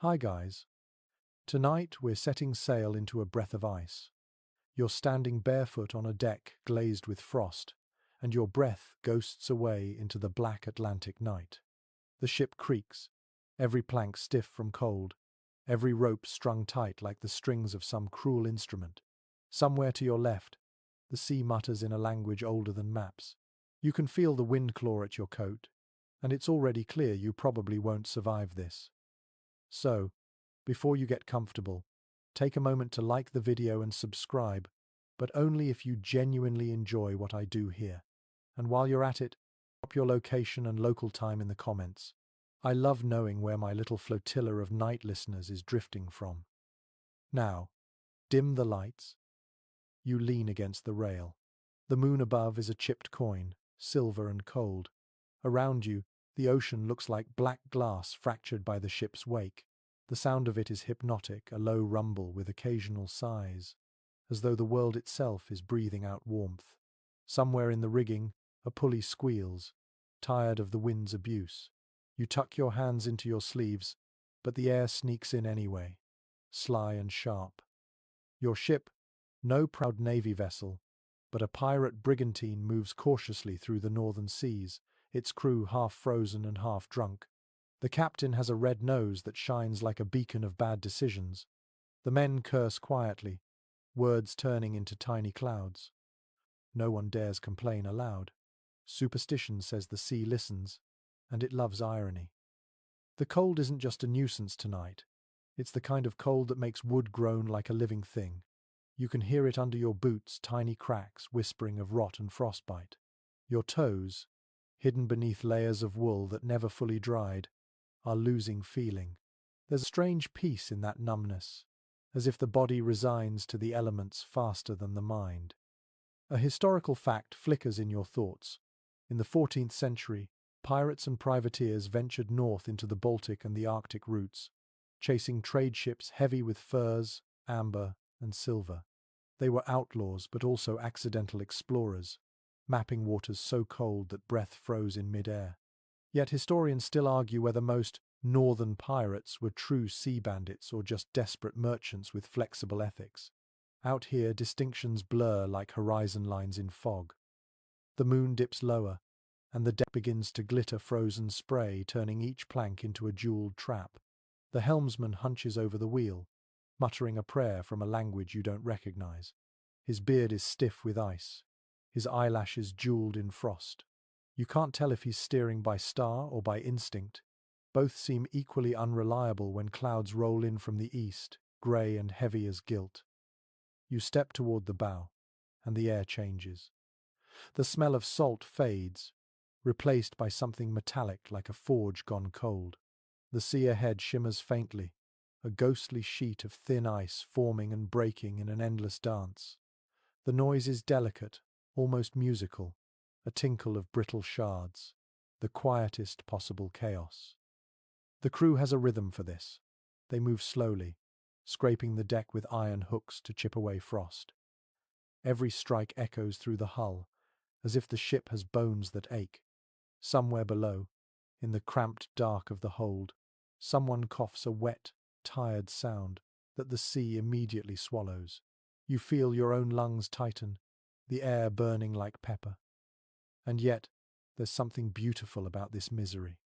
Hi guys. Tonight we're setting sail into a breath of ice. You're standing barefoot on a deck glazed with frost, and your breath ghosts away into the black Atlantic night. The ship creaks, every plank stiff from cold, every rope strung tight like the strings of some cruel instrument. Somewhere to your left, the sea mutters in a language older than maps. You can feel the wind claw at your coat, and it's already clear you probably won't survive this. So, before you get comfortable, take a moment to like the video and subscribe, but only if you genuinely enjoy what I do here. And while you're at it, drop your location and local time in the comments. I love knowing where my little flotilla of night listeners is drifting from. Now, dim the lights. You lean against the rail. The moon above is a chipped coin, silver and cold. Around you, the ocean looks like black glass fractured by the ship's wake. The sound of it is hypnotic, a low rumble with occasional sighs, as though the world itself is breathing out warmth. Somewhere in the rigging, a pulley squeals, tired of the wind's abuse. You tuck your hands into your sleeves, but the air sneaks in anyway, sly and sharp. Your ship, no proud navy vessel, but a pirate brigantine, moves cautiously through the northern seas, its crew half frozen and half drunk. The captain has a red nose that shines like a beacon of bad decisions. The men curse quietly, words turning into tiny clouds. No one dares complain aloud. Superstition says the sea listens, and it loves irony. The cold isn't just a nuisance tonight. It's the kind of cold that makes wood groan like a living thing. You can hear it under your boots, tiny cracks whispering of rot and frostbite. Your toes, hidden beneath layers of wool that never fully dried, are losing feeling. There's a strange peace in that numbness, as if the body resigns to the elements faster than the mind. A historical fact flickers in your thoughts. In the 14th century, pirates and privateers ventured north into the Baltic and the Arctic routes, chasing trade ships heavy with furs, amber, and silver. They were outlaws but also accidental explorers, mapping waters so cold that breath froze in mid-air. Yet historians still argue whether most northern pirates were true sea bandits or just desperate merchants with flexible ethics. Out here, distinctions blur like horizon lines in fog. The moon dips lower, and the deck begins to glitter frozen spray, turning each plank into a jeweled trap. The helmsman hunches over the wheel, muttering a prayer from a language you don't recognize. His beard is stiff with ice, his eyelashes jeweled in frost. You can't tell if he's steering by star or by instinct. Both seem equally unreliable when clouds roll in from the east, grey and heavy as guilt. You step toward the bow, and the air changes. The smell of salt fades, replaced by something metallic like a forge gone cold. The sea ahead shimmers faintly, a ghostly sheet of thin ice forming and breaking in an endless dance. The noise is delicate, almost musical, a tinkle of brittle shards, the quietest possible chaos. The crew has a rhythm for this. They move slowly, scraping the deck with iron hooks to chip away frost. Every strike echoes through the hull, as if the ship has bones that ache. Somewhere below, in the cramped dark of the hold, someone coughs a wet, tired sound that the sea immediately swallows. You feel your own lungs tighten, the air burning like pepper. And yet, there's something beautiful about this misery.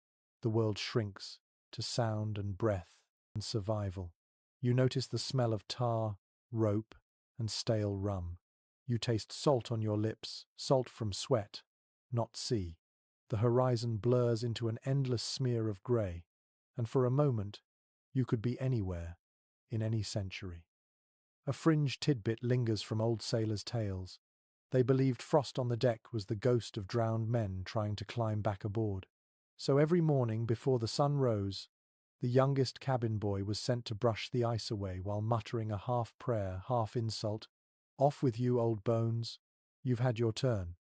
The world shrinks to sound and breath and survival. You notice the smell of tar, rope, and stale rum. You taste salt on your lips, salt from sweat, not sea. The horizon blurs into an endless smear of grey, and for a moment, you could be anywhere, in any century. A fringe tidbit lingers from old sailors' tales. They believed frost on the deck was the ghost of drowned men trying to climb back aboard. So every morning before the sun rose, the youngest cabin boy was sent to brush the ice away while muttering a half prayer, half insult. "Off with you, old bones. You've had your turn."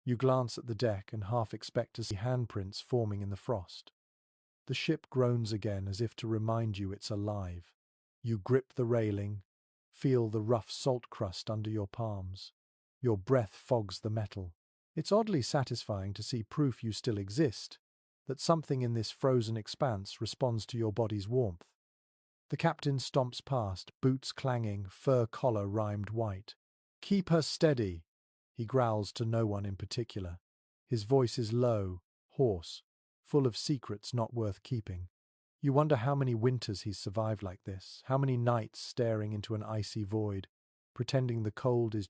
You glance at the deck and half expect to see handprints forming in the frost. The ship groans again as if to remind you it's alive. You grip the railing, feel the rough salt crust under your palms. Your breath fogs the metal. It's oddly satisfying to see proof you still exist, that something in this frozen expanse responds to your body's warmth. The captain stomps past, boots clanging, fur collar rimed white. "Keep her steady," he growls to no one in particular. His voice is low, hoarse, full of secrets not worth keeping. You wonder how many winters he's survived like this, how many nights staring into an icy void, pretending the cold is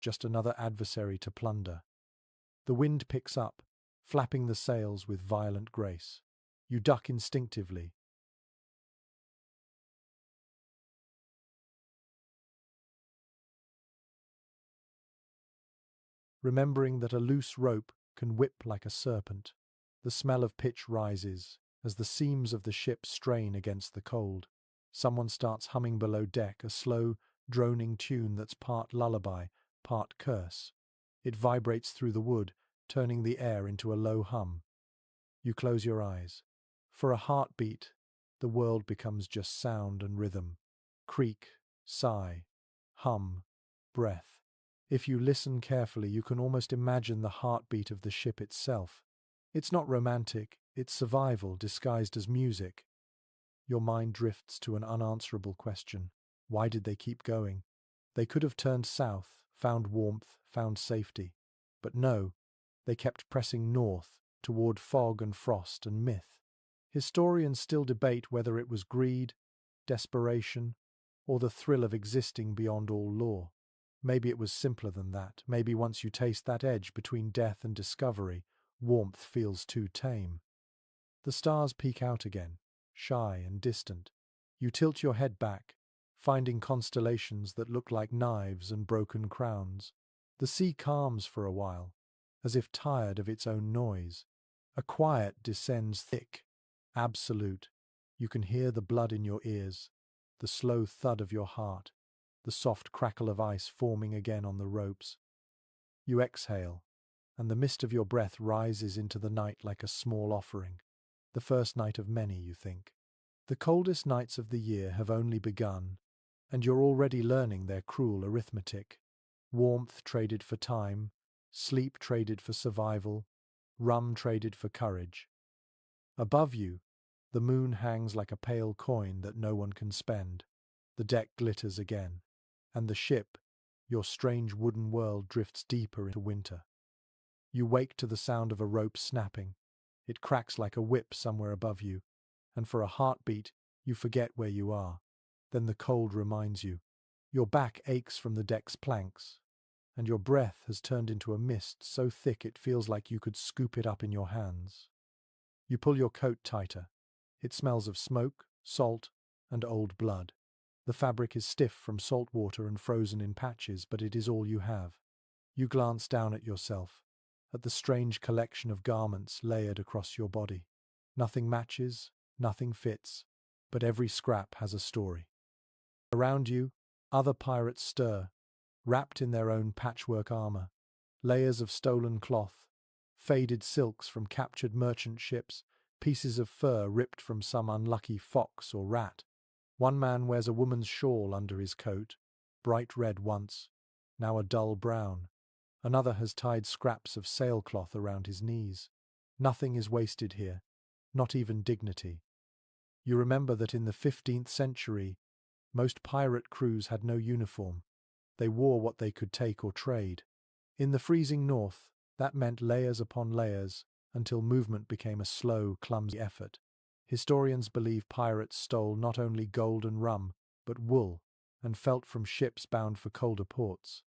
just another adversary to plunder. The wind picks up, flapping the sails with violent grace. You duck instinctively, remembering that a loose rope can whip like a serpent. The smell of pitch rises as the seams of the ship strain against the cold. Someone starts humming below deck, a slow, droning tune that's part lullaby, part curse. It vibrates through the wood, turning the air into a low hum. You close your eyes. For a heartbeat, the world becomes just sound and rhythm. Creak, sigh, hum, breath. If you listen carefully, you can almost imagine the heartbeat of the ship itself. It's not romantic, it's survival disguised as music. Your mind drifts to an unanswerable question. Why did they keep going? They could have turned south, found warmth, found safety. But no, they kept pressing north, toward fog and frost and myth. Historians still debate whether it was greed, desperation, or the thrill of existing beyond all law. Maybe it was simpler than that. Maybe once you taste that edge between death and discovery, warmth feels too tame. The stars peek out again, shy and distant. You tilt your head back, finding constellations that look like knives and broken crowns. The sea calms for a while, as if tired of its own noise. A quiet descends thick, absolute. You can hear the blood in your ears, the slow thud of your heart, the soft crackle of ice forming again on the ropes. You exhale, and the mist of your breath rises into the night like a small offering. The first night of many, you think. The coldest nights of the year have only begun, and you're already learning their cruel arithmetic. Warmth traded for time, sleep traded for survival, rum traded for courage. Above you, the moon hangs like a pale coin that no one can spend. The deck glitters again, and the ship, your strange wooden world, drifts deeper into winter. You wake to the sound of a rope snapping. It cracks like a whip somewhere above you, and for a heartbeat, you forget where you are. Then the cold reminds you. Your back aches from the deck's planks, and your breath has turned into a mist so thick it feels like you could scoop it up in your hands. You pull your coat tighter. It smells of smoke, salt, and old blood. The fabric is stiff from salt water and frozen in patches, but it is all you have. You glance down at yourself, at the strange collection of garments layered across your body. Nothing matches, nothing fits, but every scrap has a story. Around you, other pirates stir, wrapped in their own patchwork armor. Layers of stolen cloth, faded silks from captured merchant ships, pieces of fur ripped from some unlucky fox or rat. One man wears a woman's shawl under his coat, bright red once, now a dull brown. Another has tied scraps of sailcloth around his knees. Nothing is wasted here, not even dignity. You remember that in the 15th century, most pirate crews had no uniform. They wore what they could take or trade. In the freezing north, that meant layers upon layers until movement became a slow, clumsy effort. Historians believe pirates stole not only gold and rum, but wool and felt from ships bound for colder ports.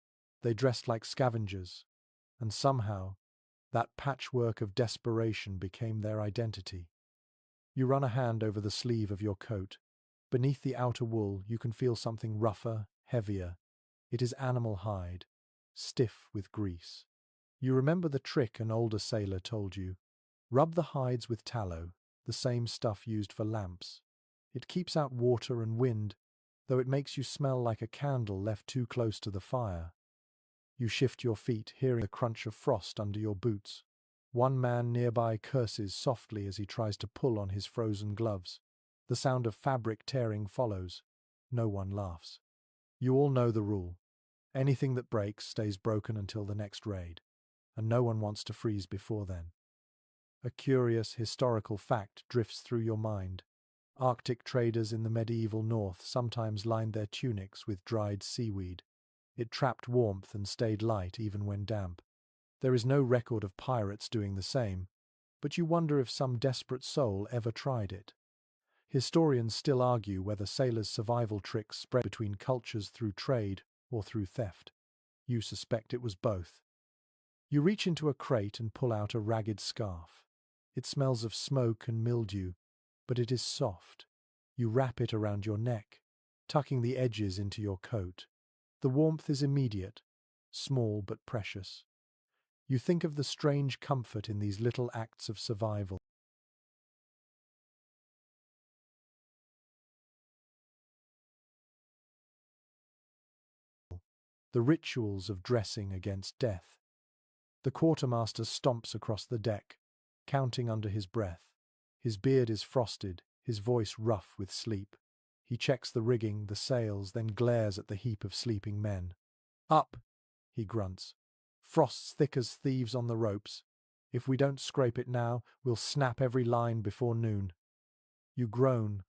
They dressed like scavengers, and somehow, that patchwork of desperation became their identity. You run a hand over the sleeve of your coat. Beneath the outer wool, you can feel something rougher, heavier. It is animal hide, stiff with grease. You remember the trick an older sailor told you. Rub the hides with tallow, the same stuff used for lamps. It keeps out water and wind, though it makes you smell like a candle left too close to the fire. You shift your feet, hearing the crunch of frost under your boots. One man nearby curses softly as he tries to pull on his frozen gloves. The sound of fabric tearing follows. No one laughs. You all know the rule. Anything that breaks stays broken until the next raid. and no one wants to freeze before then. A curious historical fact drifts through your mind. Arctic traders in the medieval north sometimes lined their tunics with dried seaweed. It trapped warmth and stayed light even when damp. There is no record of pirates doing the same, but you wonder if some desperate soul ever tried it. Historians still argue whether sailors' survival tricks spread between cultures through trade or through theft. You suspect it was both. You reach into a crate and pull out a ragged scarf. It smells of smoke and mildew, but it is soft. You wrap it around your neck, tucking the edges into your coat. The warmth is immediate, small but precious. You think of the strange comfort in these little acts of survival. The rituals of dressing against death. The quartermaster stomps across the deck, counting under his breath. His beard is frosted, his voice rough with sleep. He checks the rigging, the sails, then glares at the heap of sleeping men. "Up!" he grunts. "Frost's thick as thieves on the ropes. If we don't scrape it now, we'll snap every line before noon." You groan,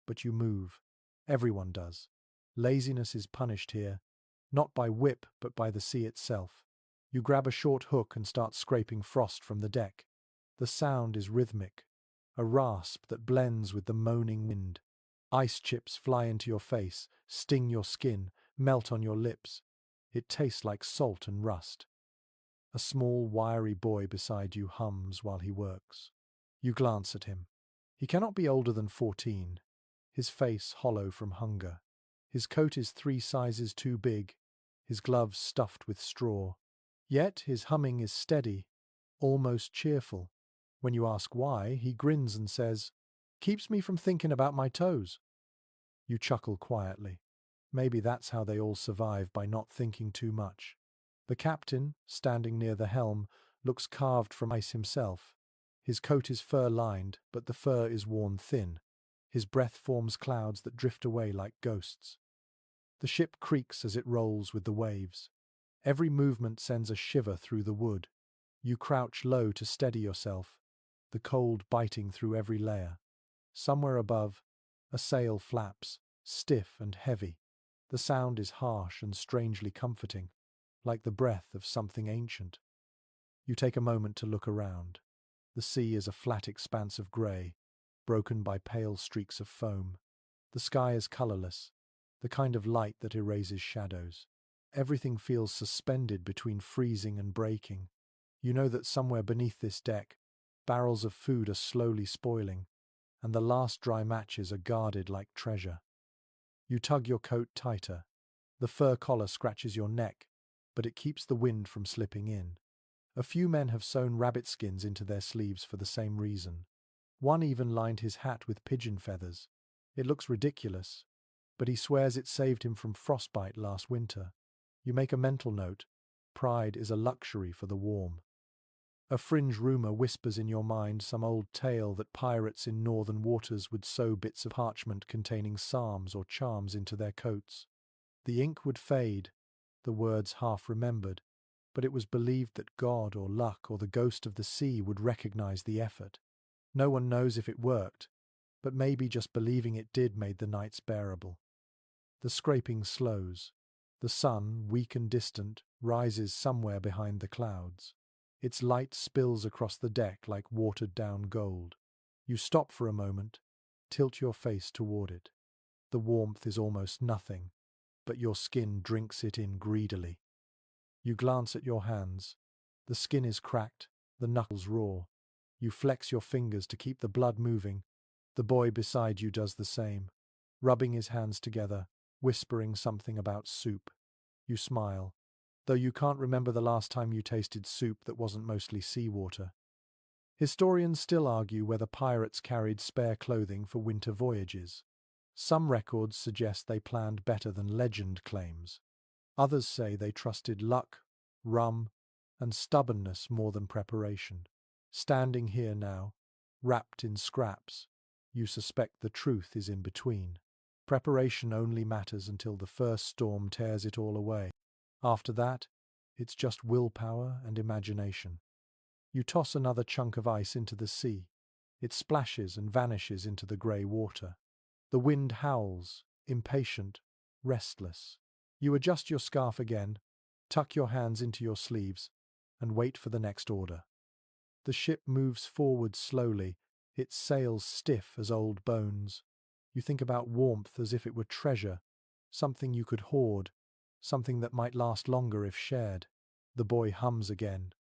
but you move. Everyone does. Laziness is punished here, not by whip, but by the sea itself. You grab a short hook and start scraping frost from the deck. The sound is rhythmic, a rasp that blends with the moaning wind. Ice chips fly into your face, sting your skin, melt on your lips. It tastes like salt and rust. A small, wiry boy beside you hums while he works. You glance at him. He cannot be older than 14, his face hollow from hunger. His coat is 3 sizes too big, his gloves stuffed with straw. Yet his humming is steady, almost cheerful. When you ask why, he grins and says, "Keeps me from thinking about my toes." You chuckle quietly. Maybe that's how they all survive, by not thinking too much. The captain, standing near the helm, looks carved from ice himself. His coat is fur-lined, but the fur is worn thin. His breath forms clouds that drift away like ghosts. The ship creaks as it rolls with the waves. Every movement sends a shiver through the wood. You crouch low to steady yourself, the cold biting through every layer. Somewhere above, a sail flaps, stiff and heavy. The sound is harsh and strangely comforting, like the breath of something ancient. You take a moment to look around. The sea is a flat expanse of grey, broken by pale streaks of foam. The sky is colourless, the kind of light that erases shadows. Everything feels suspended between freezing and breaking. You know that somewhere beneath this deck, barrels of food are slowly spoiling, and the last dry matches are guarded like treasure. You tug your coat tighter. The fur collar scratches your neck, but it keeps the wind from slipping in. A few men have sewn rabbit skins into their sleeves for the same reason. One even lined his hat with pigeon feathers. It looks ridiculous, but he swears it saved him from frostbite last winter. You make a mental note. Pride is a luxury for the warm. A fringe rumour whispers in your mind some old tale that pirates in northern waters would sew bits of parchment containing psalms or charms into their coats. The ink would fade, the words half remembered, but it was believed that God or luck or the ghost of the sea would recognize the effort. No one knows if it worked, but maybe just believing it did made the nights bearable. The scraping slows. The sun, weak and distant, rises somewhere behind the clouds. Its light spills across the deck like watered-down gold. You stop for a moment, tilt your face toward it. The warmth is almost nothing, but your skin drinks it in greedily. You glance at your hands. The skin is cracked, the knuckles raw. You flex your fingers to keep the blood moving. The boy beside you does the same, rubbing his hands together, whispering something about soup. You smile, though you can't remember the last time you tasted soup that wasn't mostly seawater. Historians still argue whether pirates carried spare clothing for winter voyages. Some records suggest they planned better than legend claims. Others say they trusted luck, rum, and stubbornness more than preparation. Standing here now, wrapped in scraps, you suspect the truth is in between. Preparation only matters until the first storm tears it all away. After that, It's just willpower and imagination. You toss another chunk of ice into the sea. It splashes and vanishes into the grey water. The wind howls, impatient, restless. You adjust your scarf again, tuck your hands into your sleeves, and wait for the next order. The ship moves forward slowly, its sails stiff as old bones. You think about warmth as if it were treasure, something you could hoard, something that might last longer if shared. The boy hums again,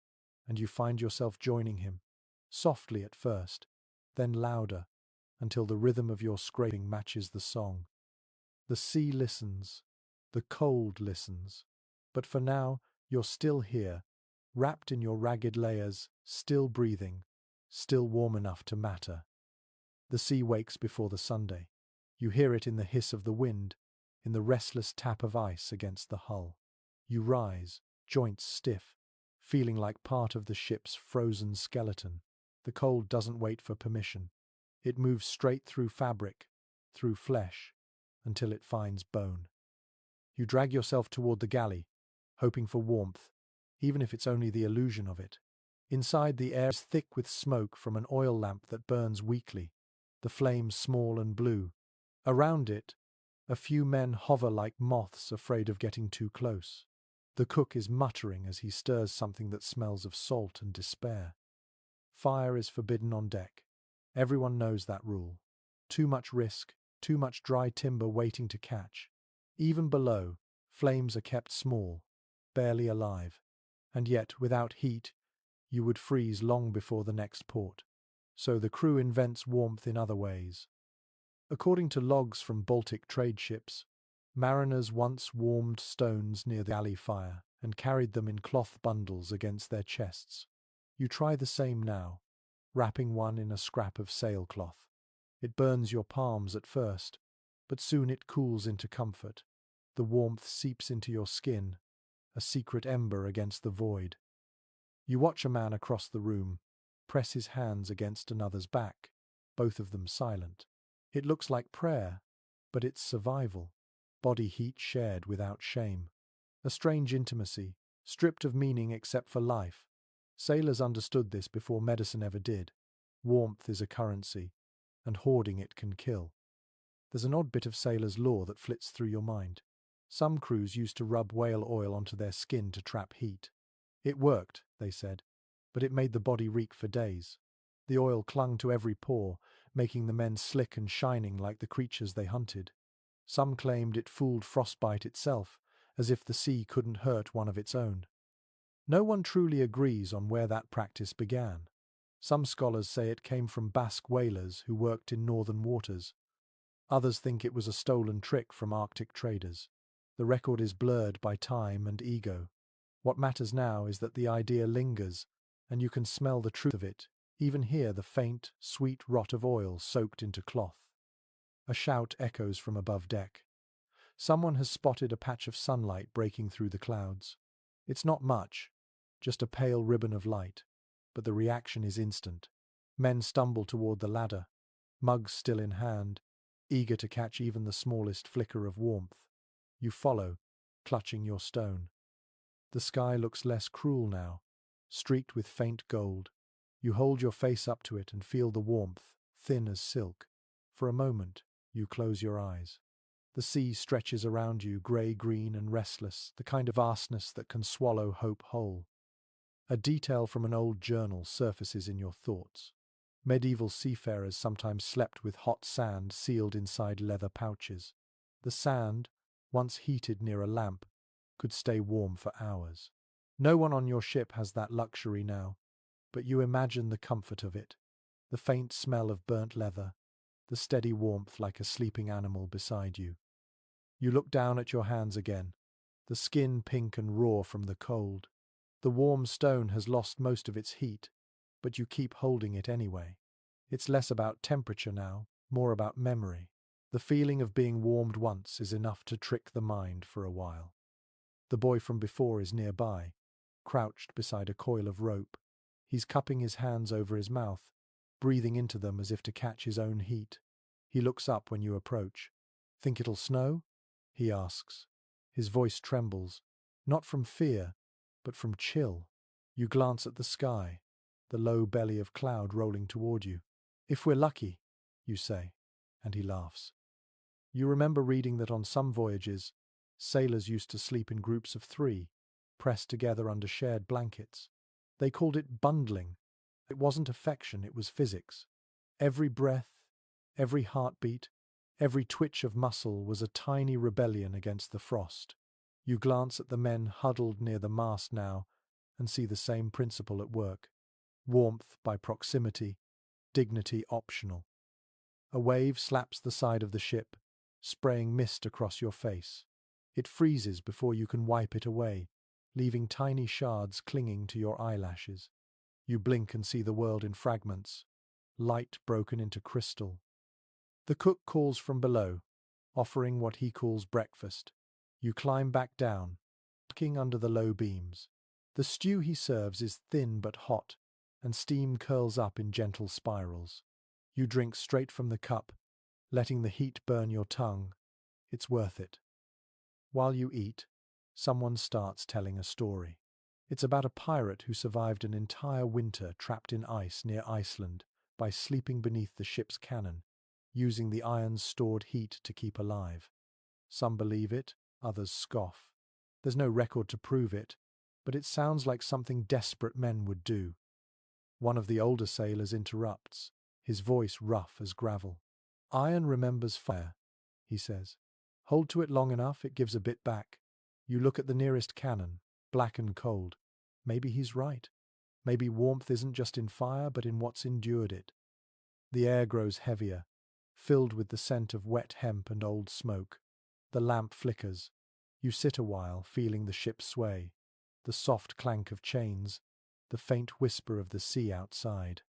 and you find yourself joining him, softly at first, then louder, until the rhythm of your scraping matches the song. The sea listens, the cold listens, but for now you're still here, wrapped in your ragged layers, still breathing, still warm enough to matter. The sea wakes before the Sunday. You hear it in the hiss of the wind, in the restless tap of ice against the hull. You rise, joints stiff, feeling like part of the ship's frozen skeleton. The cold doesn't wait for permission. It moves straight through fabric, through flesh, until it finds bone. You drag yourself toward the galley, hoping for warmth, even if it's only the illusion of it. Inside, the air is thick with smoke from an oil lamp that burns weakly, the flames small and blue. Around it, a few men hover like moths afraid of getting too close. The cook is muttering as he stirs something that smells of salt and despair. Fire is forbidden on deck. Everyone knows that rule. Too much risk, too much dry timber waiting to catch. Even below, flames are kept small, barely alive. And yet, without heat, you would freeze long before the next port. So the crew invents warmth in other ways. According to logs from Baltic trade ships, mariners once warmed stones near the galley fire and carried them in cloth bundles against their chests. You try the same now, wrapping one in a scrap of sailcloth. It burns your palms at first, but soon it cools into comfort. The warmth seeps into your skin, a secret ember against the void. You watch a man across the room, press his hands against another's back, both of them silent. It looks like prayer, but it's survival, body heat shared without shame. A strange intimacy, stripped of meaning except for life. Sailors understood this before medicine ever did. Warmth is a currency, and hoarding it can kill. There's an odd bit of sailor's lore that flits through your mind. Some crews used to rub whale oil onto their skin to trap heat. It worked, they said, but it made the body reek for days. The oil clung to every pore, making the men slick and shining like the creatures they hunted. Some claimed it fooled frostbite itself, as if the sea couldn't hurt one of its own. No one truly agrees on where that practice began. Some scholars say it came from Basque whalers who worked in northern waters. Others think it was a stolen trick from Arctic traders. The record is blurred by time and ego. What matters now is that the idea lingers, and you can smell the truth of it, even hear the faint, sweet rot of oil soaked into cloth. A shout echoes from above deck. Someone has spotted a patch of sunlight breaking through the clouds. It's not much, just a pale ribbon of light, but the reaction is instant. Men stumble toward the ladder, mugs still in hand, eager to catch even the smallest flicker of warmth. You follow, clutching your stone. The sky looks less cruel now, streaked with faint gold. You hold your face up to it and feel the warmth, thin as silk. For a moment, you close your eyes. The sea stretches around you, grey-green and restless, the kind of vastness that can swallow hope whole. A detail from an old journal surfaces in your thoughts. Medieval seafarers sometimes slept with hot sand sealed inside leather pouches. The sand, once heated near a lamp, could stay warm for hours. No one on your ship has that luxury now, but you imagine the comfort of it. The faint smell of burnt leather, the steady warmth like a sleeping animal beside you. You look down at your hands again, the skin pink and raw from the cold. The warm stone has lost most of its heat, but you keep holding it anyway. It's less about temperature now, more about memory. The feeling of being warmed once is enough to trick the mind for a while. The boy from before is nearby, crouched beside a coil of rope. He's cupping his hands over his mouth, breathing into them as if to catch his own heat. He looks up when you approach. "Think it'll snow?" he asks. His voice trembles, not from fear, but from chill. You glance at the sky, the low belly of cloud rolling toward you. "If we're lucky," you say, and he laughs. You remember reading that on some voyages, sailors used to sleep in groups of 3, pressed together under shared blankets. They called it bundling. It wasn't affection, it was physics. Every breath, every heartbeat, every twitch of muscle was a tiny rebellion against the frost. You glance at the men huddled near the mast now and see the same principle at work. Warmth by proximity, dignity optional. A wave slaps the side of the ship, spraying mist across your face. It freezes before you can wipe it away, leaving tiny shards clinging to your eyelashes. You blink and see the world in fragments, light broken into crystal. The cook calls from below, offering what he calls breakfast. You climb back down, ducking under the low beams. The stew he serves is thin but hot, and steam curls up in gentle spirals. You drink straight from the cup, letting the heat burn your tongue. It's worth it. While you eat, someone starts telling a story. It's about a pirate who survived an entire winter trapped in ice near Iceland by sleeping beneath the ship's cannon, using the iron's stored heat to keep alive. Some believe it, others scoff. There's no record to prove it, but it sounds like something desperate men would do. One of the older sailors interrupts, his voice rough as gravel. "Iron remembers fire," he says. "Hold to it long enough, it gives a bit back." You look at the nearest cannon, black and cold. Maybe he's right. Maybe warmth isn't just in fire, but in what's endured it. The air grows heavier, filled with the scent of wet hemp and old smoke. The lamp flickers. You sit a while, feeling the ship sway, the soft clank of chains, the faint whisper of the sea outside.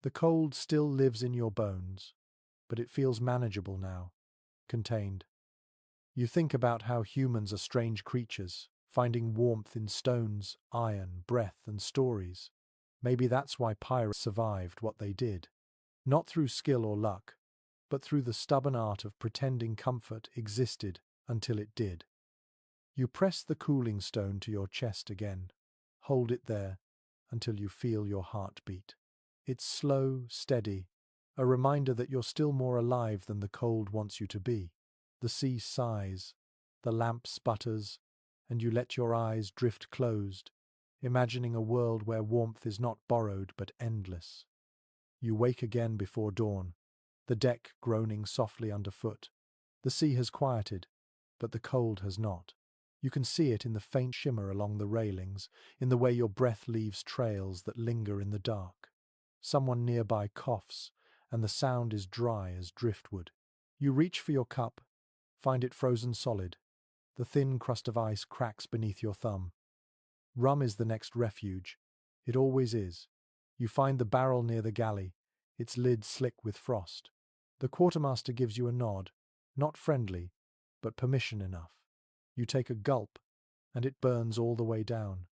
The cold still lives in your bones, but it feels manageable now, contained. You think about how humans are strange creatures, finding warmth in stones, iron, breath, and stories. Maybe that's why pirates survived what they did. Not through skill or luck, but through the stubborn art of pretending comfort existed until it did. You press the cooling stone to your chest again. Hold it there until you feel your heart beat. It's slow, steady, a reminder that you're still more alive than the cold wants you to be. The sea sighs, the lamp sputters, and you let your eyes drift closed, imagining a world where warmth is not borrowed but endless. You wake again before dawn, the deck groaning softly underfoot. The sea has quieted, but the cold has not. You can see it in the faint shimmer along the railings, in the way your breath leaves trails that linger in the dark. Someone nearby coughs, and the sound is dry as driftwood. You reach for your cup, find it frozen solid. The thin crust of ice cracks beneath your thumb. Rum is the next refuge. It always is. You find the barrel near the galley, its lid slick with frost. The quartermaster gives you a nod, not friendly, but permission enough. You take a gulp, and it burns all the way down.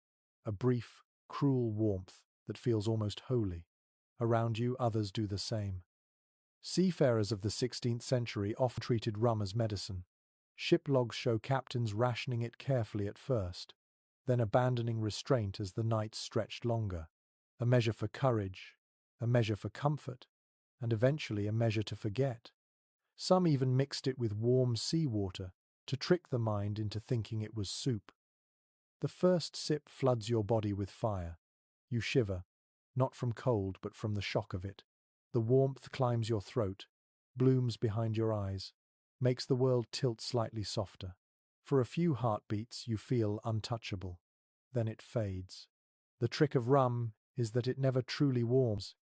A brief, cruel warmth that feels almost holy. Around you, others do the same. Seafarers of the 16th century often treated rum as medicine. Ship logs show captains rationing it carefully at first, then abandoning restraint as the nights stretched longer. A measure for courage, a measure for comfort, and eventually a measure to forget. Some even mixed it with warm seawater to trick the mind into thinking it was soup. The first sip floods your body with fire. You shiver, not from cold but from the shock of it. The warmth climbs your throat, blooms behind your eyes, makes the world tilt slightly softer. For a few heartbeats you feel untouchable. Then it fades. The trick of rum is that it never truly warms.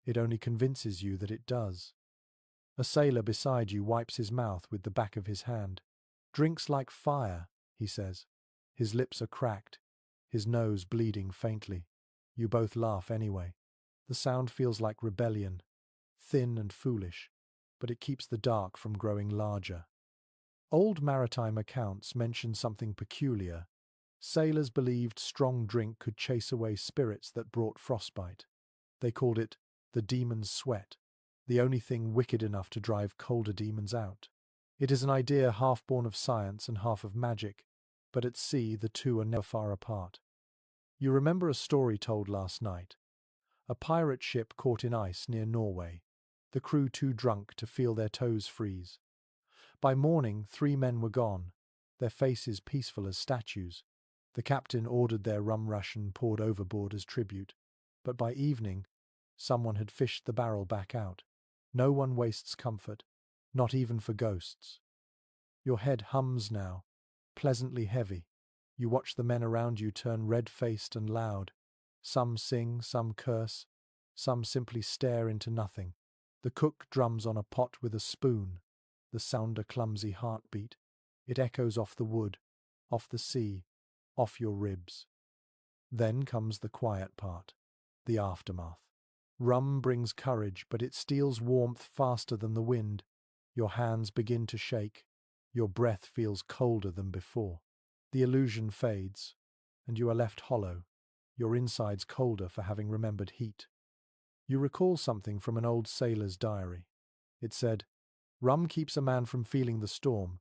It only convinces you that it does. A sailor beside you wipes his mouth with the back of his hand. "Drinks like fire," he says. His lips are cracked, his nose bleeding faintly. You both laugh anyway. The sound feels like rebellion, thin and foolish, but it keeps the dark from growing larger. Old maritime accounts mention something peculiar. Sailors believed strong drink could chase away spirits that brought frostbite. They called it the demon's sweat, the only thing wicked enough to drive colder demons out. It is an idea half born of science and half of magic, but at sea the two are never far apart. You remember a story told last night. A pirate ship caught in ice near Norway. The crew too drunk to feel their toes freeze. By morning, 3 men were gone, their faces peaceful as statues. The captain ordered their rum ration poured overboard as tribute. But by evening, someone had fished the barrel back out. No one wastes comfort, not even for ghosts. Your head hums now, pleasantly heavy. You watch the men around you turn red-faced and loud. Some sing, some curse, some simply stare into nothing. The cook drums on a pot with a spoon, the sound a clumsy heartbeat. It echoes off the wood, off the sea, off your ribs. Then comes the quiet part, the aftermath. Rum brings courage, but it steals warmth faster than the wind. Your hands begin to shake. Your breath feels colder than before. The illusion fades, and you are left hollow, your insides colder for having remembered heat. You recall something from an old sailor's diary. It said, "Rum keeps a man from feeling the storm,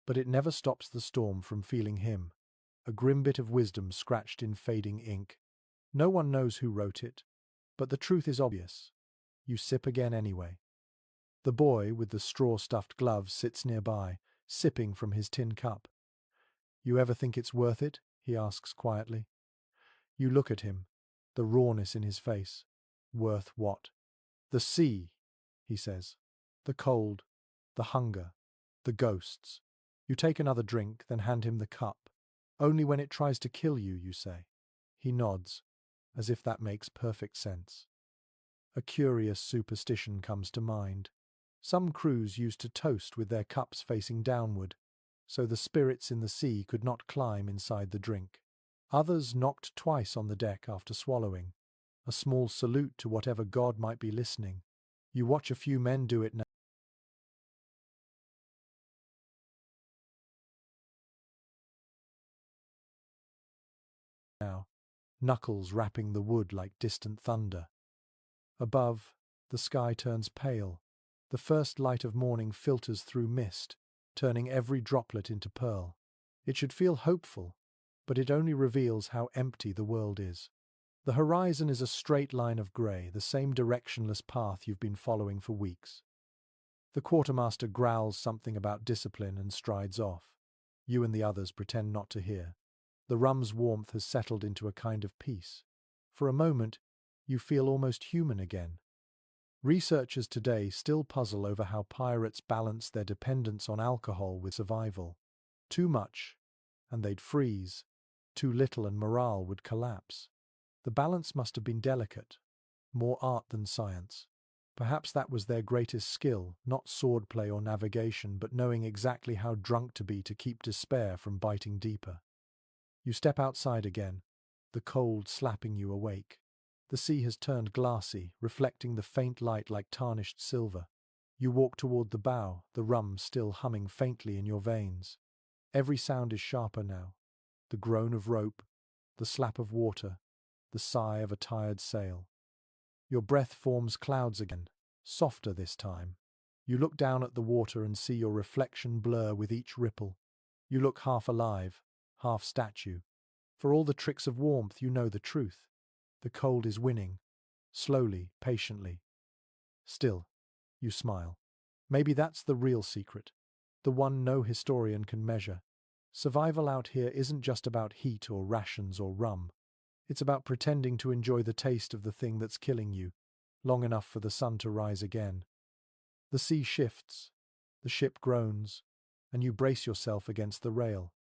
but it never stops the storm from feeling him." A grim bit of wisdom scratched in fading ink. No one knows who wrote it, but the truth is obvious. You sip again anyway. The boy with the straw-stuffed gloves sits nearby, sipping from his tin cup. "You ever think it's worth it?" he asks quietly. You look at him, the rawness in his face. "Worth what?" "The sea," he says. "The cold, the hunger, the ghosts." You take another drink, then hand him the cup. "Only when it tries to kill you," you say. He nods, as if that makes perfect sense. A curious superstition comes to mind. Some crews used to toast with their cups facing downward, so the spirits in the sea could not climb inside the drink. Others knocked twice on the deck after swallowing, a small salute to whatever god might be listening. You watch a few men do it now, knuckles rapping the wood like distant thunder. Above, the sky turns pale. The first light of morning filters through mist, turning every droplet into pearl. It should feel hopeful, but it only reveals how empty the world is. The horizon is a straight line of grey, the same directionless path you've been following for weeks. The quartermaster growls something about discipline and strides off. You and the others pretend not to hear. The rum's warmth has settled into a kind of peace. For a moment, you feel almost human again. Researchers today still puzzle over how pirates balance their dependence on alcohol with survival. Too much, and they'd freeze. Too little and morale would collapse. The balance must have been delicate, more art than science. Perhaps that was their greatest skill, not swordplay or navigation, but knowing exactly how drunk to be to keep despair from biting deeper. You step outside again, the cold slapping you awake. The sea has turned glassy, reflecting the faint light like tarnished silver. You walk toward the bow, the rum still humming faintly in your veins. Every sound is sharper now. The groan of rope, the slap of water, the sigh of a tired sail. Your breath forms clouds again, softer this time. You look down at the water and see your reflection blur with each ripple. You look half alive, half statue. For all the tricks of warmth, you know the truth. The cold is winning, slowly, patiently. Still, you smile. Maybe that's the real secret, the one no historian can measure. Survival out here isn't just about heat or rations or rum. It's about pretending to enjoy the taste of the thing that's killing you, long enough for the sun to rise again. The sea shifts, the ship groans, and you brace yourself against the rail,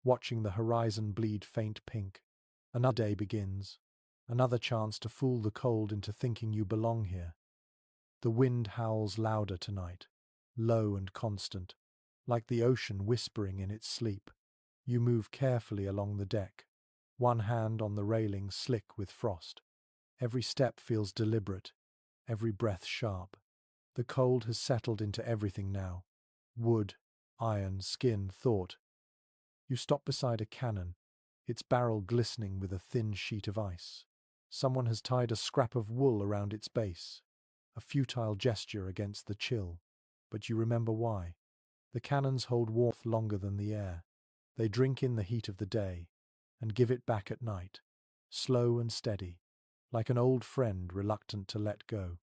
watching the horizon bleed faint pink. Another day begins, another chance to fool the cold into thinking you belong here. The wind howls louder tonight, low and constant, like the ocean whispering in its sleep. You move carefully along the deck, one hand on the railing slick with frost. Every step feels deliberate, every breath sharp. The cold has settled into everything now. Wood, iron, skin, thought. You stop beside a cannon, its barrel glistening with a thin sheet of ice. Someone has tied a scrap of wool around its base, a futile gesture against the chill. But you remember why. The cannons hold warmth longer than the air. They drink in the heat of the day and give it back at night. slow and steady, like an old friend reluctant to let go.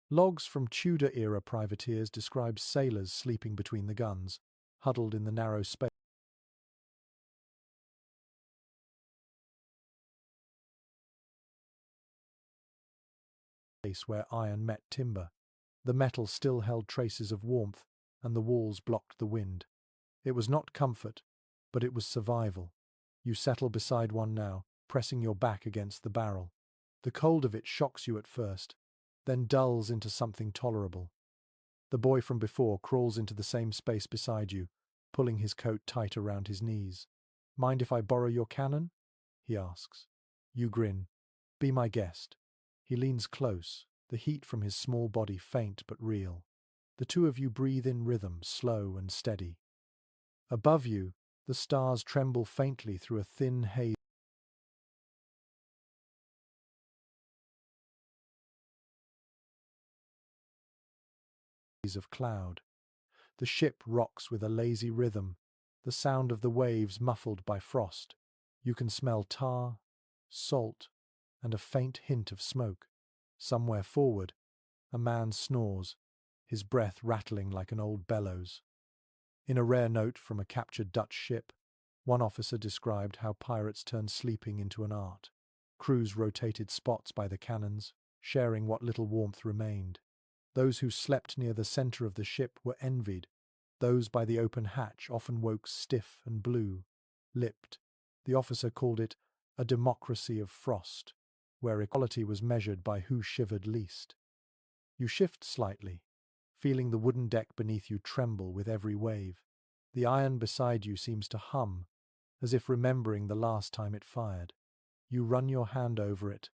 Logs from Tudor-era privateers describe sailors sleeping between the guns, huddled in the narrow space where iron met timber. The metal still held traces of warmth, and the walls blocked the wind. It was not comfort, but it was survival. You settle beside one now, pressing your back against the barrel. The cold of it shocks you at first, then dulls into something tolerable. The boy from before crawls into the same space beside you, pulling his coat tight around his knees. "Mind if I borrow your cannon?" he asks. You grin. "Be my guest." He leans close, the heat from his small body faint but real. The two of you breathe in rhythm, slow and steady. Above you, the stars tremble faintly through a thin haze of cloud. The ship rocks with a lazy rhythm, the sound of the waves muffled by frost. You can smell tar, salt, and a faint hint of smoke. Somewhere forward, a man snores, his breath rattling like an old bellows. In a rare note from a captured Dutch ship, one officer described how pirates turned sleeping into an art. Crews rotated spots by the cannons, sharing what little warmth remained. Those who slept near the center of the ship were envied. Those by the open hatch often woke stiff and blue-lipped. The officer called it a democracy of frost, where equality was measured by who shivered least. You shift slightly, feeling the wooden deck beneath you tremble with every wave. The iron beside you seems to hum, as if remembering the last time it fired. You run your hand over it,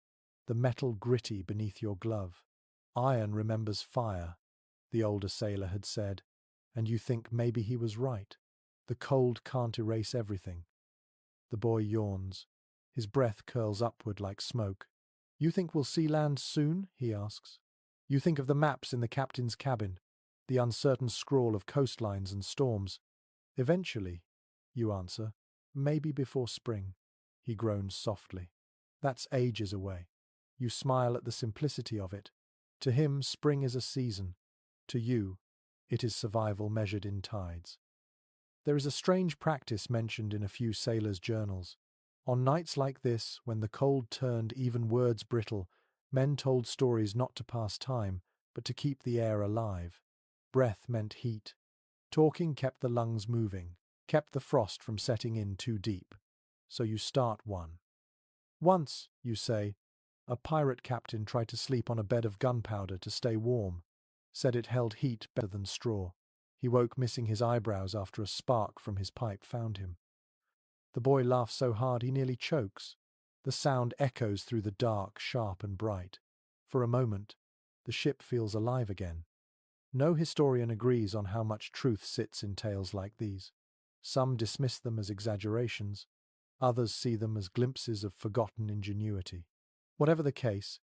the metal gritty beneath your glove. Iron remembers fire, the older sailor had said, and you think maybe he was right. The cold can't erase everything. The boy yawns. His breath curls upward like smoke. "You think we'll see land soon?" he asks. You think of the maps in the captain's cabin, the uncertain scrawl of coastlines and storms. "Eventually," you answer, "maybe before spring." He groans softly. "That's ages away." You smile at the simplicity of it. To him, spring is a season. To you, it is survival measured in tides. There is a strange practice mentioned in a few sailors' journals. On nights like this, when the cold turned even words brittle, men told stories not to pass time, but to keep the air alive. Breath meant heat. Talking kept the lungs moving, kept the frost from setting in too deep. So you start one. "Once," you say, "a pirate captain tried to sleep on a bed of gunpowder to stay warm. Said it held heat better than straw. He woke missing his eyebrows after a spark from his pipe found him." The boy laughs so hard he nearly chokes. The sound echoes through the dark, sharp and bright. For a moment, the ship feels alive again. No historian agrees on how much truth sits in tales like these. Some dismiss them as exaggerations. Others see them as glimpses of forgotten ingenuity. Whatever the case,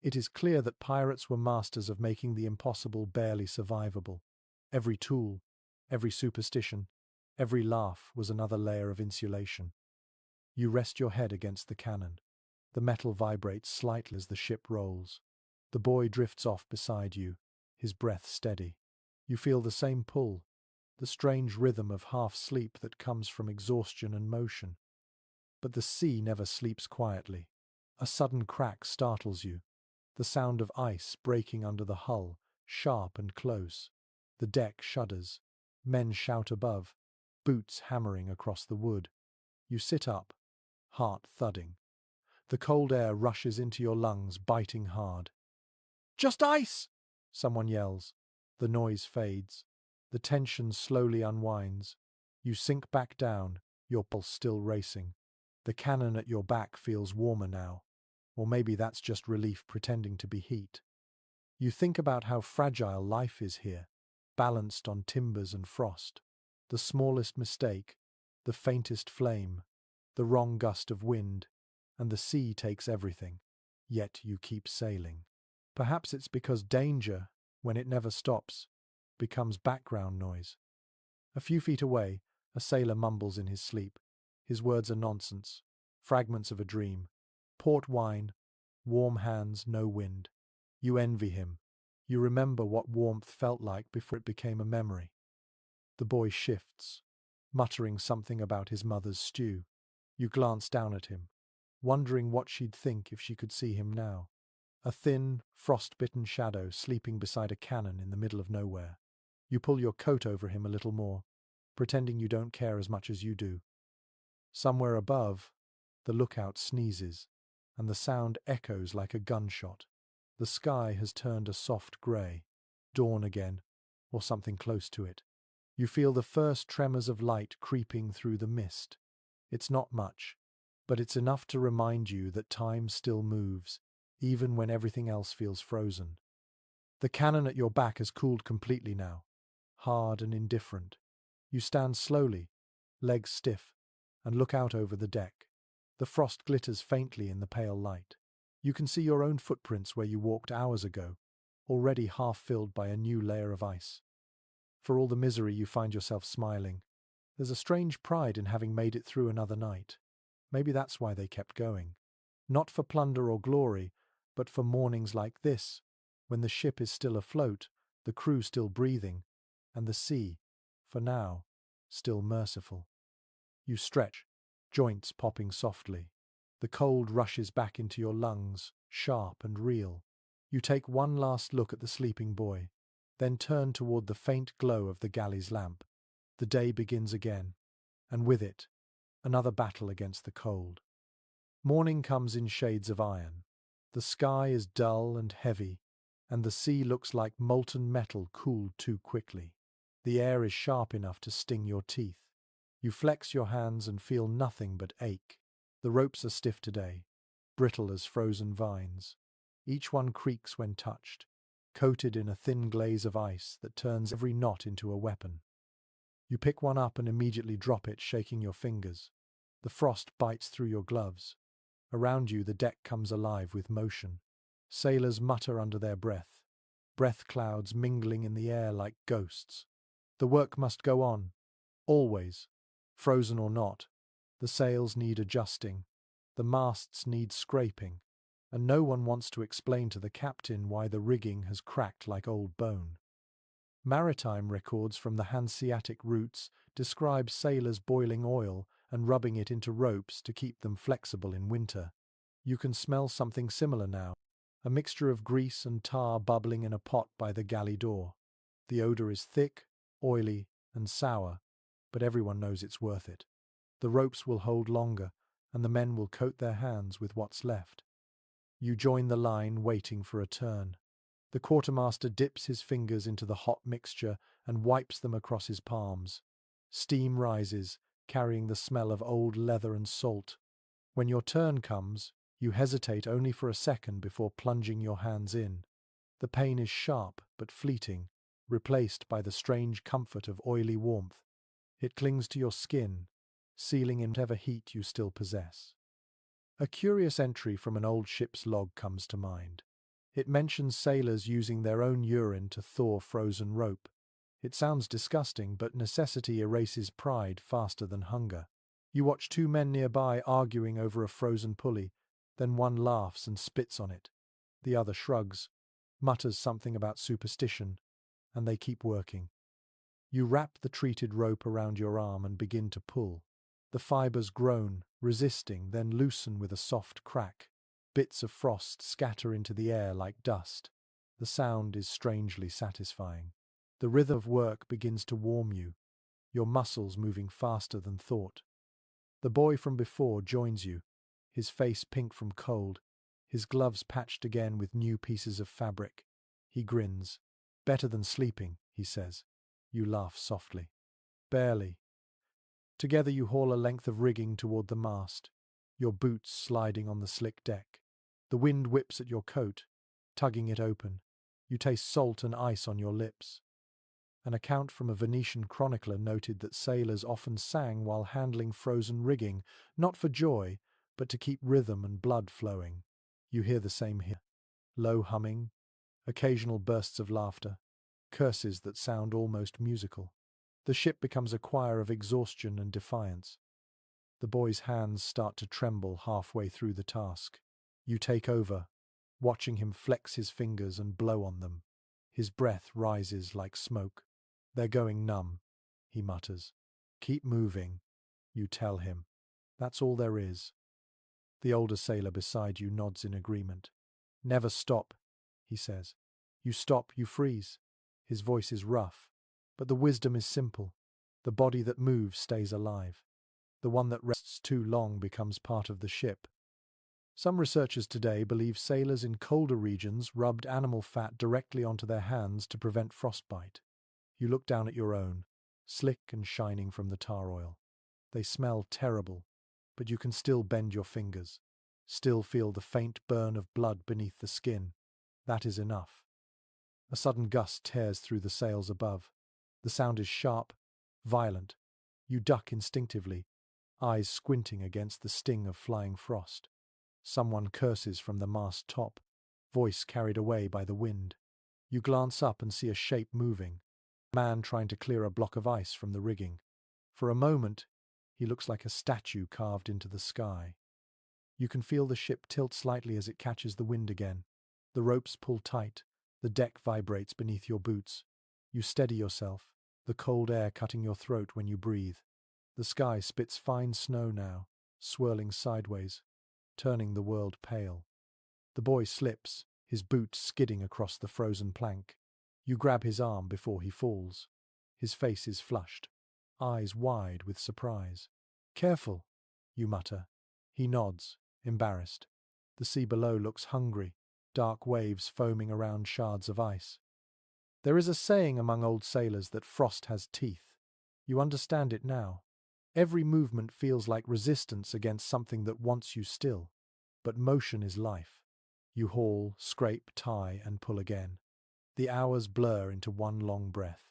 it is clear that pirates were masters of making the impossible barely survivable. Every tool, every superstition, every laugh was another layer of insulation. You rest your head against the cannon. The metal vibrates slightly as the ship rolls. The boy drifts off beside you, his breath steady. You feel the same pull, the strange rhythm of half-sleep that comes from exhaustion and motion. But the sea never sleeps quietly. A sudden crack startles you. The sound of ice breaking under the hull, sharp and close. The deck shudders. Men shout above, boots hammering across the wood. You sit up, heart thudding. The cold air rushes into your lungs, biting hard. "Just ice!" someone yells. The noise fades. The tension slowly unwinds. You sink back down, your pulse still racing. The cannon at your back feels warmer now. Or maybe that's just relief pretending to be heat. You think about how fragile life is here, balanced on timbers and frost. The smallest mistake, the faintest flame, the wrong gust of wind, and the sea takes everything. Yet you keep sailing. Perhaps it's because danger, when it never stops, becomes background noise. A few feet away, a sailor mumbles in his sleep. His words are nonsense, fragments of a dream. Port wine, warm hands, no wind. You envy him. You remember what warmth felt like before it became a memory. The boy shifts, muttering something about his mother's stew. You glance down at him, wondering what she'd think if she could see him now. A thin, frost-bitten shadow sleeping beside a cannon in the middle of nowhere. You pull your coat over him a little more, pretending you don't care as much as you do. Somewhere above, the lookout sneezes, and the sound echoes like a gunshot. The sky has turned a soft grey, dawn again, or something close to it. You feel the first tremors of light creeping through the mist. It's not much, but it's enough to remind you that time still moves, even when everything else feels frozen. The cannon at your back has cooled completely now, hard and indifferent. You stand slowly, legs stiff, and look out over the deck. The frost glitters faintly in the pale light. You can see your own footprints where you walked hours ago, already half filled by a new layer of ice. For all the misery, you find yourself smiling. There's a strange pride in having made it through another night. Maybe that's why they kept going. Not for plunder or glory, but for mornings like this, when the ship is still afloat, the crew still breathing, and the sea, for now, still merciful. You stretch, joints popping softly. The cold rushes back into your lungs, sharp and real. You take one last look at the sleeping boy, then turn toward the faint glow of the galley's lamp. The day begins again, and with it, another battle against the cold. Morning comes in shades of iron. The sky is dull and heavy, and the sea looks like molten metal cooled too quickly. The air is sharp enough to sting your teeth. You flex your hands and feel nothing but ache. The ropes are stiff today, brittle as frozen vines. Each one creaks when touched, coated in a thin glaze of ice that turns every knot into a weapon. You pick one up and immediately drop it, shaking your fingers. The frost bites through your gloves. Around you, the deck comes alive with motion. Sailors mutter under their breath clouds mingling in the air like ghosts. The work must go on, always, frozen or not. The sails need adjusting, the masts need scraping, and no one wants to explain to the captain why the rigging has cracked like old bone. Maritime records from the Hanseatic routes describe sailors boiling oil and rubbing it into ropes to keep them flexible in winter. You can smell something similar now, a mixture of grease and tar bubbling in a pot by the galley door. The odor is thick, oily, and sour, but everyone knows it's worth it. The ropes will hold longer, and the men will coat their hands with what's left. You join the line, waiting for a turn. The quartermaster dips his fingers into the hot mixture and wipes them across his palms. Steam rises, carrying the smell of old leather and salt. When your turn comes, you hesitate only for a second before plunging your hands in. The pain is sharp but fleeting, replaced by the strange comfort of oily warmth. It clings to your skin, sealing in whatever heat you still possess. A curious entry from an old ship's log comes to mind. It mentions sailors using their own urine to thaw frozen rope. It sounds disgusting, but necessity erases pride faster than hunger. You watch two men nearby arguing over a frozen pulley, then one laughs and spits on it. The other shrugs, mutters something about superstition, and they keep working. You wrap the treated rope around your arm and begin to pull. The fibers groan, resisting, then loosen with a soft crack. Bits of frost scatter into the air like dust. The sound is strangely satisfying. The rhythm of work begins to warm you, your muscles moving faster than thought. The boy from before joins you, his face pink from cold, his gloves patched again with new pieces of fabric. He grins. "Better than sleeping," he says. You laugh softly. "Barely." Together you haul a length of rigging toward the mast, your boots sliding on the slick deck. The wind whips at your coat, tugging it open. You taste salt and ice on your lips. An account from a Venetian chronicler noted that sailors often sang while handling frozen rigging, not for joy, but to keep rhythm and blood flowing. You hear the same here. Low humming, occasional bursts of laughter, curses that sound almost musical. The ship becomes a choir of exhaustion and defiance. The boy's hands start to tremble halfway through the task. You take over, watching him flex his fingers and blow on them. His breath rises like smoke. They're going numb, he mutters. Keep moving, you tell him. That's all there is. The older sailor beside you nods in agreement. Never stop, he says. You stop, you freeze. His voice is rough, but the wisdom is simple. The body that moves stays alive. The one that rests too long becomes part of the ship. Some researchers today believe sailors in colder regions rubbed animal fat directly onto their hands to prevent frostbite. You look down at your own, slick and shining from the tar oil. They smell terrible, but you can still bend your fingers, still feel the faint burn of blood beneath the skin. That is enough. A sudden gust tears through the sails above. The sound is sharp, violent. You duck instinctively, eyes squinting against the sting of flying frost. Someone curses from the mast top, voice carried away by the wind. You glance up and see a shape moving, a man trying to clear a block of ice from the rigging. For a moment, he looks like a statue carved into the sky. You can feel the ship tilt slightly as it catches the wind again. The ropes pull tight, the deck vibrates beneath your boots. You steady yourself, the cold air cutting your throat when you breathe. The sky spits fine snow now, swirling sideways, turning the world pale. The boy slips, his boot skidding across the frozen plank. You grab his arm before he falls. His face is flushed, eyes wide with surprise. Careful, you mutter. He nods, embarrassed. The sea below looks hungry, dark waves foaming around shards of ice. There is a saying among old sailors that frost has teeth. You understand it now. Every movement feels like resistance against something that wants you still. But motion is life. You haul, scrape, tie, and pull again. The hours blur into one long breath.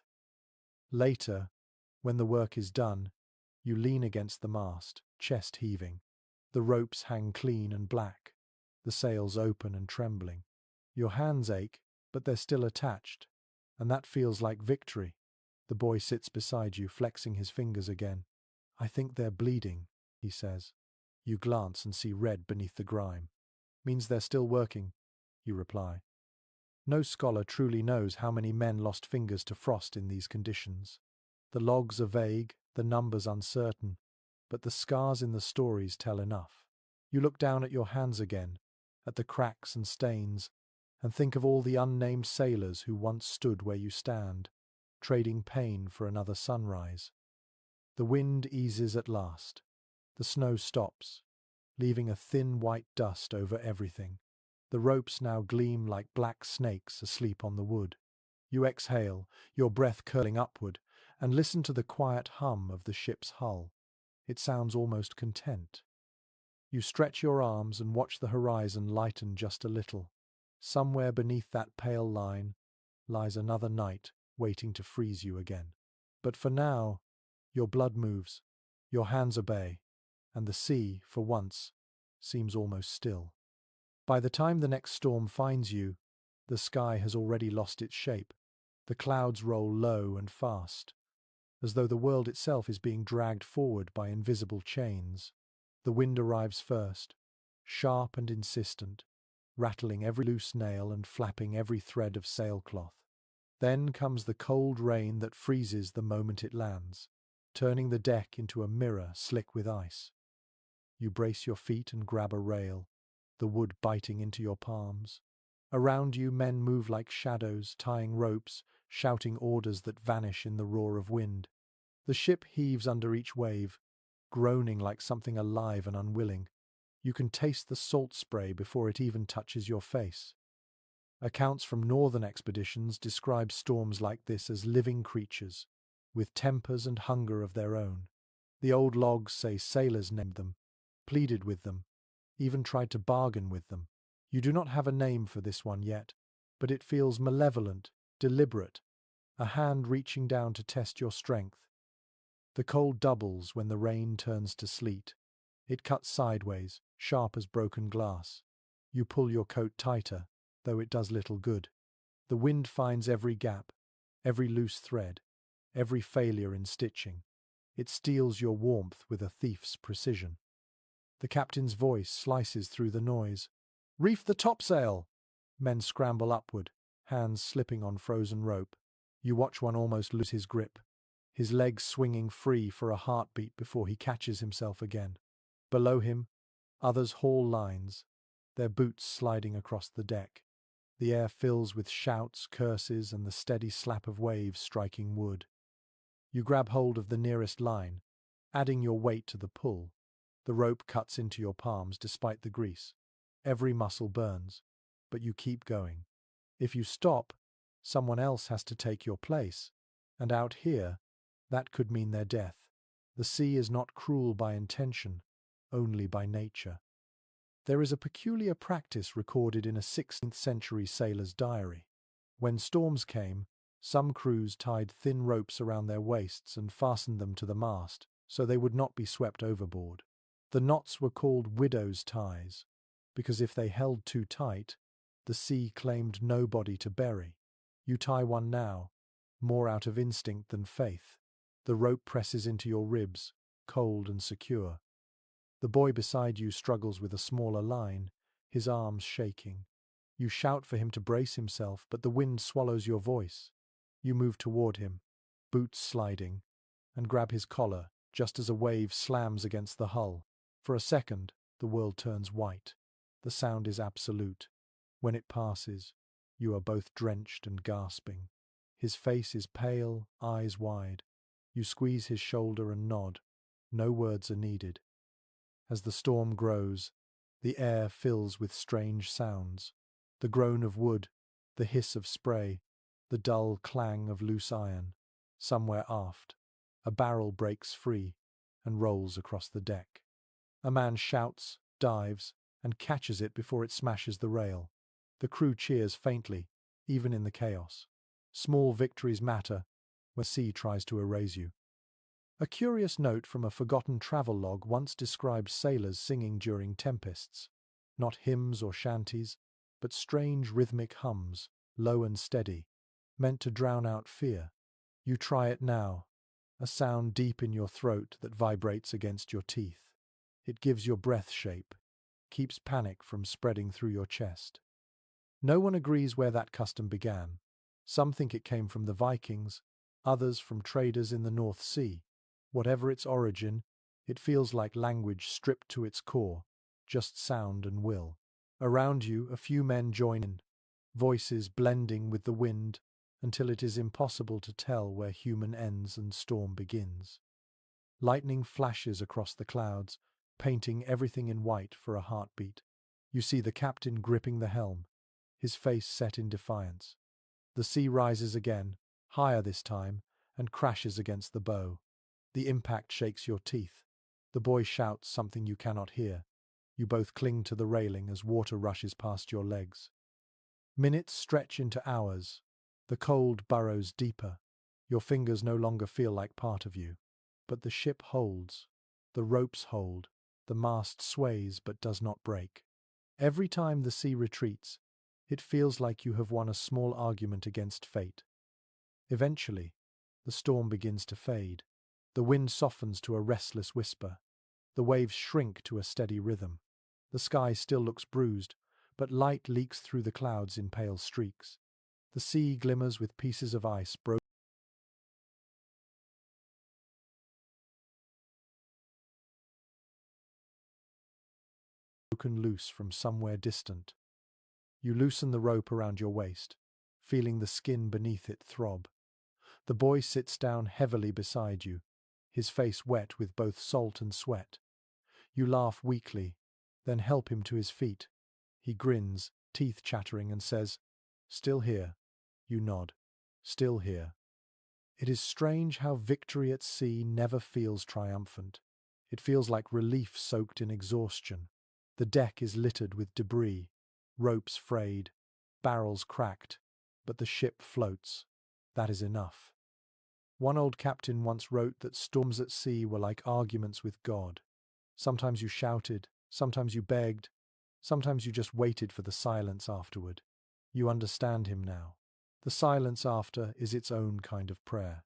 Later, when the work is done, you lean against the mast, chest heaving. The ropes hang clean and black, the sails open and trembling. Your hands ache, but they're still attached, and that feels like victory. The boy sits beside you, flexing his fingers again. I think they're bleeding, he says. You glance and see red beneath the grime. Means they're still working, you reply. No scholar truly knows how many men lost fingers to frost in these conditions. The logs are vague, the numbers uncertain, but the scars in the stories tell enough. You look down at your hands again, at the cracks and stains, and think of all the unnamed sailors who once stood where you stand, trading pain for another sunrise. The wind eases at last. The snow stops, leaving a thin white dust over everything. The ropes now gleam like black snakes asleep on the wood. You exhale, your breath curling upward, and listen to the quiet hum of the ship's hull. It sounds almost content. You stretch your arms and watch the horizon lighten just a little. Somewhere beneath that pale line lies another night waiting to freeze you again. But for now, your blood moves, your hands obey, and the sea, for once, seems almost still. By the time the next storm finds you, the sky has already lost its shape. The clouds roll low and fast, as though the world itself is being dragged forward by invisible chains. The wind arrives first, sharp and insistent, rattling every loose nail and flapping every thread of sailcloth. Then comes the cold rain that freezes the moment it lands, turning the deck into a mirror slick with ice. You brace your feet and grab a rail, the wood biting into your palms. Around you, men move like shadows, tying ropes, shouting orders that vanish in the roar of wind. The ship heaves under each wave, groaning like something alive and unwilling. You can taste the salt spray before it even touches your face. Accounts from northern expeditions describe storms like this as living creatures, with tempers and hunger of their own. The old logs say sailors named them, pleaded with them, even tried to bargain with them. You do not have a name for this one yet, but it feels malevolent, deliberate, a hand reaching down to test your strength. The cold doubles when the rain turns to sleet. It cuts sideways, sharp as broken glass. You pull your coat tighter, though it does little good. The wind finds every gap, every loose thread, every failure in stitching. It steals your warmth with a thief's precision. The captain's voice slices through the noise. Reef the topsail! Men scramble upward, hands slipping on frozen rope. You watch one almost lose his grip, his legs swinging free for a heartbeat before he catches himself again. Below him, others haul lines, their boots sliding across the deck. The air fills with shouts, curses, and the steady slap of waves striking wood. You grab hold of the nearest line, adding your weight to the pull. The rope cuts into your palms despite the grease. Every muscle burns, but you keep going. If you stop, someone else has to take your place, and out here, that could mean their death. The sea is not cruel by intention, only by nature. There is a peculiar practice recorded in a 16th century sailor's diary. When storms came, some crews tied thin ropes around their waists and fastened them to the mast so they would not be swept overboard. The knots were called widow's ties, because if they held too tight, the sea claimed nobody to bury. You tie one now, more out of instinct than faith. The rope presses into your ribs, cold and secure. The boy beside you struggles with a smaller line, his arms shaking. You shout for him to brace himself, but the wind swallows your voice. You move toward him, boots sliding, and grab his collar just as a wave slams against the hull. For a second, the world turns white. The sound is absolute. When it passes, you are both drenched and gasping. His face is pale, eyes wide. You squeeze his shoulder and nod. No words are needed. As the storm grows, the air fills with strange sounds. The groan of wood, the hiss of spray, the dull clang of loose iron. Somewhere aft, a barrel breaks free and rolls across the deck. A man shouts, dives, and catches it before it smashes the rail. The crew cheers faintly, even in the chaos. Small victories matter when the sea tries to erase you. A curious note from a forgotten travel-log once described sailors singing during tempests. Not hymns or shanties, but strange rhythmic hums, low and steady, meant to drown out fear. You try it now, a sound deep in your throat that vibrates against your teeth. It gives your breath shape, keeps panic from spreading through your chest. No one agrees where that custom began. Some think it came from the Vikings, others from traders in the North Sea. Whatever its origin, it feels like language stripped to its core, just sound and will. Around you, a few men join in, voices blending with the wind until it is impossible to tell where human ends and storm begins. Lightning flashes across the clouds, painting everything in white for a heartbeat. You see the captain gripping the helm, his face set in defiance. The sea rises again, higher this time, and crashes against the bow. The impact shakes your teeth. The boy shouts something you cannot hear. You both cling to the railing as water rushes past your legs. Minutes stretch into hours. The cold burrows deeper. Your fingers no longer feel like part of you. But the ship holds. The ropes hold. The mast sways but does not break. Every time the sea retreats, it feels like you have won a small argument against fate. Eventually, the storm begins to fade. The wind softens to a restless whisper. The waves shrink to a steady rhythm. The sky still looks bruised, but light leaks through the clouds in pale streaks. The sea glimmers with pieces of ice broken loose from somewhere distant. You loosen the rope around your waist, feeling the skin beneath it throb. The boy sits down heavily beside you, his face wet with both salt and sweat. You laugh weakly, then help him to his feet. He grins, teeth chattering, and says, "Still here." You nod. "Still here." It is strange how victory at sea never feels triumphant. It feels like relief soaked in exhaustion. The deck is littered with debris, ropes frayed, barrels cracked, but the ship floats. That is enough. One old captain once wrote that storms at sea were like arguments with God. Sometimes you shouted, sometimes you begged, sometimes you just waited for the silence afterward. You understand him now. The silence after is its own kind of prayer.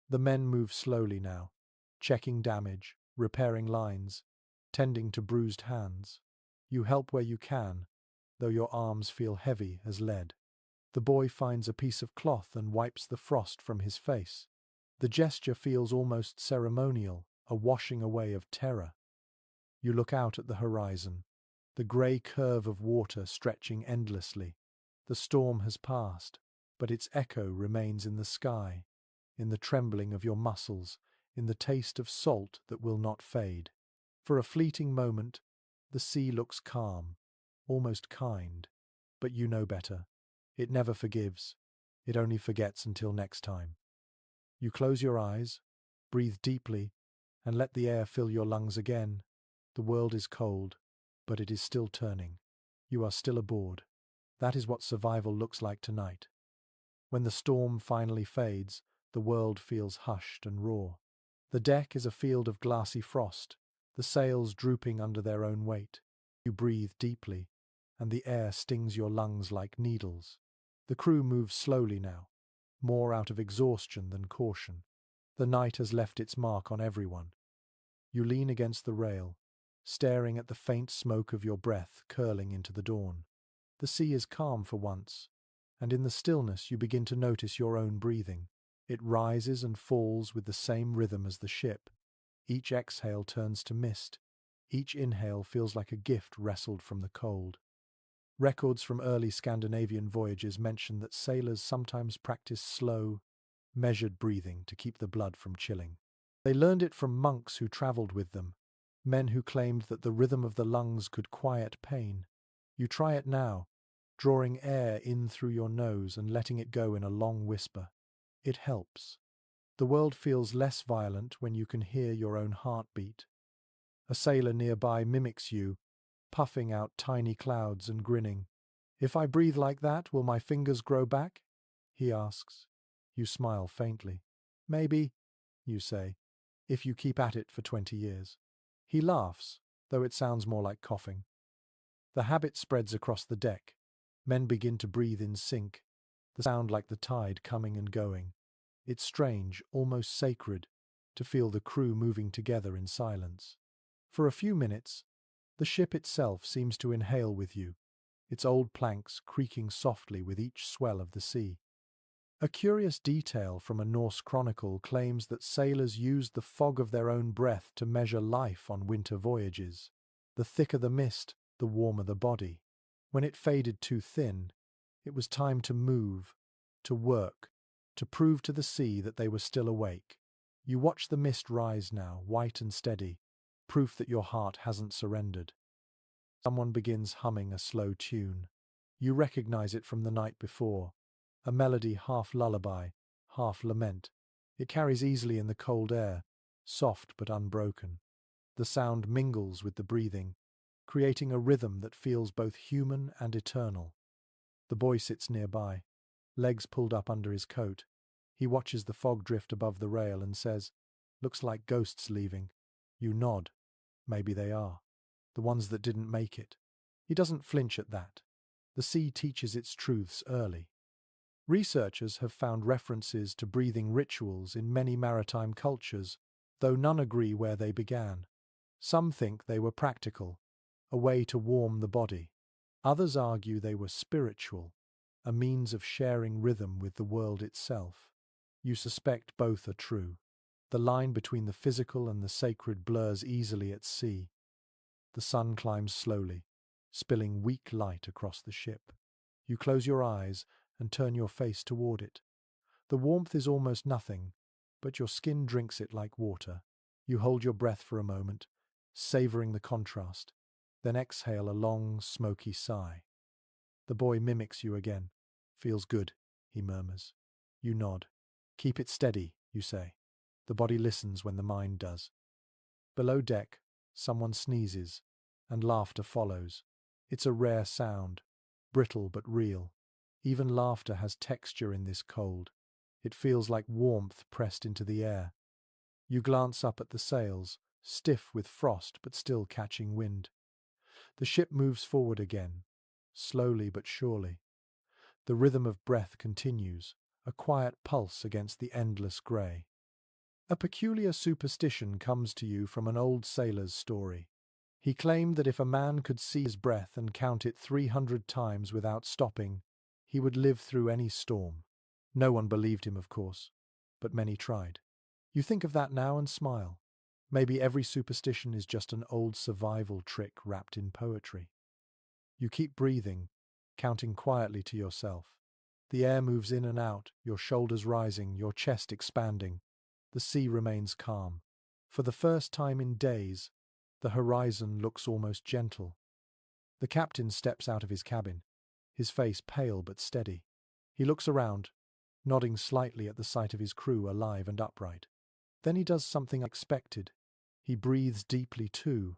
The men move slowly now, checking damage, repairing lines, tending to bruised hands. You help where you can, though your arms feel heavy as lead. The boy finds a piece of cloth and wipes the frost from his face. The gesture feels almost ceremonial, a washing away of terror. You look out at the horizon, the grey curve of water stretching endlessly. The storm has passed, but its echo remains in the sky, in the trembling of your muscles, in the taste of salt that will not fade. For a fleeting moment, the sea looks calm, almost kind, but you know better. It never forgives. It only forgets until next time. You close your eyes, breathe deeply, and let the air fill your lungs again. The world is cold, but it is still turning. You are still aboard. That is what survival looks like tonight. When the storm finally fades, the world feels hushed and raw. The deck is a field of glassy frost, the sails drooping under their own weight. You breathe deeply, and the air stings your lungs like needles. The crew moves slowly now, more out of exhaustion than caution. The night has left its mark on everyone. You lean against the rail, staring at the faint smoke of your breath curling into the dawn. The sea is calm for once, and in the stillness you begin to notice your own breathing. It rises and falls with the same rhythm as the ship. Each exhale turns to mist. Each inhale feels like a gift wrestled from the cold. Records from early Scandinavian voyages mention that sailors sometimes practice slow, measured breathing to keep the blood from chilling. They learned it from monks who travelled with them, men who claimed that the rhythm of the lungs could quiet pain. You try it now, drawing air in through your nose and letting it go in a long whisper. It helps. The world feels less violent when you can hear your own heartbeat. A sailor nearby mimics you, puffing out tiny clouds and grinning. "If I breathe like that, will my fingers grow back?" he asks. You smile faintly. "Maybe," you say, "if you keep at it for 20 years. He laughs, though it sounds more like coughing. The habit spreads across the deck. Men begin to breathe in sync, the sound like the tide coming and going. It's strange, almost sacred, to feel the crew moving together in silence. For a few minutes, the ship itself seems to inhale with you, its old planks creaking softly with each swell of the sea. A curious detail from a Norse chronicle claims that sailors used the fog of their own breath to measure life on winter voyages. The thicker the mist, the warmer the body. When it faded too thin, it was time to move, to work, to prove to the sea that they were still awake. You watch the mist rise now, white and steady, proof that your heart hasn't surrendered. Someone begins humming a slow tune. You recognize it from the night before, a melody half lullaby, half lament. It carries easily in the cold air, soft but unbroken. The sound mingles with the breathing, creating a rhythm that feels both human and eternal. The boy sits nearby, legs pulled up under his coat. He watches the fog drift above the rail and says, "Looks like ghosts leaving." You nod. Maybe they are. The ones that didn't make it. He doesn't flinch at that. The sea teaches its truths early. Researchers have found references to breathing rituals in many maritime cultures, though none agree where they began. Some think they were practical, a way to warm the body. Others argue they were spiritual, a means of sharing rhythm with the world itself. You suspect both are true. The line between the physical and the sacred blurs easily at sea. The sun climbs slowly, spilling weak light across the ship. You close your eyes and turn your face toward it. The warmth is almost nothing, but your skin drinks it like water. You hold your breath for a moment, savoring the contrast, then exhale a long, smoky sigh. The boy mimics you again. "Feels good," he murmurs. You nod. "Keep it steady," you say. The body listens when the mind does. Below deck, someone sneezes, and laughter follows. It's a rare sound, brittle but real. Even laughter has texture in this cold. It feels like warmth pressed into the air. You glance up at the sails, stiff with frost but still catching wind. The ship moves forward again, slowly but surely. The rhythm of breath continues, a quiet pulse against the endless grey. A peculiar superstition comes to you from an old sailor's story. He claimed that if a man could see his breath and count it 300 times without stopping, he would live through any storm. No one believed him, of course, but many tried. You think of that now and smile. Maybe every superstition is just an old survival trick wrapped in poetry. You keep breathing, counting quietly to yourself. The air moves in and out, your shoulders rising, your chest expanding. The sea remains calm. For the first time in days, the horizon looks almost gentle. The captain steps out of his cabin, his face pale but steady. He looks around, nodding slightly at the sight of his crew alive and upright. Then he does something unexpected. He breathes deeply too,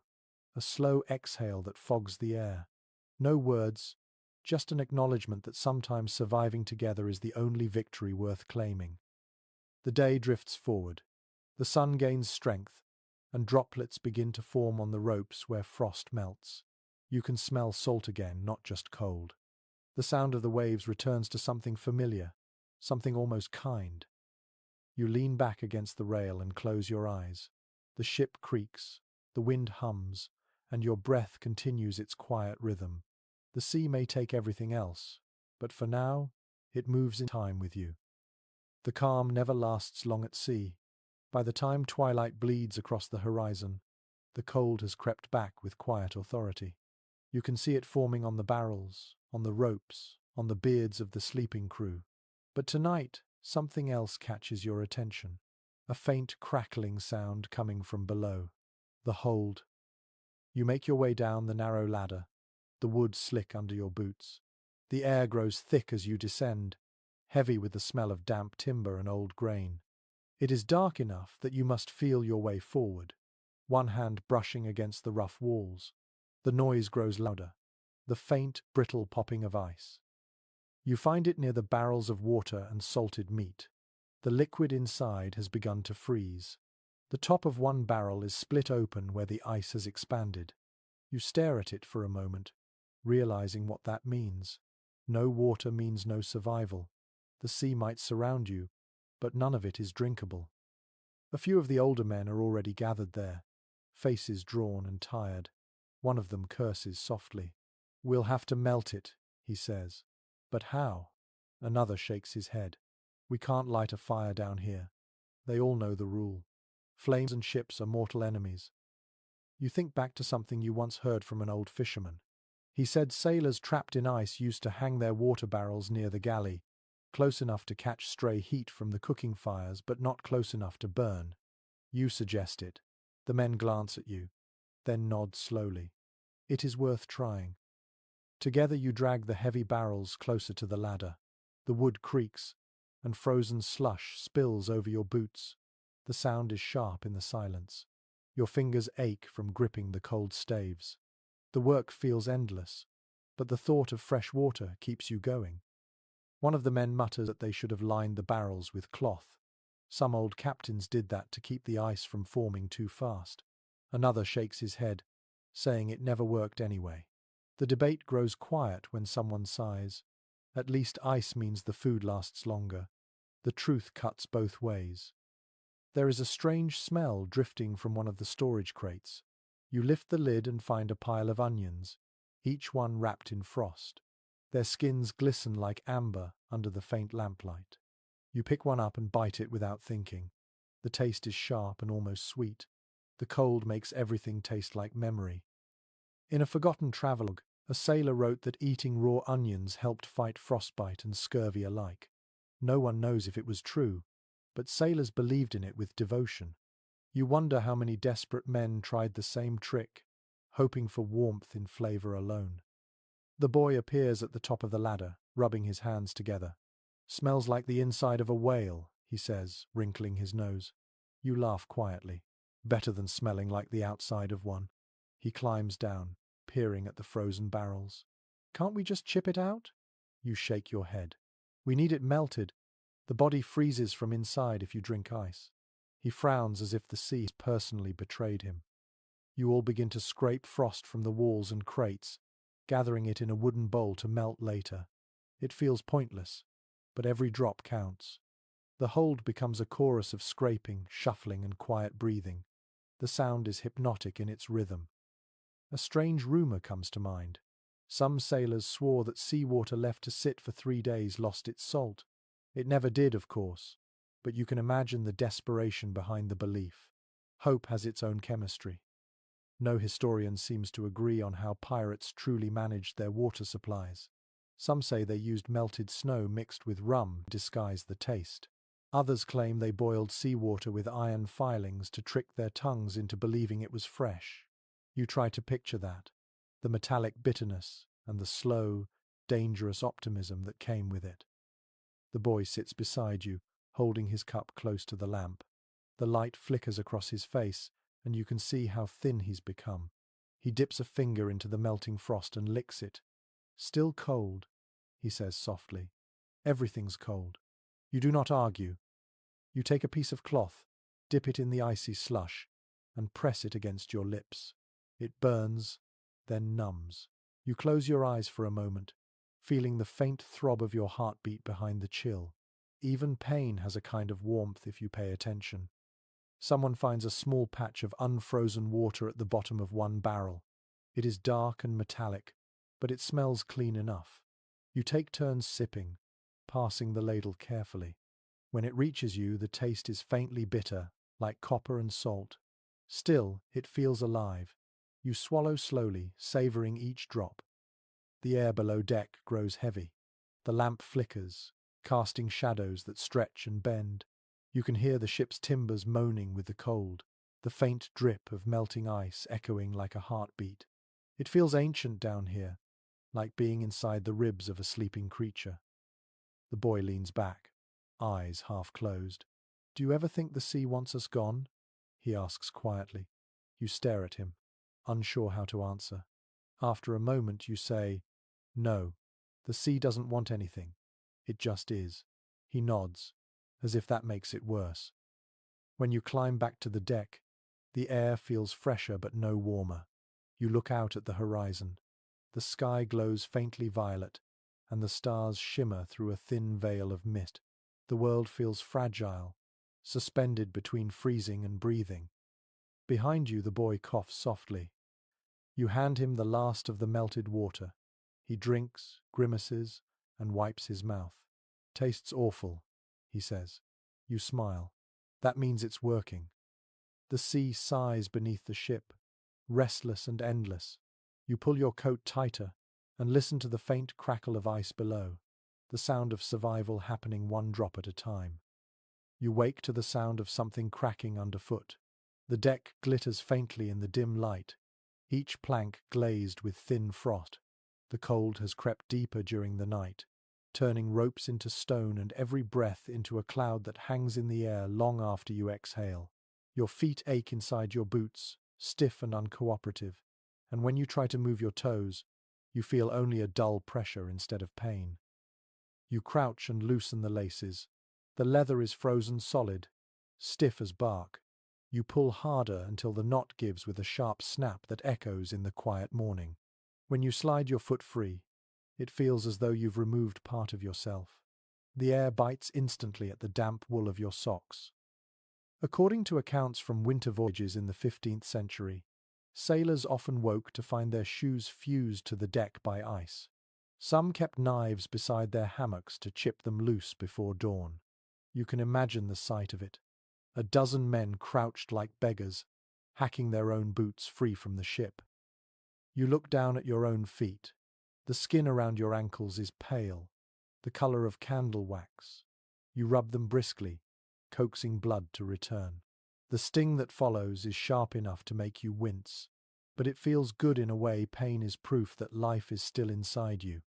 a slow exhale that fogs the air. No words, just an acknowledgement that sometimes surviving together is the only victory worth claiming. The day drifts forward. The sun gains strength, and droplets begin to form on the ropes where frost melts. You can smell salt again, not just cold. The sound of the waves returns to something familiar, something almost kind. You lean back against the rail and close your eyes. The ship creaks, the wind hums, and your breath continues its quiet rhythm. The sea may take everything else, but for now, it moves in time with you. The calm never lasts long at sea. By the time twilight bleeds across the horizon, the cold has crept back with quiet authority. You can see it forming on the barrels, on the ropes, on the beards of the sleeping crew. But tonight, something else catches your attention. A faint crackling sound coming from below. The hold. You make your way down the narrow ladder, the wood slick under your boots. The air grows thick as you descend, heavy with the smell of damp timber and old grain. It is dark enough that you must feel your way forward, one hand brushing against the rough walls. The noise grows louder, the faint, brittle popping of ice. You find it near the barrels of water and salted meat. The liquid inside has begun to freeze. The top of one barrel is split open where the ice has expanded. You stare at it for a moment, realizing what that means. No water means no survival. The sea might surround you, but none of it is drinkable. A few of the older men are already gathered there, faces drawn and tired. One of them curses softly. "We'll have to melt it," he says. "But how?" Another shakes his head. "We can't light a fire down here." They all know the rule. Flames and ships are mortal enemies. You think back to something you once heard from an old fisherman. He said sailors trapped in ice used to hang their water barrels near the galley, close enough to catch stray heat from the cooking fires, but not close enough to burn. You suggest it. The men glance at you, then nod slowly. It is worth trying. Together you drag the heavy barrels closer to the ladder. The wood creaks, and frozen slush spills over your boots. The sound is sharp in the silence. Your fingers ache from gripping the cold staves. The work feels endless, but the thought of fresh water keeps you going. One of the men mutters that they should have lined the barrels with cloth. Some old captains did that to keep the ice from forming too fast. Another shakes his head, saying it never worked anyway. The debate grows quiet when someone sighs. At least ice means the food lasts longer. The truth cuts both ways. There is a strange smell drifting from one of the storage crates. You lift the lid and find a pile of onions, each one wrapped in frost. Their skins glisten like amber under the faint lamplight. You pick one up and bite it without thinking. The taste is sharp and almost sweet. The cold makes everything taste like memory. In a forgotten travelogue, a sailor wrote that eating raw onions helped fight frostbite and scurvy alike. No one knows if it was true, but sailors believed in it with devotion. You wonder how many desperate men tried the same trick, hoping for warmth in flavor alone. The boy appears at the top of the ladder, rubbing his hands together. "Smells like the inside of a whale," he says, wrinkling his nose. You laugh quietly. "Better than smelling like the outside of one." He climbs down, peering at the frozen barrels. "Can't we just chip it out?" You shake your head. "We need it melted. The body freezes from inside if you drink ice." He frowns as if the sea has personally betrayed him. You all begin to scrape frost from the walls and crates, gathering it in a wooden bowl to melt later. It feels pointless, but every drop counts. The hold becomes a chorus of scraping, shuffling, and quiet breathing. The sound is hypnotic in its rhythm. A strange rumor comes to mind. Some sailors swore that seawater left to sit for 3 days lost its salt. It never did, of course, but you can imagine the desperation behind the belief. Hope has its own chemistry. No historian seems to agree on how pirates truly managed their water supplies. Some say they used melted snow mixed with rum to disguise the taste. Others claim they boiled seawater with iron filings to trick their tongues into believing it was fresh. You try to picture that, the metallic bitterness and the slow, dangerous optimism that came with it. The boy sits beside you, holding his cup close to the lamp. The light flickers across his face, and you can see how thin he's become. He dips a finger into the melting frost and licks it. "Still cold," he says softly. "Everything's cold." You do not argue. You take a piece of cloth, dip it in the icy slush, and press it against your lips. It burns, then numbs. You close your eyes for a moment, feeling the faint throb of your heartbeat behind the chill. Even pain has a kind of warmth if you pay attention. Someone finds a small patch of unfrozen water at the bottom of one barrel. It is dark and metallic, but it smells clean enough. You take turns sipping, passing the ladle carefully. When it reaches you, the taste is faintly bitter, like copper and salt. Still, it feels alive. You swallow slowly, savoring each drop. The air below deck grows heavy. The lamp flickers, casting shadows that stretch and bend. You can hear the ship's timbers moaning with the cold, the faint drip of melting ice echoing like a heartbeat. It feels ancient down here, like being inside the ribs of a sleeping creature. The boy leans back, eyes half closed. "Do you ever think the sea wants us gone?" he asks quietly. You stare at him, unsure how to answer. After a moment you say, "No, the sea doesn't want anything. It just is." He nods, as if that makes it worse. When you climb back to the deck, the air feels fresher but no warmer. You look out at the horizon. The sky glows faintly violet, and the stars shimmer through a thin veil of mist. The world feels fragile, suspended between freezing and breathing. Behind you, the boy coughs softly. You hand him the last of the melted water. He drinks, grimaces, and wipes his mouth. "Tastes awful," he says. You smile. That means it's working. The sea sighs beneath the ship, restless and endless. You pull your coat tighter and listen to the faint crackle of ice below, the sound of survival happening one drop at a time. You wake to the sound of something cracking underfoot. The deck glitters faintly in the dim light, each plank glazed with thin frost. The cold has crept deeper during the night, turning ropes into stone and every breath into a cloud that hangs in the air long after you exhale. Your feet ache inside your boots, stiff and uncooperative, and when you try to move your toes, you feel only a dull pressure instead of pain. You crouch and loosen the laces. The leather is frozen solid, stiff as bark. You pull harder until the knot gives with a sharp snap that echoes in the quiet morning. When you slide your foot free, it feels as though you've removed part of yourself. The air bites instantly at the damp wool of your socks. According to accounts from winter voyages in the 15th century, sailors often woke to find their shoes fused to the deck by ice. Some kept knives beside their hammocks to chip them loose before dawn. You can imagine the sight of it. A dozen men crouched like beggars, hacking their own boots free from the ship. You look down at your own feet. The skin around your ankles is pale, the color of candle wax. You rub them briskly, coaxing blood to return. The sting that follows is sharp enough to make you wince, but it feels good in a way. Pain is proof that life is still inside you.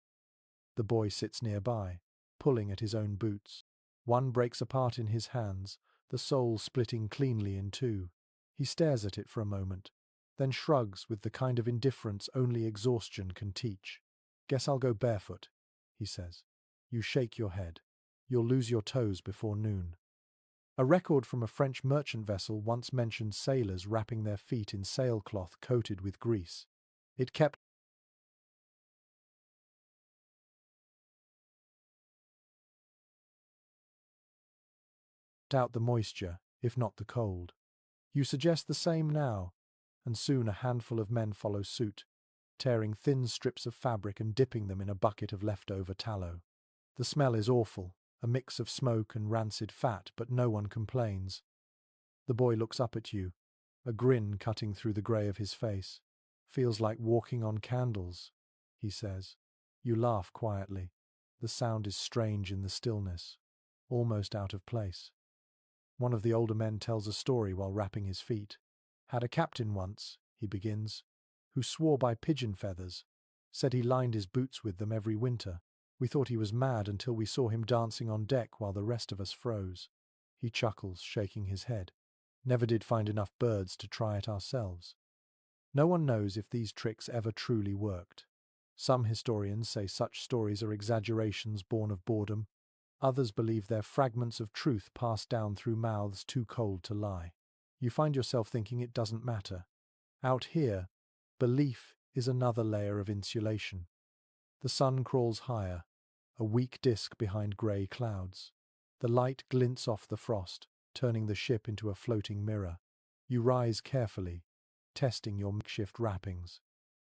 The boy sits nearby, pulling at his own boots. One breaks apart in his hands, the sole splitting cleanly in two. He stares at it for a moment, then shrugs with the kind of indifference only exhaustion can teach. "Guess I'll go barefoot," he says. You shake your head. "You'll lose your toes before noon." A record from a French merchant vessel once mentioned sailors wrapping their feet in sailcloth coated with grease. It kept out the moisture, if not the cold. You suggest the same now, and soon a handful of men follow suit, tearing thin strips of fabric and dipping them in a bucket of leftover tallow. The smell is awful, a mix of smoke and rancid fat, but no one complains. The boy looks up at you, a grin cutting through the grey of his face. "Feels like walking on candles," he says. You laugh quietly. The sound is strange in the stillness, almost out of place. One of the older men tells a story while wrapping his feet. "Had a captain once," he begins, "who swore by pigeon feathers, said he lined his boots with them every winter. We thought he was mad until we saw him dancing on deck while the rest of us froze." He chuckles, shaking his head. "Never did find enough birds to try it ourselves." No one knows if these tricks ever truly worked. Some historians say such stories are exaggerations born of boredom. Others believe they're fragments of truth passed down through mouths too cold to lie. You find yourself thinking it doesn't matter. Out here, belief is another layer of insulation. The sun crawls higher, a weak disk behind grey clouds. The light glints off the frost, turning the ship into a floating mirror. You rise carefully, testing your makeshift wrappings.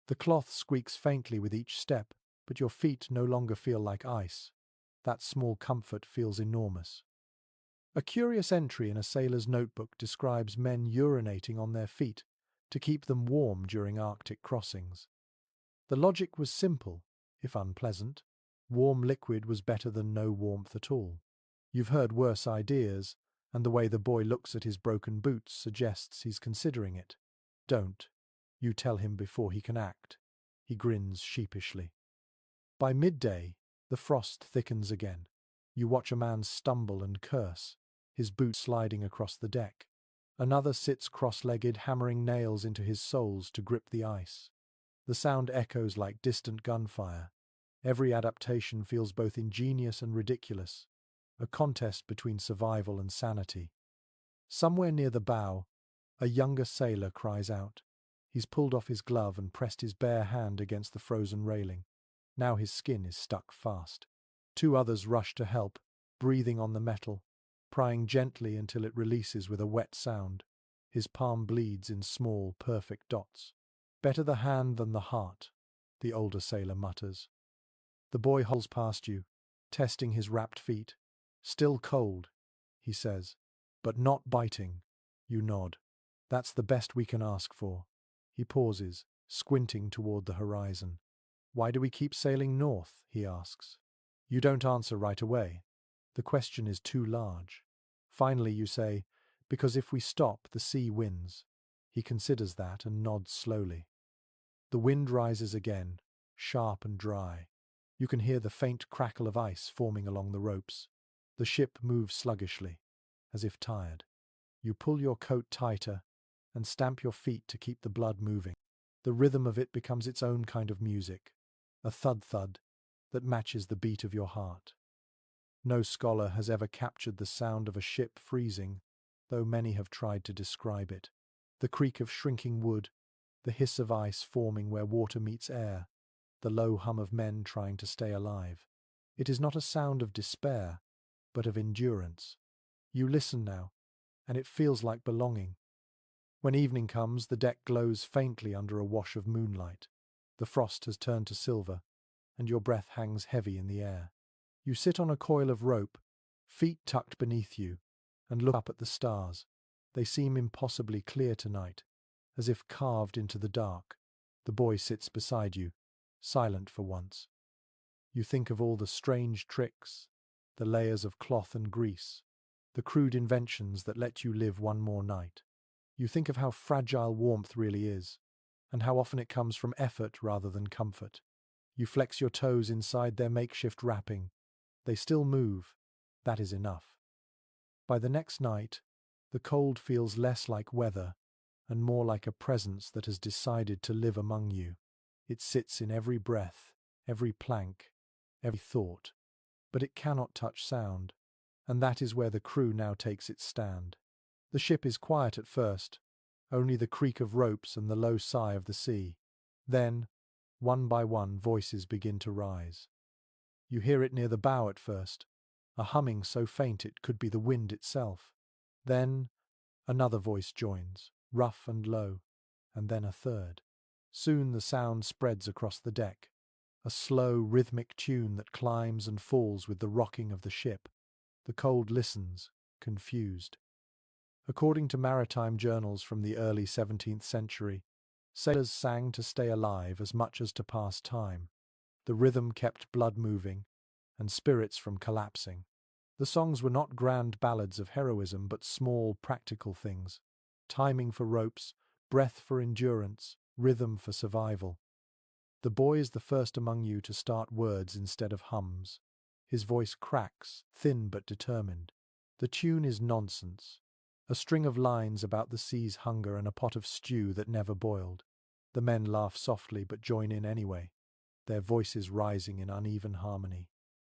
The cloth squeaks faintly with each step, but your feet no longer feel like ice. That small comfort feels enormous. A curious entry in a sailor's notebook describes men urinating on their feet to keep them warm during Arctic crossings. The logic was simple, if unpleasant. Warm liquid was better than no warmth at all. You've heard worse ideas, and the way the boy looks at his broken boots suggests he's considering it. "Don't," you tell him before he can act. He grins sheepishly. By midday, the frost thickens again. You watch a man stumble and curse, his boot sliding across the deck. Another sits cross-legged, hammering nails into his soles to grip the ice. The sound echoes like distant gunfire. Every adaptation feels both ingenious and ridiculous, a contest between survival and sanity. Somewhere near the bow, a younger sailor cries out. He's pulled off his glove and pressed his bare hand against the frozen railing. Now his skin is stuck fast. Two others rush to help, breathing on the metal, prying gently until it releases with a wet sound. His palm bleeds in small, perfect dots. "Better the hand than the heart," the older sailor mutters. The boy holes past you, testing his wrapped feet. "Still cold," he says, "but not biting." You nod. "That's the best we can ask for." He pauses, squinting toward the horizon. "Why do we keep sailing north?" he asks. You don't answer right away. The question is too large. Finally you say, "Because if we stop, the sea wins." He considers that and nods slowly. The wind rises again, sharp and dry. You can hear the faint crackle of ice forming along the ropes. The ship moves sluggishly, as if tired. You pull your coat tighter and stamp your feet to keep the blood moving. The rhythm of it becomes its own kind of music, a thud-thud that matches the beat of your heart. No scholar has ever captured the sound of a ship freezing, though many have tried to describe it. The creak of shrinking wood, the hiss of ice forming where water meets air, the low hum of men trying to stay alive. It is not a sound of despair, but of endurance. You listen now, and it feels like belonging. When evening comes, the deck glows faintly under a wash of moonlight. The frost has turned to silver, and your breath hangs heavy in the air. You sit on a coil of rope, feet tucked beneath you, and look up at the stars. They seem impossibly clear tonight, as if carved into the dark. The boy sits beside you, silent for once. You think of all the strange tricks, the layers of cloth and grease, the crude inventions that let you live one more night. You think of how fragile warmth really is, and how often it comes from effort rather than comfort. You flex your toes inside their makeshift wrapping. They still move. That is enough. By the next night, the cold feels less like weather and more like a presence that has decided to live among you. It sits in every breath, every plank, every thought, but it cannot touch sound, and that is where the crew now takes its stand. The ship is quiet at first, only the creak of ropes and the low sigh of the sea. Then, one by one, voices begin to rise. You hear it near the bow at first, a humming so faint it could be the wind itself. Then, another voice joins, rough and low, and then a third. Soon the sound spreads across the deck, a slow, rhythmic tune that climbs and falls with the rocking of the ship. The Cold listens, confused. According to maritime journals from the early 17th century, sailors sang to stay alive as much as to pass time. The rhythm kept blood moving and spirits from collapsing. The songs were not grand ballads of heroism, but small, practical things. Timing for ropes, breath for endurance, rhythm for survival. The boy is the first among you to start words instead of hums. His voice cracks, thin but determined. The tune is nonsense. A string of lines about the sea's hunger and a pot of stew that never boiled. The men laugh softly but join in anyway, their voices rising in uneven harmony.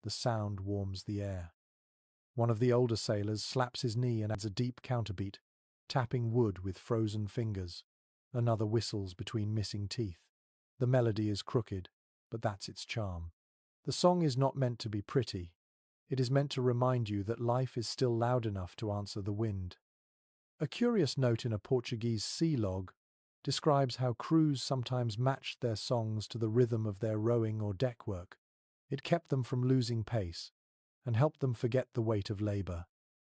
The sound warms the air. One of the older sailors slaps his knee and adds a deep counterbeat, tapping wood with frozen fingers. Another whistles between missing teeth. The melody is crooked, but that's its charm. The song is not meant to be pretty. It is meant to remind you that life is still loud enough to answer the wind. A curious note in a Portuguese sea log describes how crews sometimes matched their songs to the rhythm of their rowing or deck work. It kept them from losing pace and helped them forget the weight of labor.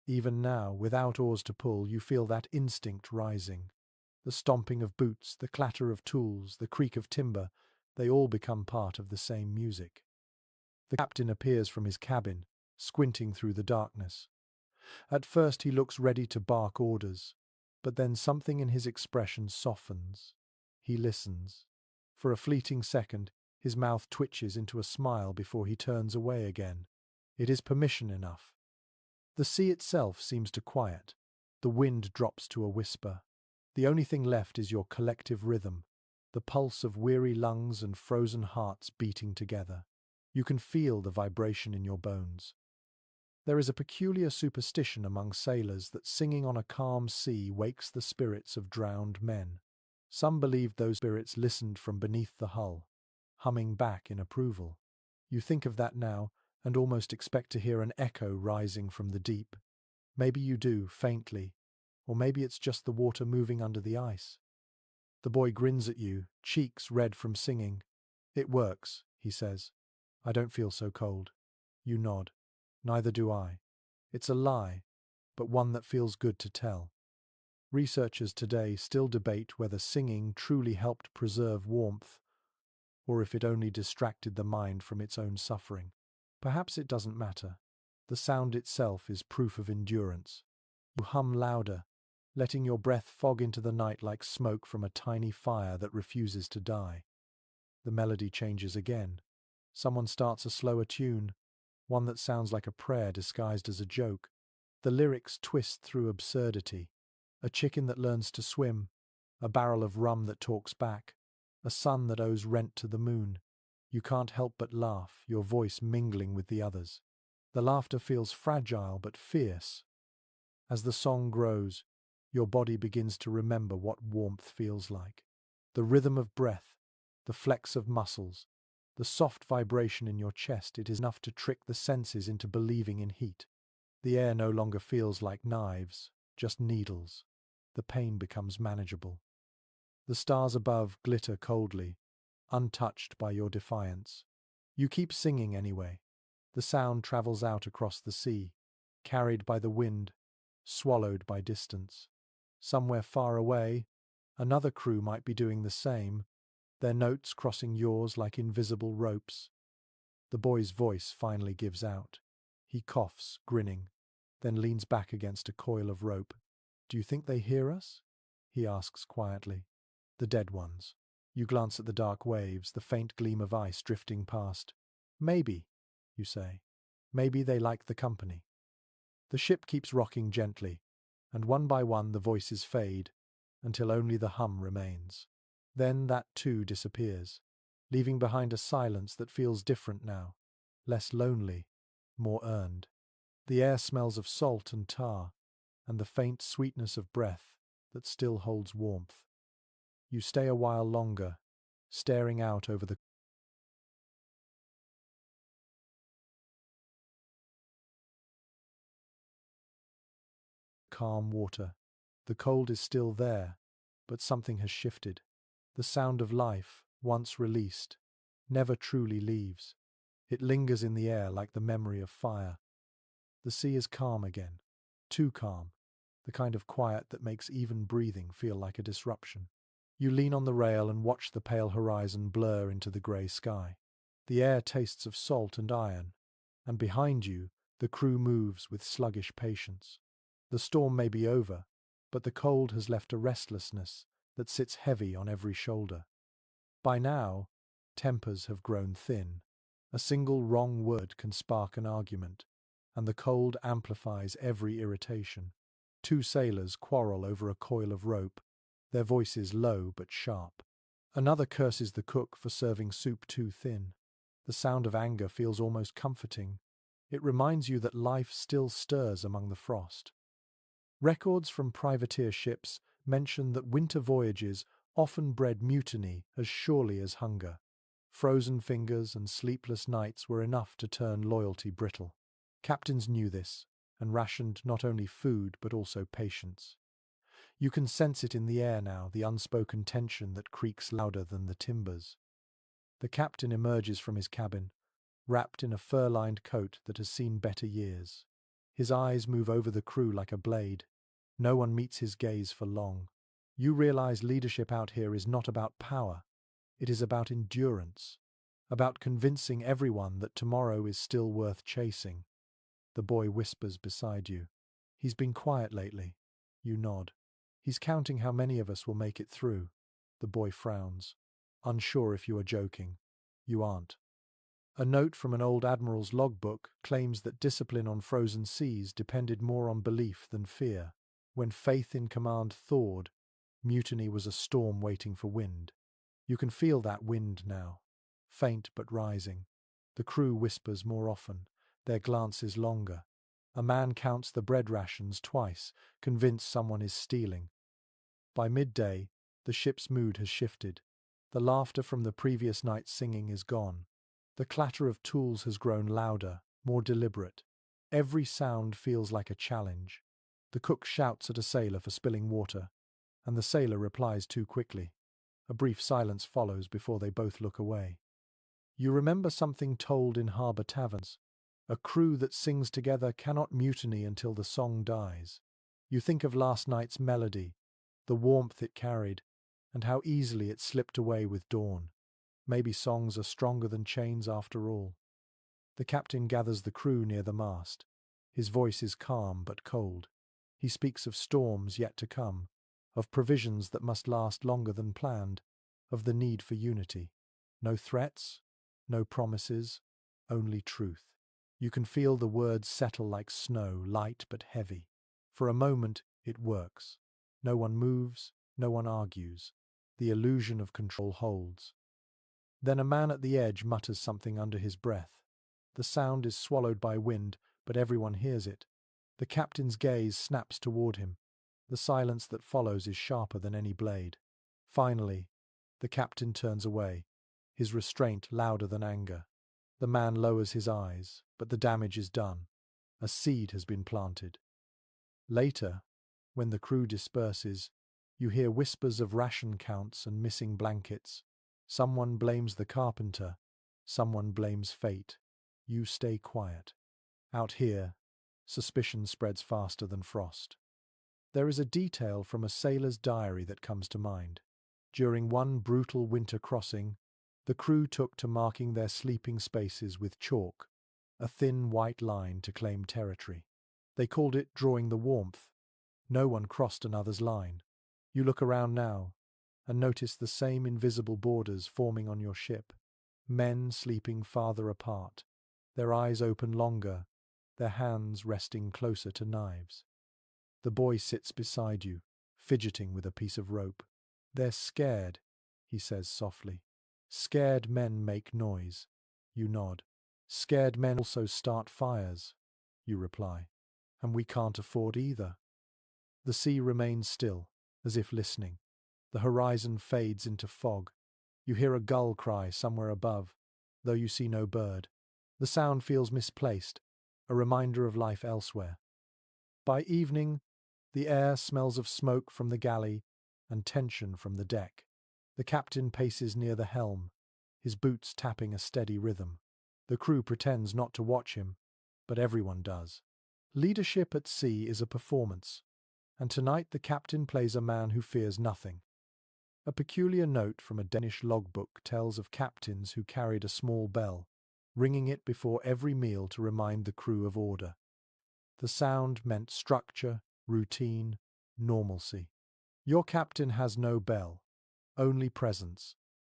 Even now, without oars to pull, you feel that instinct rising. The stomping of boots, the clatter of tools, the creak of timber, they all become part of the same music. The captain appears from his cabin, squinting through the darkness. At first he looks ready to bark orders, but then something in his expression softens. He listens. For a fleeting second, his mouth twitches into a smile before he turns away again. It is permission enough. The sea itself seems to quiet. The wind drops to a whisper. The only thing left is your collective rhythm, the pulse of weary lungs and frozen hearts beating together. You can feel the vibration in your bones. There is a peculiar superstition among sailors that singing on a calm sea wakes the spirits of drowned men. Some believed those spirits listened from beneath the hull, humming back in approval. You think of that now and almost expect to hear an echo rising from the deep. Maybe you do, faintly, or maybe it's just the water moving under the ice. The boy grins at you, cheeks red from singing. "It works," he says. "I don't feel so cold." You nod. "Neither do I." It's a lie, but one that feels good to tell. Researchers today still debate whether singing truly helped preserve warmth, or if it only distracted the mind from its own suffering. Perhaps it doesn't matter. The sound itself is proof of endurance. You hum louder, letting your breath fog into the night like smoke from a tiny fire that refuses to die. The melody changes again. Someone starts a slower tune, one that sounds like a prayer disguised as a joke. The lyrics twist through absurdity. A chicken that learns to swim, a barrel of rum that talks back, a sun that owes rent to the moon. You can't help but laugh, your voice mingling with the others. The laughter feels fragile but fierce. As the song grows, your body begins to remember what warmth feels like. The rhythm of breath, the flex of muscles, the soft vibration in your chest, it is enough to trick the senses into believing in heat. The air no longer feels like knives, just needles. The pain becomes manageable. The stars above glitter coldly, untouched by your defiance. You keep singing anyway. The sound travels out across the sea, carried by the wind, swallowed by distance. Somewhere far away, another crew might be doing the same, their notes crossing yours like invisible ropes. The boy's voice finally gives out. He coughs, grinning, then leans back against a coil of rope. "Do you think they hear us?" he asks quietly. "The dead ones." You glance at the dark waves, the faint gleam of ice drifting past. "Maybe," you say. "Maybe they like the company." The ship keeps rocking gently, and one by one the voices fade, until only the hum remains. Then that too disappears, leaving behind a silence that feels different now, less lonely, more earned. The air smells of salt and tar, and the faint sweetness of breath that still holds warmth. You stay a while longer, staring out over the calm water. The cold is still there, but something has shifted. The sound of life, once released, never truly leaves. It lingers in the air like the memory of fire. The sea is calm again. Too calm. The kind of quiet that makes even breathing feel like a disruption. You lean on the rail and watch the pale horizon blur into the grey sky. The air tastes of salt and iron, and behind you, the crew moves with sluggish patience. The storm may be over, but the cold has left a restlessness that sits heavy on every shoulder. By now, tempers have grown thin. A single wrong word can spark an argument, and the cold amplifies every irritation. Two sailors quarrel over a coil of rope, their voices low but sharp. Another curses the cook for serving soup too thin. The sound of anger feels almost comforting. It reminds you that life still stirs among the frost. Records from privateer ships mention that winter voyages often bred mutiny as surely as hunger. Frozen fingers and sleepless nights were enough to turn loyalty brittle. Captains knew this, and rationed not only food but also patience. You can sense it in the air now, the unspoken tension that creaks louder than the timbers. The captain emerges from his cabin, wrapped in a fur-lined coat that has seen better years. His eyes move over the crew like a blade. No one meets his gaze for long. You realize leadership out here is not about power. It is about endurance, about convincing everyone that tomorrow is still worth chasing. The boy whispers beside you. He's been quiet lately. You nod. He's counting how many of us will make it through. The boy frowns, unsure if you are joking. You aren't. A note from an old admiral's logbook claims that discipline on frozen seas depended more on belief than fear. When faith in command thawed, mutiny was a storm waiting for wind. You can feel that wind now, faint but rising. The crew whispers more often, their glances longer. A man counts the bread rations twice, convinced someone is stealing. By midday, the ship's mood has shifted. The laughter from the previous night's singing is gone. The clatter of tools has grown louder, more deliberate. Every sound feels like a challenge. The cook shouts at a sailor for spilling water, and the sailor replies too quickly. A brief silence follows before they both look away. You remember something told in harbour taverns. A crew that sings together cannot mutiny until the song dies. You think of last night's melody, the warmth it carried, and how easily it slipped away with dawn. Maybe songs are stronger than chains after all. The captain gathers the crew near the mast. His voice is calm but cold. He speaks of storms yet to come, of provisions that must last longer than planned, of the need for unity. No threats, no promises, only truth. You can feel the words settle like snow, light but heavy. For a moment, it works. No one moves, no one argues. The illusion of control holds. Then a man at the edge mutters something under his breath. The sound is swallowed by wind, but everyone hears it. The captain's gaze snaps toward him. The silence that follows is sharper than any blade. Finally, the captain turns away, his restraint louder than anger. The man lowers his eyes, but the damage is done. A seed has been planted. Later, when the crew disperses, you hear whispers of ration counts and missing blankets. Someone blames the carpenter, someone blames fate. You stay quiet. Out here, suspicion spreads faster than frost. There is a detail from a sailor's diary that comes to mind. During one brutal winter crossing, the crew took to marking their sleeping spaces with chalk, a thin white line to claim territory. They called it drawing the warmth. No one crossed another's line. You look around now and notice the same invisible borders forming on your ship. Men sleeping farther apart, their eyes open longer, their hands resting closer to knives. The boy sits beside you, fidgeting with a piece of rope. They're scared, he says softly. Scared men make noise. You nod. Scared men also start fires, you reply. And we can't afford either. The sea remains still, as if listening. The horizon fades into fog. You hear a gull cry somewhere above, though you see no bird. The sound feels misplaced, a reminder of life elsewhere. By evening, the air smells of smoke from the galley and tension from the deck. The captain paces near the helm, his boots tapping a steady rhythm. The crew pretends not to watch him, but everyone does. Leadership at sea is a performance, and tonight the captain plays a man who fears nothing. A peculiar note from a Danish logbook tells of captains who carried a small bell, ringing it before every meal to remind the crew of order. The sound meant structure, routine, normalcy. Your captain has no bell, only presence,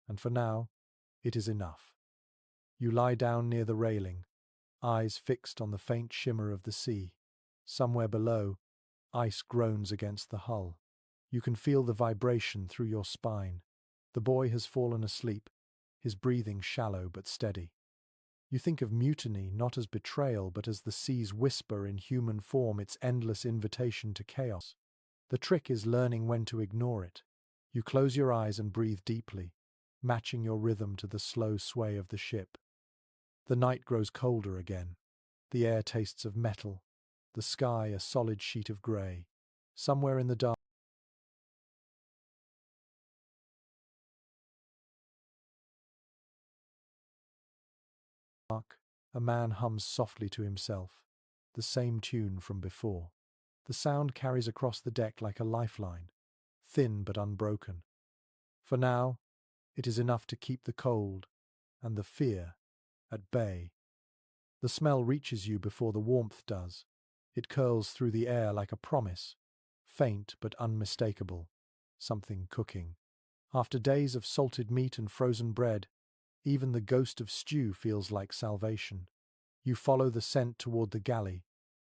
and for now, it is enough. You lie down near the railing, eyes fixed on the faint shimmer of the sea. Somewhere below, ice groans against the hull. You can feel the vibration through your spine. The boy has fallen asleep, his breathing shallow but steady. You think of mutiny not as betrayal but as the sea's whisper in human form, its endless invitation to chaos. The trick is learning when to ignore it. You close your eyes and breathe deeply, matching your rhythm to the slow sway of the ship. The night grows colder again. The air tastes of metal, the sky a solid sheet of grey. Somewhere in the dark, a man hums softly to himself, the same tune from before. The sound carries across the deck like a lifeline, thin but unbroken. For now, it is enough to keep the cold and the fear at bay. The smell reaches you before the warmth does. It curls through the air like a promise, faint but unmistakable, something cooking. After days of salted meat and frozen bread, even the ghost of stew feels like salvation. You follow the scent toward the galley,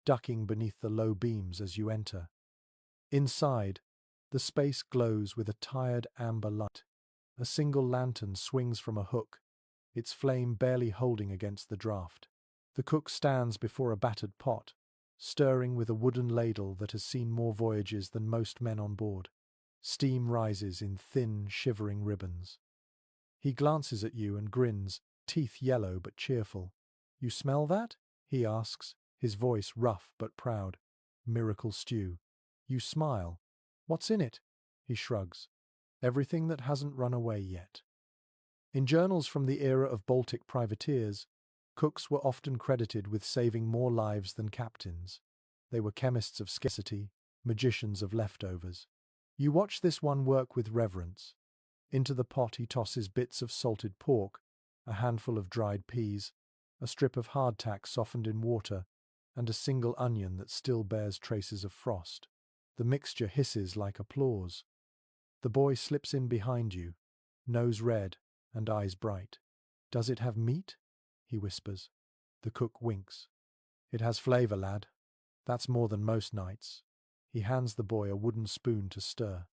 ducking beneath the low beams as you enter. Inside, the space glows with a tired amber light. A single lantern swings from a hook, its flame barely holding against the draught. The cook stands before a battered pot, stirring with a wooden ladle that has seen more voyages than most men on board. Steam rises in thin, shivering ribbons. He glances at you and grins, teeth yellow but cheerful. "You smell that?" he asks, his voice rough but proud. "Miracle stew." You smile. "What's in it?" He shrugs. "Everything that hasn't run away yet." In journals from the era of Baltic privateers, cooks were often credited with saving more lives than captains. They were chemists of scarcity, magicians of leftovers. You watch this one work with reverence. Into the pot he tosses bits of salted pork, a handful of dried peas, a strip of hardtack softened in water, and a single onion that still bears traces of frost. The mixture hisses like applause. The boy slips in behind you, nose red and eyes bright. "Does it have meat?" he whispers. The cook winks. "It has flavour, lad. That's more than most nights." He hands the boy a wooden spoon to stir.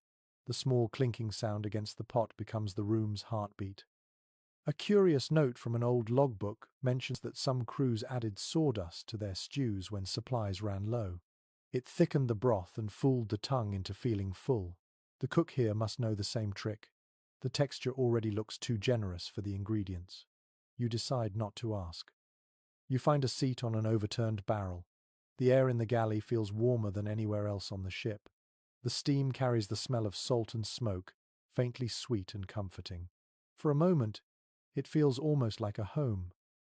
The small clinking sound against the pot becomes the room's heartbeat. A curious note from an old logbook mentions that some crews added sawdust to their stews when supplies ran low. It thickened the broth and fooled the tongue into feeling full. The cook here must know the same trick. The texture already looks too generous for the ingredients. You decide not to ask. You find a seat on an overturned barrel. The air in the galley feels warmer than anywhere else on the ship. The steam carries the smell of salt and smoke, faintly sweet and comforting. For a moment, it feels almost like a home.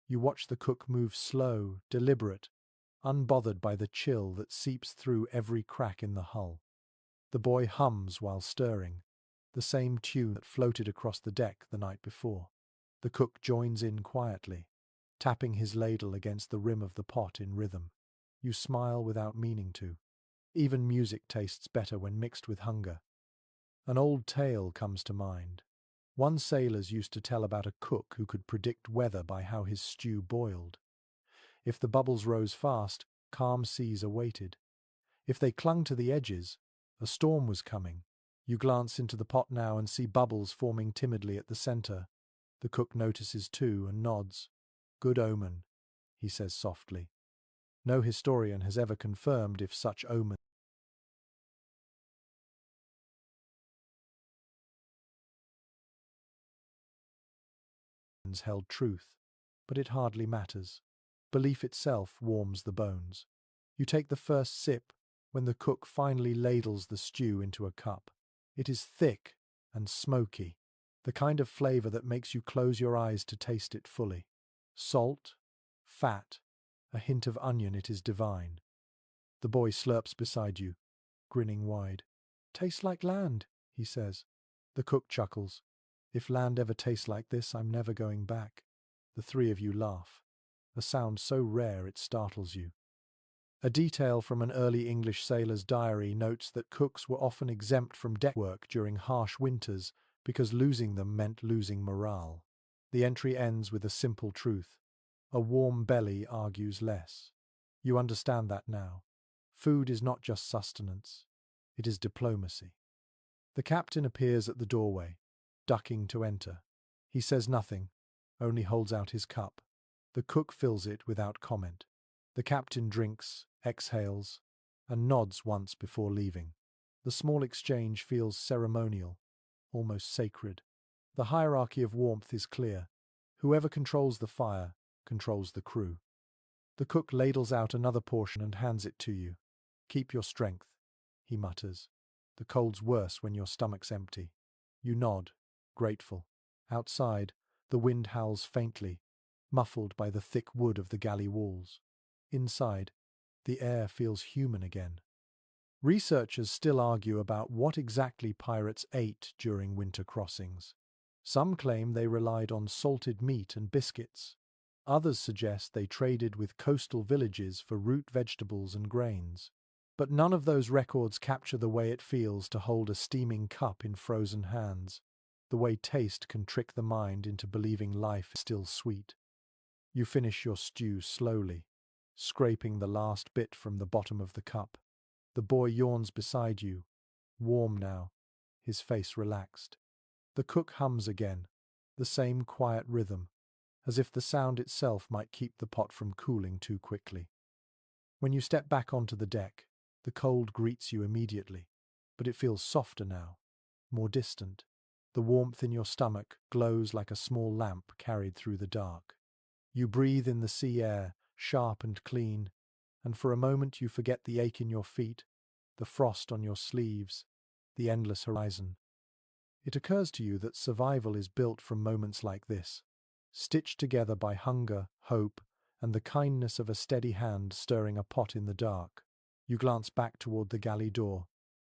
You watch the cook move slow, deliberate, unbothered by the chill that seeps through every crack in the hull. The boy hums while stirring, the same tune that floated across the deck the night before. The cook joins in quietly, tapping his ladle against the rim of the pot in rhythm. You smile without meaning to. Even music tastes better when mixed with hunger. An old tale comes to mind. One sailors used to tell about a cook who could predict weather by how his stew boiled. If the bubbles rose fast, calm seas awaited. If they clung to the edges, a storm was coming. You glance into the pot now and see bubbles forming timidly at the center. The cook notices too and nods. "Good omen," he says softly. No historian has ever confirmed if such omens held truth, but it hardly matters. Belief itself warms the bones. You take the first sip when the cook finally ladles the stew into a cup. It is thick and smoky, the kind of flavor that makes you close your eyes to taste it fully. Salt, fat, a hint of onion, it is divine. The boy slurps beside you, grinning wide. Tastes like land, he says. The cook chuckles. If land ever tastes like this, I'm never going back. The three of you laugh, a sound so rare it startles you. A detail from an early English sailor's diary notes that cooks were often exempt from deck work during harsh winters because losing them meant losing morale. The entry ends with a simple truth. A warm belly argues less. You understand that now. Food is not just sustenance. It is diplomacy. The captain appears at the doorway, ducking to enter. He says nothing, only holds out his cup. The cook fills it without comment. The captain drinks, exhales, and nods once before leaving. The small exchange feels ceremonial, almost sacred. The hierarchy of warmth is clear. Whoever controls the fire controls the crew. The cook ladles out another portion and hands it to you. Keep your strength, he mutters. The cold's worse when your stomach's empty. You nod, grateful. Outside, the wind howls faintly, muffled by the thick wood of the galley walls. Inside, the air feels human again. Researchers still argue about what exactly pirates ate during winter crossings. Some claim they relied on salted meat and biscuits. Others suggest they traded with coastal villages for root vegetables and grains. But none of those records capture the way it feels to hold a steaming cup in frozen hands, the way taste can trick the mind into believing life is still sweet. You finish your stew slowly, scraping the last bit from the bottom of the cup. The boy yawns beside you, warm now, his face relaxed. The cook hums again, the same quiet rhythm, as if the sound itself might keep the pot from cooling too quickly. When you step back onto the deck, the cold greets you immediately, but it feels softer now, more distant. The warmth in your stomach glows like a small lamp carried through the dark. You breathe in the sea air, sharp and clean, and for a moment you forget the ache in your feet, the frost on your sleeves, the endless horizon. It occurs to you that survival is built from moments like this, stitched together by hunger, hope, and the kindness of a steady hand stirring a pot in the dark. You glance back toward the galley door,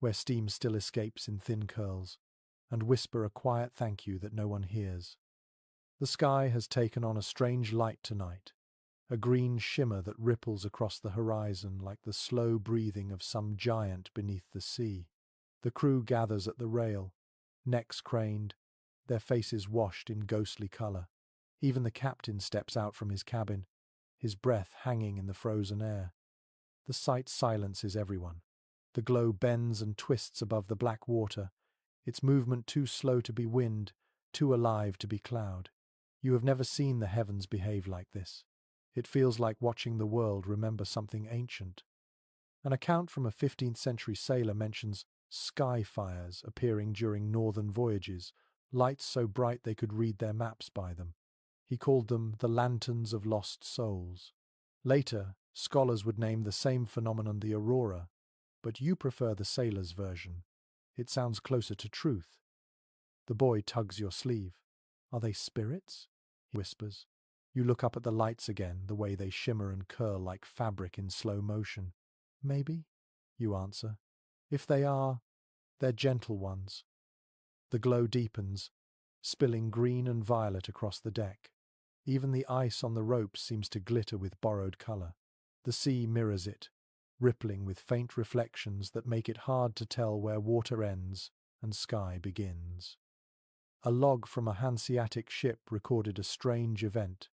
where steam still escapes in thin curls, and whisper a quiet thank you that no one hears. The sky has taken on a strange light tonight, a green shimmer that ripples across the horizon like the slow breathing of some giant beneath the sea. The crew gathers at the rail, necks craned, their faces washed in ghostly color. Even the captain steps out from his cabin, his breath hanging in the frozen air. The sight silences everyone. The glow bends and twists above the black water, its movement too slow to be wind, too alive to be cloud. You have never seen the heavens behave like this. It feels like watching the world remember something ancient. An account from a 15th century sailor mentions sky fires appearing during northern voyages, lights so bright they could read their maps by them. He called them the lanterns of lost souls. Later, scholars would name the same phenomenon the aurora, but you prefer the sailor's version. It sounds closer to truth. The boy tugs your sleeve. Are they spirits? He whispers. You look up at the lights again, the way they shimmer and curl like fabric in slow motion. Maybe, you answer. If they are, they're gentle ones. The glow deepens, spilling green and violet across the deck. Even the ice on the ropes seems to glitter with borrowed color. The sea mirrors it, rippling with faint reflections that make it hard to tell where water ends and sky begins. A log from a Hanseatic ship recorded a strange event.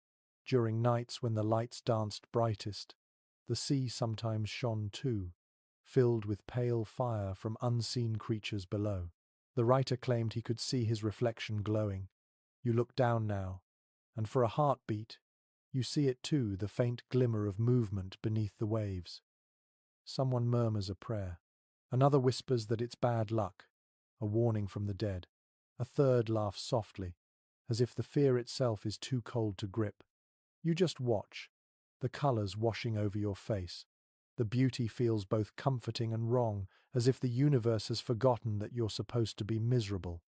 During nights when the lights danced brightest, the sea sometimes shone too, filled with pale fire from unseen creatures below. The writer claimed he could see his reflection glowing. You look down now, and for a heartbeat, you see it too, the faint glimmer of movement beneath the waves. Someone murmurs a prayer. Another whispers that it's bad luck, a warning from the dead. A third laughs softly, as if the fear itself is too cold to grip. You just watch, the colors washing over your face, The beauty feels both comforting and wrong, as if the universe has forgotten that you're supposed to be miserable.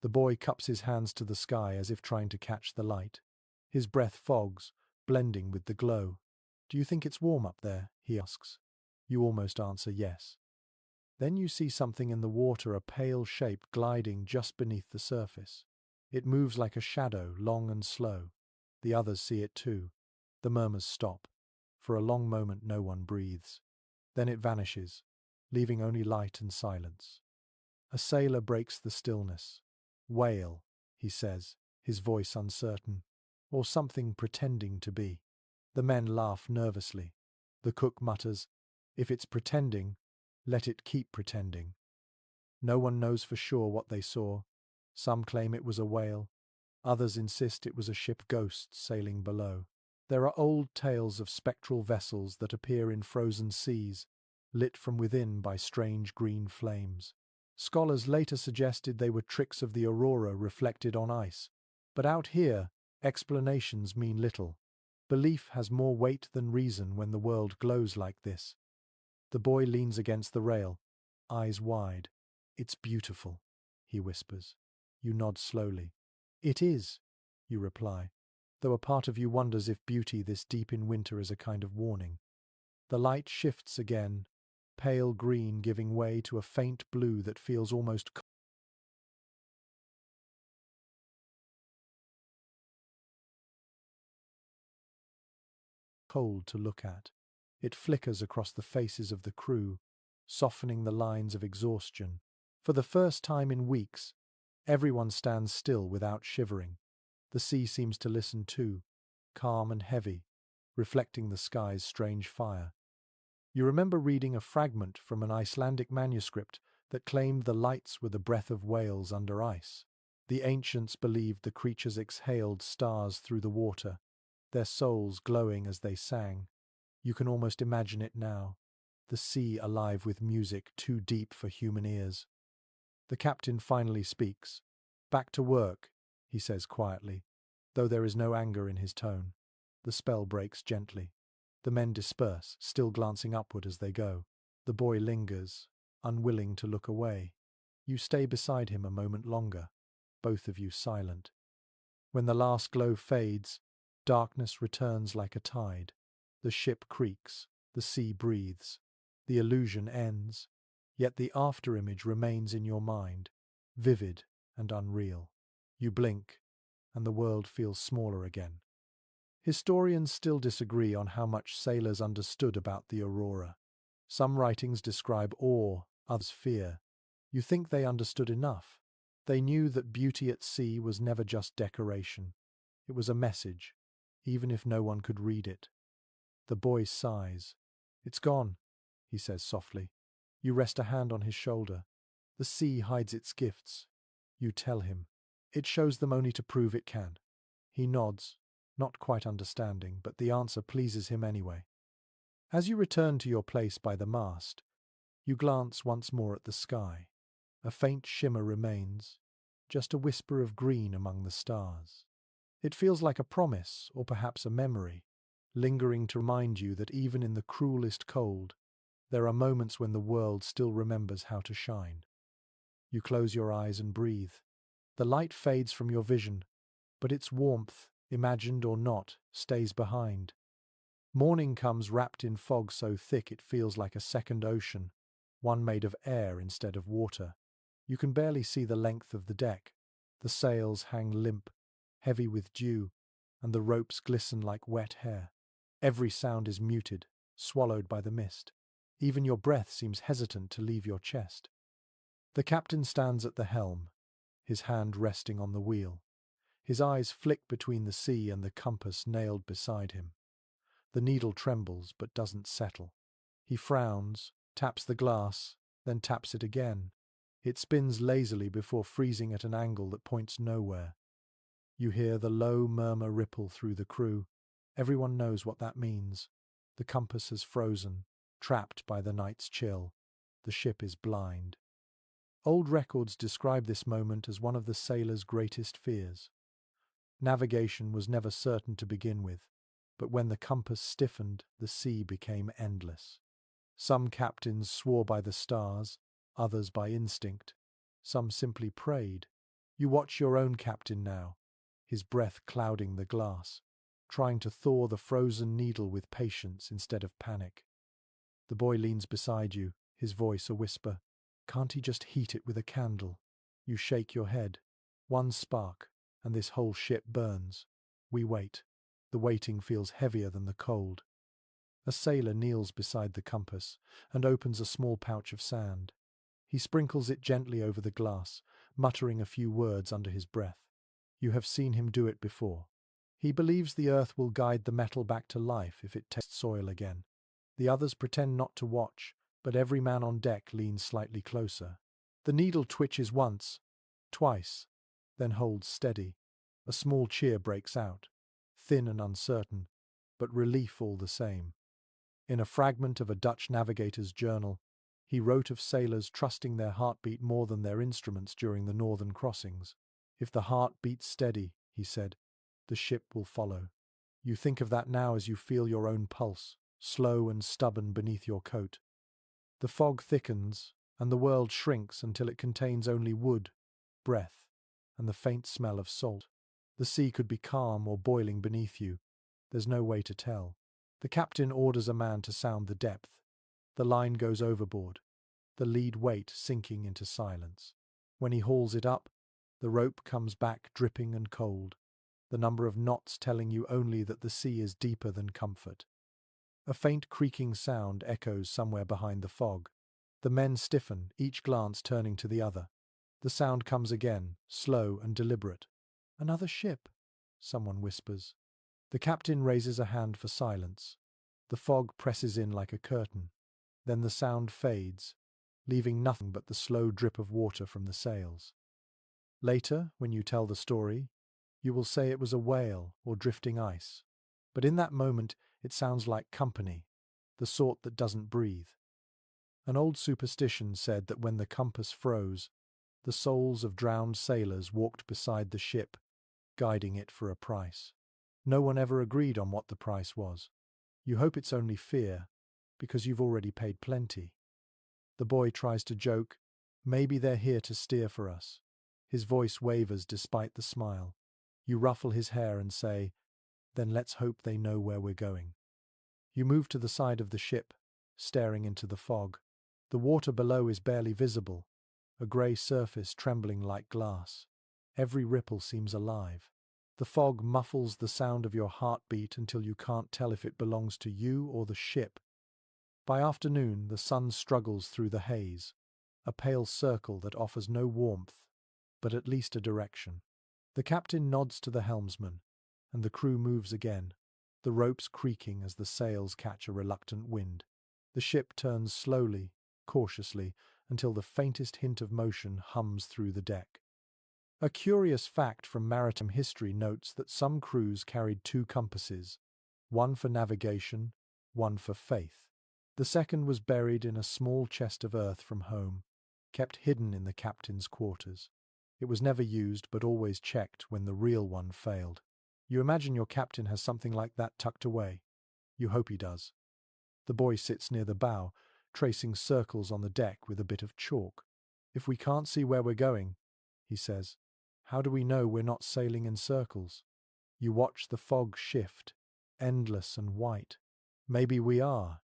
The boy cups his hands to the sky as if trying to catch the light. His breath fogs, blending with the glow. "Do you think it's warm up there?" he asks. You almost answer yes. Then you see something in the water, a pale shape gliding just beneath the surface. It moves like a shadow, long and slow. The others see it too. The murmurs stop. For a long moment no one breathes. Then it vanishes, leaving only light and silence. A sailor breaks the stillness. "Whale," he says, his voice uncertain, or something pretending to be. The men laugh nervously. The cook mutters, "If it's pretending, let it keep pretending." No one knows for sure what they saw. Some claim it was a whale. Others insist it was a ship ghost sailing below. There are old tales of spectral vessels that appear in frozen seas, lit from within by strange green flames. Scholars later suggested they were tricks of the aurora reflected on ice. But out here, explanations mean little. Belief has more weight than reason when the world glows like this. The boy leans against the rail, eyes wide. "It's beautiful," he whispers. You nod slowly. "It is," you reply, though a part of you wonders if beauty this deep in winter is a kind of warning. The light shifts again, pale green giving way to a faint blue that feels almost cold to look at. It flickers across the faces of the crew, softening the lines of exhaustion. For the first time in weeks, everyone stands still without shivering. The sea seems to listen too, calm and heavy, reflecting the sky's strange fire. You remember reading a fragment from an Icelandic manuscript that claimed the lights were the breath of whales under ice. The ancients believed the creatures exhaled stars through the water, their souls glowing as they sang. You can almost imagine it now, the sea alive with music too deep for human ears. The captain finally speaks. "Back to work," he says quietly, though there is no anger in his tone. The spell breaks gently. The men disperse, still glancing upward as they go. The boy lingers, unwilling to look away. You stay beside him a moment longer, both of you silent. When the last glow fades, darkness returns like a tide. The ship creaks, the sea breathes. The illusion ends, yet the after-image remains in your mind, vivid and unreal. You blink, and the world feels smaller again. Historians still disagree on how much sailors understood about the aurora. Some writings describe awe, others fear. You think they understood enough. They knew that beauty at sea was never just decoration. It was a message, even if no one could read it. The boy sighs. "It's gone," he says softly. You rest a hand on his shoulder. The sea hides its gifts. You tell him. "It shows them only to prove it can." He nods, not quite understanding, but the answer pleases him anyway. As you return to your place by the mast, you glance once more at the sky. A faint shimmer remains, just a whisper of green among the stars. It feels like a promise, or perhaps a memory, lingering to remind you that even in the cruelest cold, there are moments when the world still remembers how to shine. You close your eyes and breathe. The light fades from your vision, but its warmth, imagined or not, stays behind. Morning comes wrapped in fog so thick it feels like a second ocean, one made of air instead of water. You can barely see the length of the deck. The sails hang limp, heavy with dew, and the ropes glisten like wet hair. Every sound is muted, swallowed by the mist. Even your breath seems hesitant to leave your chest. The captain stands at the helm, his hand resting on the wheel. His eyes flick between the sea and the compass nailed beside him. The needle trembles but doesn't settle. He frowns, taps the glass, then taps it again. It spins lazily before freezing at an angle that points nowhere. You hear the low murmur ripple through the crew. Everyone knows what that means. The compass has frozen, trapped by the night's chill. The ship is blind. Old records describe this moment as one of the sailors' greatest fears. Navigation was never certain to begin with, but when the compass stiffened, the sea became endless. Some captains swore by the stars, others by instinct. Some simply prayed. You watch your own captain now, his breath clouding the glass, trying to thaw the frozen needle with patience instead of panic. The boy leans beside you, his voice a whisper. Can't he just heat it with a candle? You shake your head. One spark, and this whole ship burns. We wait. The waiting feels heavier than the cold. A sailor kneels beside the compass and opens a small pouch of sand. He sprinkles it gently over the glass, muttering a few words under his breath. You have seen him do it before. He believes the earth will guide the metal back to life if it tastes soil again. The others pretend not to watch, but every man on deck leans slightly closer. The needle twitches once, twice, then holds steady. A small cheer breaks out, thin and uncertain, but relief all the same. In a fragment of a Dutch navigator's journal, he wrote of sailors trusting their heartbeat more than their instruments during the northern crossings. If the heart beats steady, he said, the ship will follow. You think of that now as you feel your own pulse, slow and stubborn beneath your coat. The fog thickens, and the world shrinks until it contains only wood, breath, and the faint smell of salt. The sea could be calm or boiling beneath you. There's no way to tell. The captain orders a man to sound the depth. The line goes overboard, the lead weight sinking into silence. When he hauls it up, the rope comes back dripping and cold, the number of knots telling you only that the sea is deeper than comfort. A faint creaking sound echoes somewhere behind the fog. The men stiffen, each glance turning to the other. The sound comes again, slow and deliberate. Another ship, someone whispers. The captain raises a hand for silence. The fog presses in like a curtain. Then the sound fades, leaving nothing but the slow drip of water from the sails. Later, when you tell the story, you will say it was a whale or drifting ice. But in that moment, it sounds like company, the sort that doesn't breathe. An old superstition said that when the compass froze, the souls of drowned sailors walked beside the ship, guiding it for a price. No one ever agreed on what the price was. You hope it's only fear, because you've already paid plenty. The boy tries to joke, maybe they're here to steer for us. His voice wavers despite the smile. You ruffle his hair and say, then let's hope they know where we're going. You move to the side of the ship, staring into the fog. The water below is barely visible, a grey surface trembling like glass. Every ripple seems alive. The fog muffles the sound of your heartbeat until you can't tell if it belongs to you or the ship. By afternoon, the sun struggles through the haze, a pale circle that offers no warmth, but at least a direction. The captain nods to the helmsman, and the crew moves again, the ropes creaking as the sails catch a reluctant wind. The ship turns slowly, cautiously, until the faintest hint of motion hums through the deck. A curious fact from maritime history notes that some crews carried two compasses, one for navigation, one for faith. The second was buried in a small chest of earth from home, kept hidden in the captain's quarters. It was never used but always checked when the real one failed. You imagine your captain has something like that tucked away. You hope he does. The boy sits near the bow, tracing circles on the deck with a bit of chalk. If we can't see where we're going, he says, how do we know we're not sailing in circles? You watch the fog shift, endless and white. Maybe we are,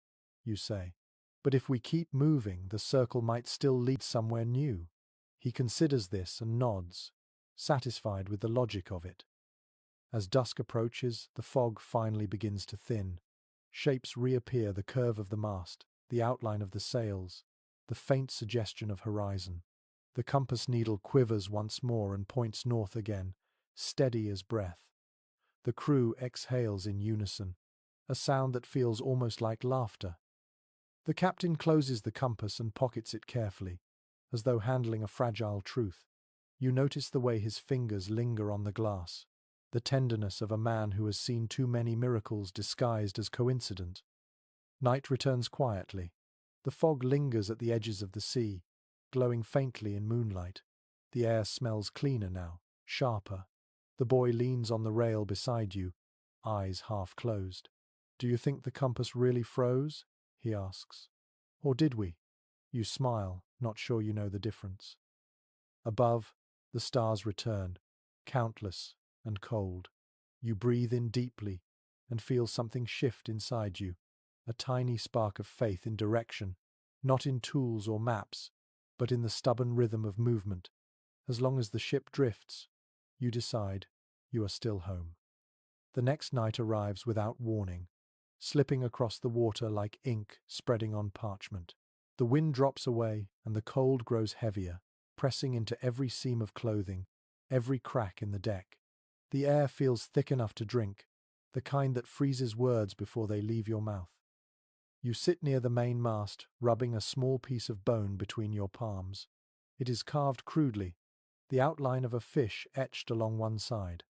you say. But if we keep moving, the circle might still lead somewhere new. He considers this and nods, satisfied with the logic of it. As dusk approaches, the fog finally begins to thin. Shapes reappear, the curve of the mast, the outline of the sails, the faint suggestion of horizon. The compass needle quivers once more and points north again, steady as breath. The crew exhales in unison, a sound that feels almost like laughter. The captain closes the compass and pockets it carefully, as though handling a fragile truth. You notice the way his fingers linger on the glass, the tenderness of a man who has seen too many miracles disguised as coincidence. Night returns quietly. The fog lingers at the edges of the sea, glowing faintly in moonlight. The air smells cleaner now, sharper. The boy leans on the rail beside you, eyes half closed. "Do you think the compass really froze?" he asks. "Or did we?" You smile, not sure you know the difference. Above, the stars return, countless and cold. You breathe in deeply and feel something shift inside you, a tiny spark of faith in direction, not in tools or maps, but in the stubborn rhythm of movement. As long as the ship drifts, you decide you are still home. The next night arrives without warning, slipping across the water like ink spreading on parchment. The wind drops away and the cold grows heavier, pressing into every seam of clothing, every crack in the deck. The air feels thick enough to drink, the kind that freezes words before they leave your mouth. You sit near the main mast, rubbing a small piece of bone between your palms. It is carved crudely, the outline of a fish etched along one side.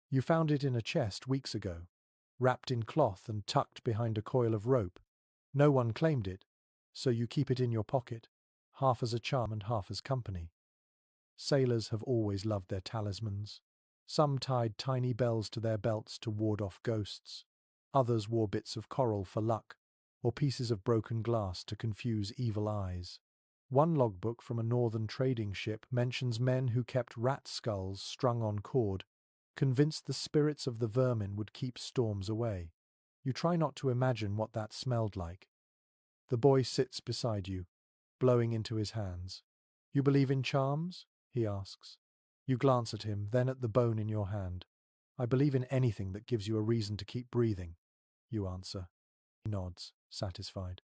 You found it in a chest weeks ago, wrapped in cloth and tucked behind a coil of rope. No one claimed it, so you keep it in your pocket, half as a charm and half as company. Sailors have always loved their talismans. Some tied tiny bells to their belts to ward off ghosts. Others wore bits of coral for luck, or pieces of broken glass to confuse evil eyes. One logbook from a northern trading ship mentions men who kept rat skulls strung on cord, convinced the spirits of the vermin would keep storms away. You try not to imagine what that smelled like. The boy sits beside you, blowing into his hands. "You believe in charms?" he asks. You glance at him, then at the bone in your hand. "I believe in anything that gives you a reason to keep breathing," you answer. He nods, satisfied.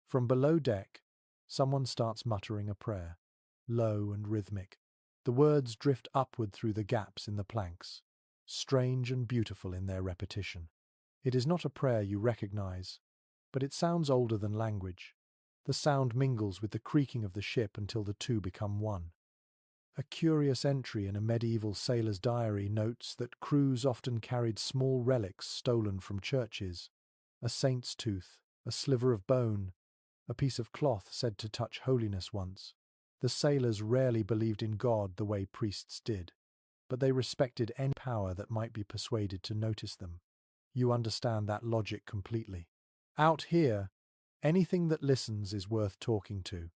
From below deck, someone starts muttering a prayer, low and rhythmic. The words drift upward through the gaps in the planks, strange and beautiful in their repetition. It is not a prayer you recognize, but it sounds older than language. The sound mingles with the creaking of the ship until the two become one. A curious entry in a medieval sailor's diary notes that crews often carried small relics stolen from churches: a saint's tooth, a sliver of bone, a piece of cloth said to touch holiness once. The sailors rarely believed in God the way priests did, but they respected any power that might be persuaded to notice them. You understand that logic completely. Out here, anything that listens is worth talking to.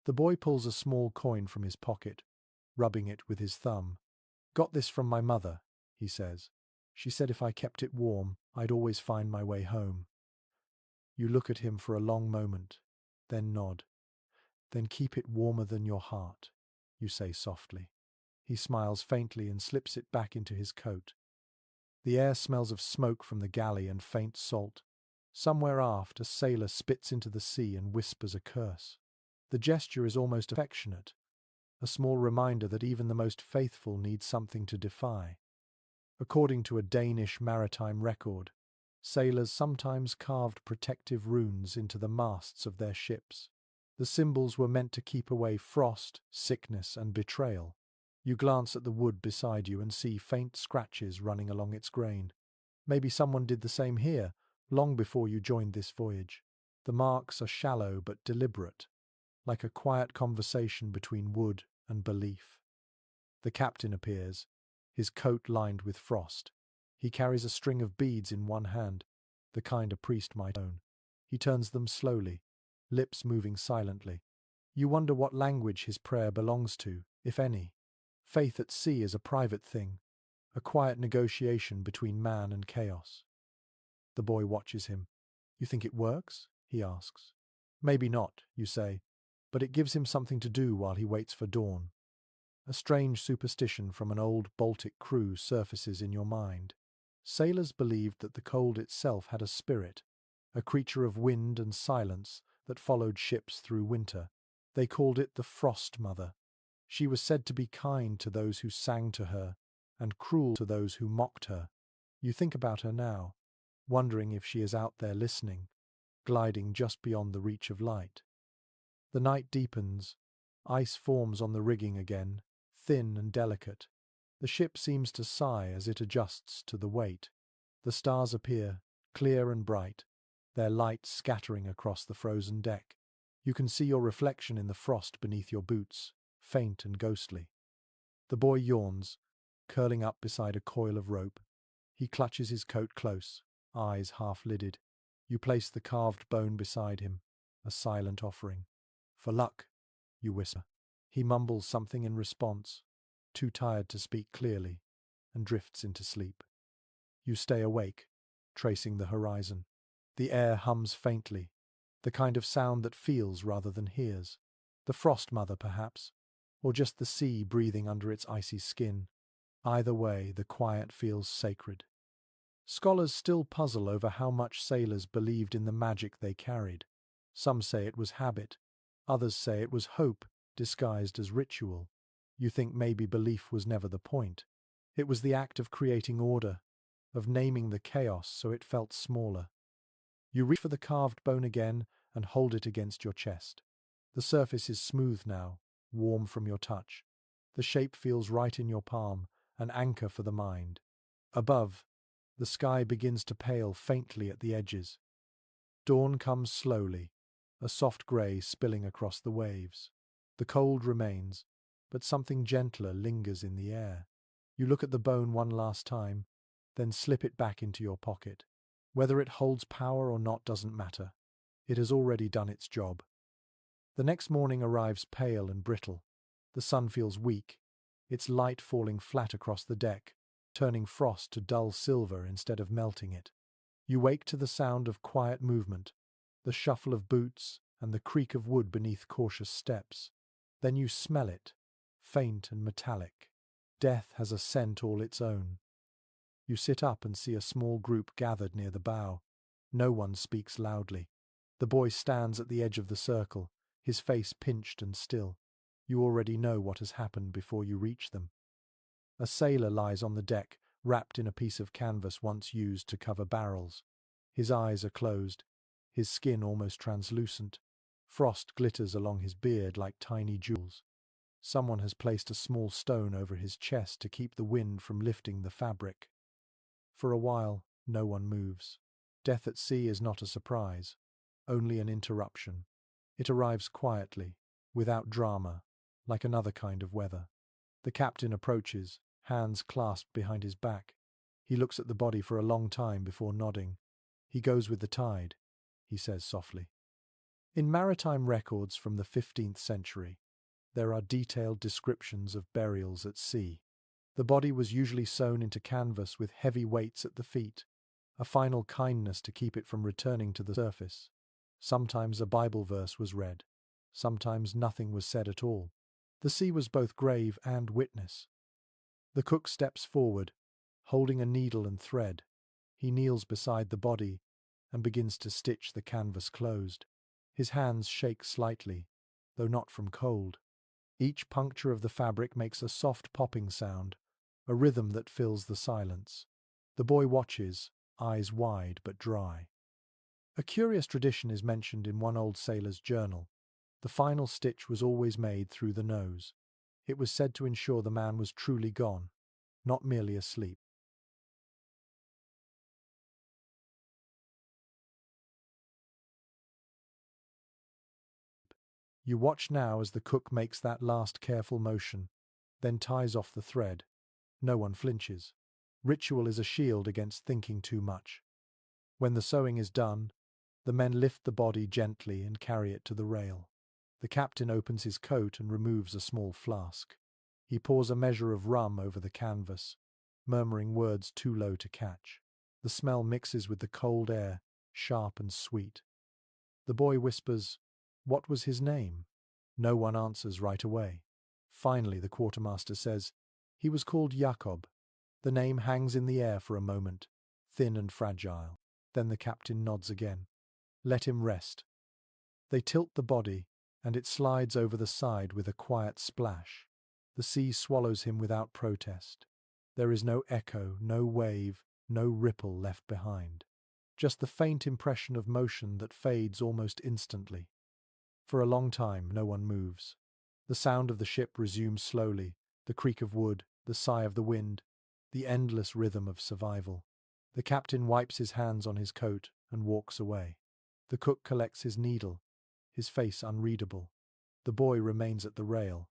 The boy pulls a small coin from his pocket, rubbing it with his thumb. "Got this from my mother," he says. "She said if I kept it warm, I'd always find my way home." You look at him for a long moment, then nod. "Then keep it warmer than your heart," you say softly. He smiles faintly and slips it back into his coat. The air smells of smoke from the galley and faint salt. Somewhere aft, a sailor spits into the sea and whispers a curse. The gesture is almost affectionate, a small reminder that even the most faithful need something to defy. According to a Danish maritime record, sailors sometimes carved protective runes into the masts of their ships. The symbols were meant to keep away frost, sickness, and betrayal. You glance at the wood beside you and see faint scratches running along its grain. Maybe someone did the same here, long before you joined this voyage. The marks are shallow but deliberate, like a quiet conversation between wood and belief. The captain appears, his coat lined with frost. He carries a string of beads in one hand, the kind a priest might own. He turns them slowly, lips moving silently. You wonder what language his prayer belongs to, if any. Faith at sea is a private thing, a quiet negotiation between man and chaos. The boy watches him. "You think it works?" he asks. "Maybe not," you say, "but it gives him something to do while he waits for dawn." A strange superstition from an old Baltic crew surfaces in your mind. Sailors believed that the cold itself had a spirit, a creature of wind and silence that followed ships through winter. They called it the Frost Mother. She was said to be kind to those who sang to her and cruel to those who mocked her. You think about her now, wondering if she is out there listening, gliding just beyond the reach of light. The night deepens. Ice forms on the rigging again, thin and delicate. The ship seems to sigh as it adjusts to the weight. The stars appear, clear and bright, their light scattering across the frozen deck. You can see your reflection in the frost beneath your boots, faint and ghostly. The boy yawns, curling up beside a coil of rope. He clutches his coat close, eyes half-lidded. You place the carved bone beside him, a silent offering. "For luck," you whisper. He mumbles something in response, too tired to speak clearly, and drifts into sleep. You stay awake, tracing the horizon. The air hums faintly, the kind of sound that feels rather than hears. The frost mother, perhaps, or just the sea breathing under its icy skin. Either way, the quiet feels sacred. Scholars still puzzle over how much sailors believed in the magic they carried. Some say it was habit, others say it was hope disguised as ritual. You think maybe belief was never the point. It was the act of creating order, of naming the chaos so it felt smaller. You reach for the carved bone again and hold it against your chest. The surface is smooth now, warm from your touch. The shape feels right in your palm, an anchor for the mind. Above, the sky begins to pale faintly at the edges. Dawn comes slowly, a soft grey spilling across the waves. The cold remains, but something gentler lingers in the air. You look at the bone one last time, then slip it back into your pocket. Whether it holds power or not doesn't matter. It has already done its job. The next morning arrives pale and brittle. The sun feels weak, its light falling flat across the deck, turning frost to dull silver instead of melting it. You wake to the sound of quiet movement, the shuffle of boots and the creak of wood beneath cautious steps. Then you smell it, faint and metallic. Death has a scent all its own. You sit up and see a small group gathered near the bow. No one speaks loudly. The boy stands at the edge of the circle, his face pinched and still. You already know what has happened before you reach them. A sailor lies on the deck, wrapped in a piece of canvas once used to cover barrels. His eyes are closed, his skin almost translucent. Frost glitters along his beard like tiny jewels. Someone has placed a small stone over his chest to keep the wind from lifting the fabric. For a while, no one moves. Death at sea is not a surprise, only an interruption. It arrives quietly, without drama, like another kind of weather. The captain approaches, hands clasped behind his back. He looks at the body for a long time before nodding. "He goes with the tide," he says softly. In maritime records from the 15th century, there are detailed descriptions of burials at sea. The body was usually sewn into canvas with heavy weights at the feet, a final kindness to keep it from returning to the surface. Sometimes a Bible verse was read, sometimes nothing was said at all. The sea was both grave and witness. The cook steps forward, holding a needle and thread. He kneels beside the body and begins to stitch the canvas closed. His hands shake slightly, though not from cold. Each puncture of the fabric makes a soft popping sound, a rhythm that fills the silence. The boy watches, eyes wide but dry. A curious tradition is mentioned in one old sailor's journal. The final stitch was always made through the nose. It was said to ensure the man was truly gone, not merely asleep. You watch now as the cook makes that last careful motion, then ties off the thread. No one flinches. Ritual is a shield against thinking too much. When the sewing is done, the men lift the body gently and carry it to the rail. The captain opens his coat and removes a small flask. He pours a measure of rum over the canvas, murmuring words too low to catch. The smell mixes with the cold air, sharp and sweet. The boy whispers, "What was his name?" No one answers right away. Finally, the quartermaster says, "He was called Jakob." The name hangs in the air for a moment, thin and fragile. Then the captain nods again. "Let him rest." They tilt the body, and it slides over the side with a quiet splash. The sea swallows him without protest. There is no echo, no wave, no ripple left behind. Just the faint impression of motion that fades almost instantly. For a long time, no one moves. The sound of the ship resumes slowly, the creak of wood, the sigh of the wind, the endless rhythm of survival. The captain wipes his hands on his coat and walks away. The cook collects his needle, his face unreadable. The boy remains at the rail,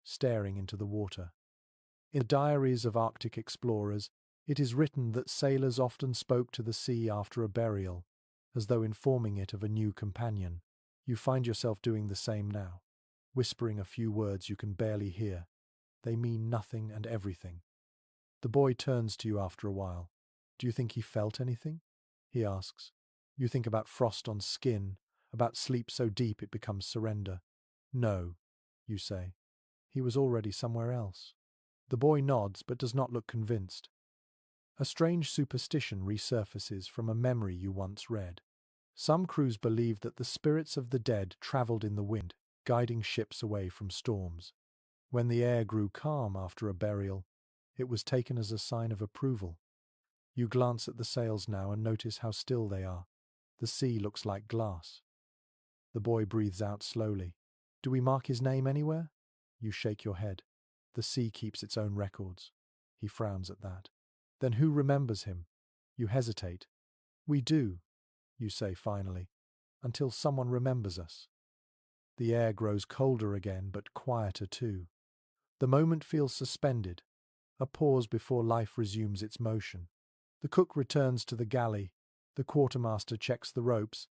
staring into the water. In the diaries of Arctic explorers, It is written that sailors often spoke to the sea after a burial, as though informing it of a new companion. You find yourself doing the same now, whispering a few words you can barely hear. They mean nothing and everything. The boy turns to you after a while. Do you think he felt anything? He asks. You think about frost on skin, about sleep so deep it becomes surrender. No, you say. He was already somewhere else. The boy nods but does not look convinced. A strange superstition resurfaces from a memory you once read. Some crews believed that the spirits of the dead travelled in the wind, guiding ships away from storms. When the air grew calm after a burial, it was taken as a sign of approval. You glance at the sails now and notice how still they are. The sea looks like glass. The boy breathes out slowly. Do we mark his name anywhere? You shake your head. The sea keeps its own records. He frowns at that. Then who remembers him? You hesitate. We do, you say finally, until someone remembers us. The air grows colder again, but quieter too. The moment feels suspended, a pause before life resumes its motion. The cook returns to the galley, the quartermaster checks the ropes,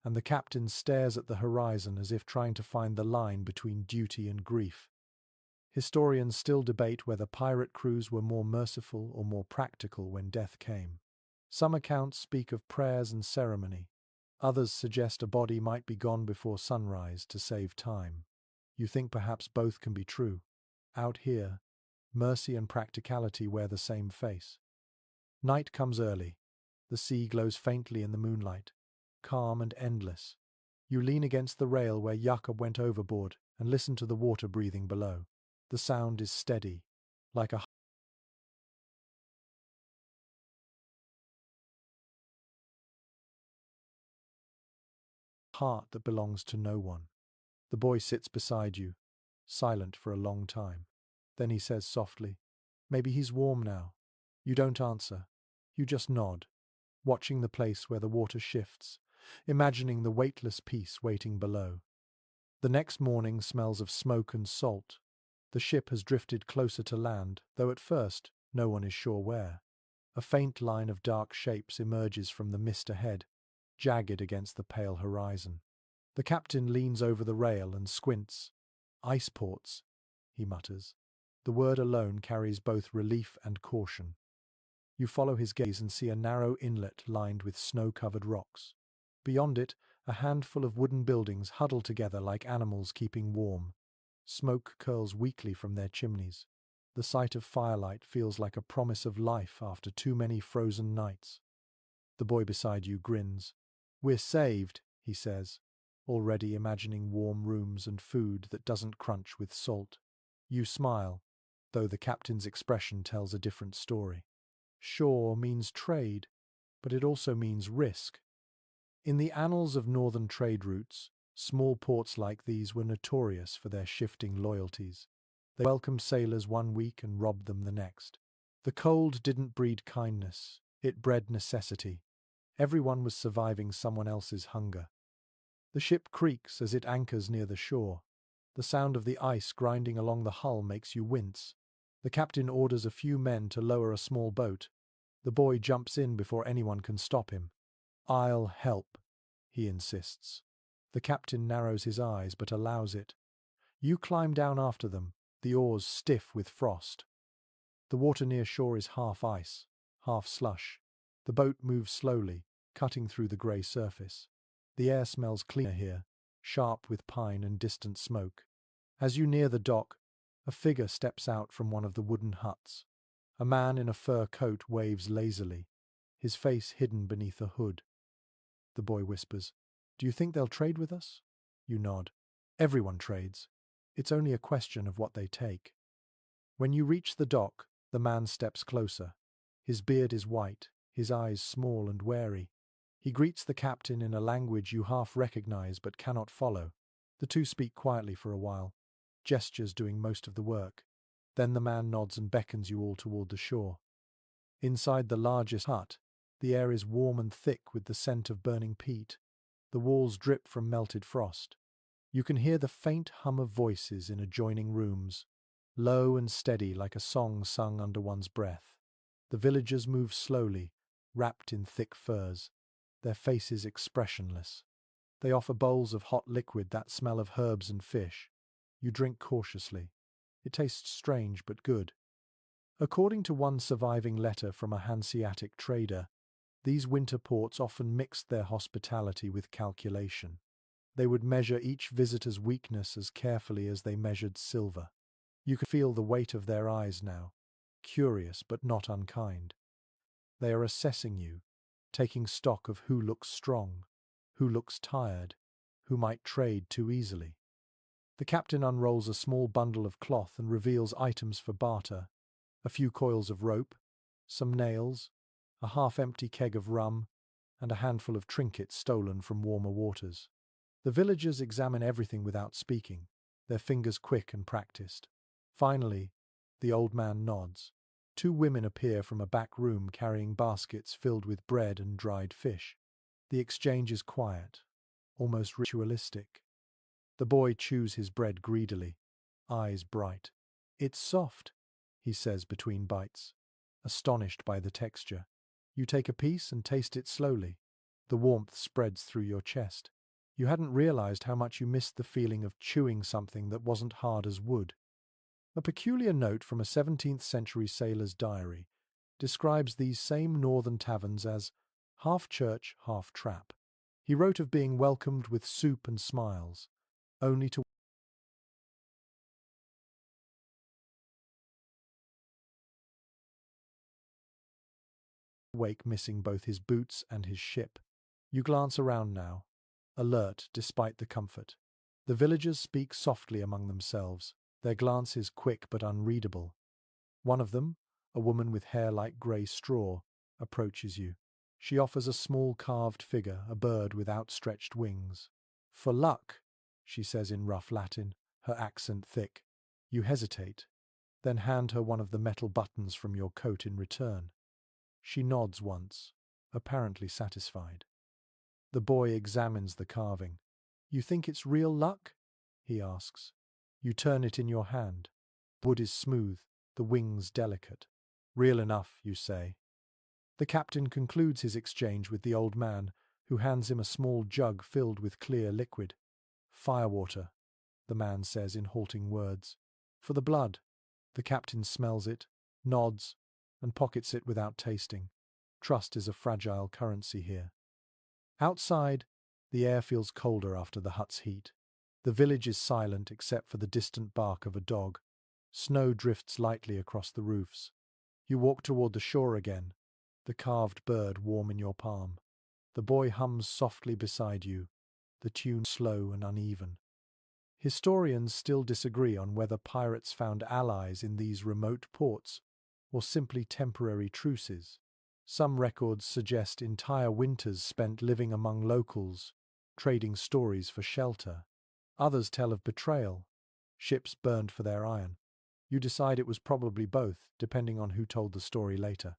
and the captain stares at the horizon as if trying to find the line between duty and grief. Historians still debate whether pirate crews were more merciful or more practical when death came. Some accounts speak of prayers and ceremony. Others suggest a body might be gone before sunrise to save time. You think perhaps both can be true. Out here, mercy and practicality wear the same face. Night comes early. The sea glows faintly in the moonlight, calm and endless. You lean against the rail where Jakob went overboard and listen to the water breathing below. The sound is steady, like a heart that belongs to no one. The boy sits beside you, silent for a long time. Then he says softly, "Maybe he's warm now." You don't answer. You just nod, watching the place where the water shifts, imagining the weightless peace waiting below. The next morning smells of smoke and salt. The ship has drifted closer to land, though at first no one is sure where. A faint line of dark shapes emerges from the mist ahead, jagged against the pale horizon. The captain leans over the rail and squints. "Ice ports," he mutters. The word alone carries both relief and caution. You follow his gaze and see a narrow inlet lined with snow-covered rocks. Beyond it, a handful of wooden buildings huddle together like animals keeping warm. Smoke curls weakly from their chimneys. The sight of firelight feels like a promise of life after too many frozen nights. The boy beside you grins. "We're saved," he says, already imagining warm rooms and food that doesn't crunch with salt. You smile, though the captain's expression tells a different story. Shore means trade, but it also means risk. In the annals of northern trade routes, small ports like these were notorious for their shifting loyalties. They welcomed sailors one week and robbed them the next. The cold didn't breed kindness, it bred necessity. Everyone was surviving someone else's hunger. The ship creaks as it anchors near the shore. The sound of the ice grinding along the hull makes you wince. The captain orders a few men to lower a small boat. The boy jumps in before anyone can stop him. "I'll help," he insists. The captain narrows his eyes but allows it. You climb down after them, the oars stiff with frost. The water near shore is half ice, half slush. The boat moves slowly, cutting through the grey surface. The air smells cleaner here, sharp with pine and distant smoke. As you near the dock, a figure steps out from one of the wooden huts. A man in a fur coat waves lazily, his face hidden beneath a hood. The boy whispers, "Do you think they'll trade with us?" You nod. "Everyone trades. It's only a question of what they take." When you reach the dock, the man steps closer. His beard is white, his eyes small and wary. He greets the captain in a language you half recognize but cannot follow. The two speak quietly for a while, gestures doing most of the work. Then the man nods and beckons you all toward the shore. Inside the largest hut, the air is warm and thick with the scent of burning peat. The walls drip from melted frost. You can hear the faint hum of voices in adjoining rooms, low and steady like a song sung under one's breath. The villagers move slowly, wrapped in thick furs, their faces expressionless. They offer bowls of hot liquid that smell of herbs and fish. You drink cautiously. It tastes strange but good. According to one surviving letter from a Hanseatic trader, these winter ports often mixed their hospitality with calculation. They would measure each visitor's weakness as carefully as they measured silver. You could feel the weight of their eyes now, curious but not unkind. They are assessing you, taking stock of who looks strong, who looks tired, who might trade too easily. The captain unrolls a small bundle of cloth and reveals items for barter: a few coils of rope, some nails, a half-empty keg of rum, and a handful of trinkets stolen from warmer waters. The villagers examine everything without speaking, their fingers quick and practiced. Finally, the old man nods. Two women appear from a back room carrying baskets filled with bread and dried fish. The exchange is quiet, almost ritualistic. The boy chews his bread greedily, eyes bright. "It's soft," he says between bites, astonished by the texture. You take a piece and taste it slowly. The warmth spreads through your chest. You hadn't realized how much you missed the feeling of chewing something that wasn't hard as wood. A peculiar note from a 17th century sailor's diary describes these same northern taverns as half church, half trap. He wrote of being welcomed with soup and smiles, only to wake missing both his boots and his ship. You glance around now, alert despite the comfort. The villagers speak softly among themselves, their glances quick but unreadable. One of them, a woman with hair like grey straw, approaches you. She offers a small carved figure, a bird with outstretched wings. "For luck," she says in rough Latin, her accent thick. You hesitate, then hand her one of the metal buttons from your coat in return. She nods once, apparently satisfied. The boy examines the carving. "You think it's real luck?" he asks. You turn it in your hand. The wood is smooth, the wings delicate. "Real enough," you say. The captain concludes his exchange with the old man, who hands him a small jug filled with clear liquid. "Firewater," the man says in halting words. "For the blood." The captain smells it, nods, and pockets it without tasting. Trust is a fragile currency here. Outside, the air feels colder after the hut's heat. The village is silent except for the distant bark of a dog. Snow drifts lightly across the roofs. You walk toward the shore again, the carved bird warm in your palm. The boy hums softly beside you, the tune slow and uneven. Historians still disagree on whether pirates found allies in these remote ports or simply temporary truces. Some records suggest entire winters spent living among locals, trading stories for shelter. Others tell of betrayal, ships burned for their iron. You decide it was probably both, depending on who told the story later.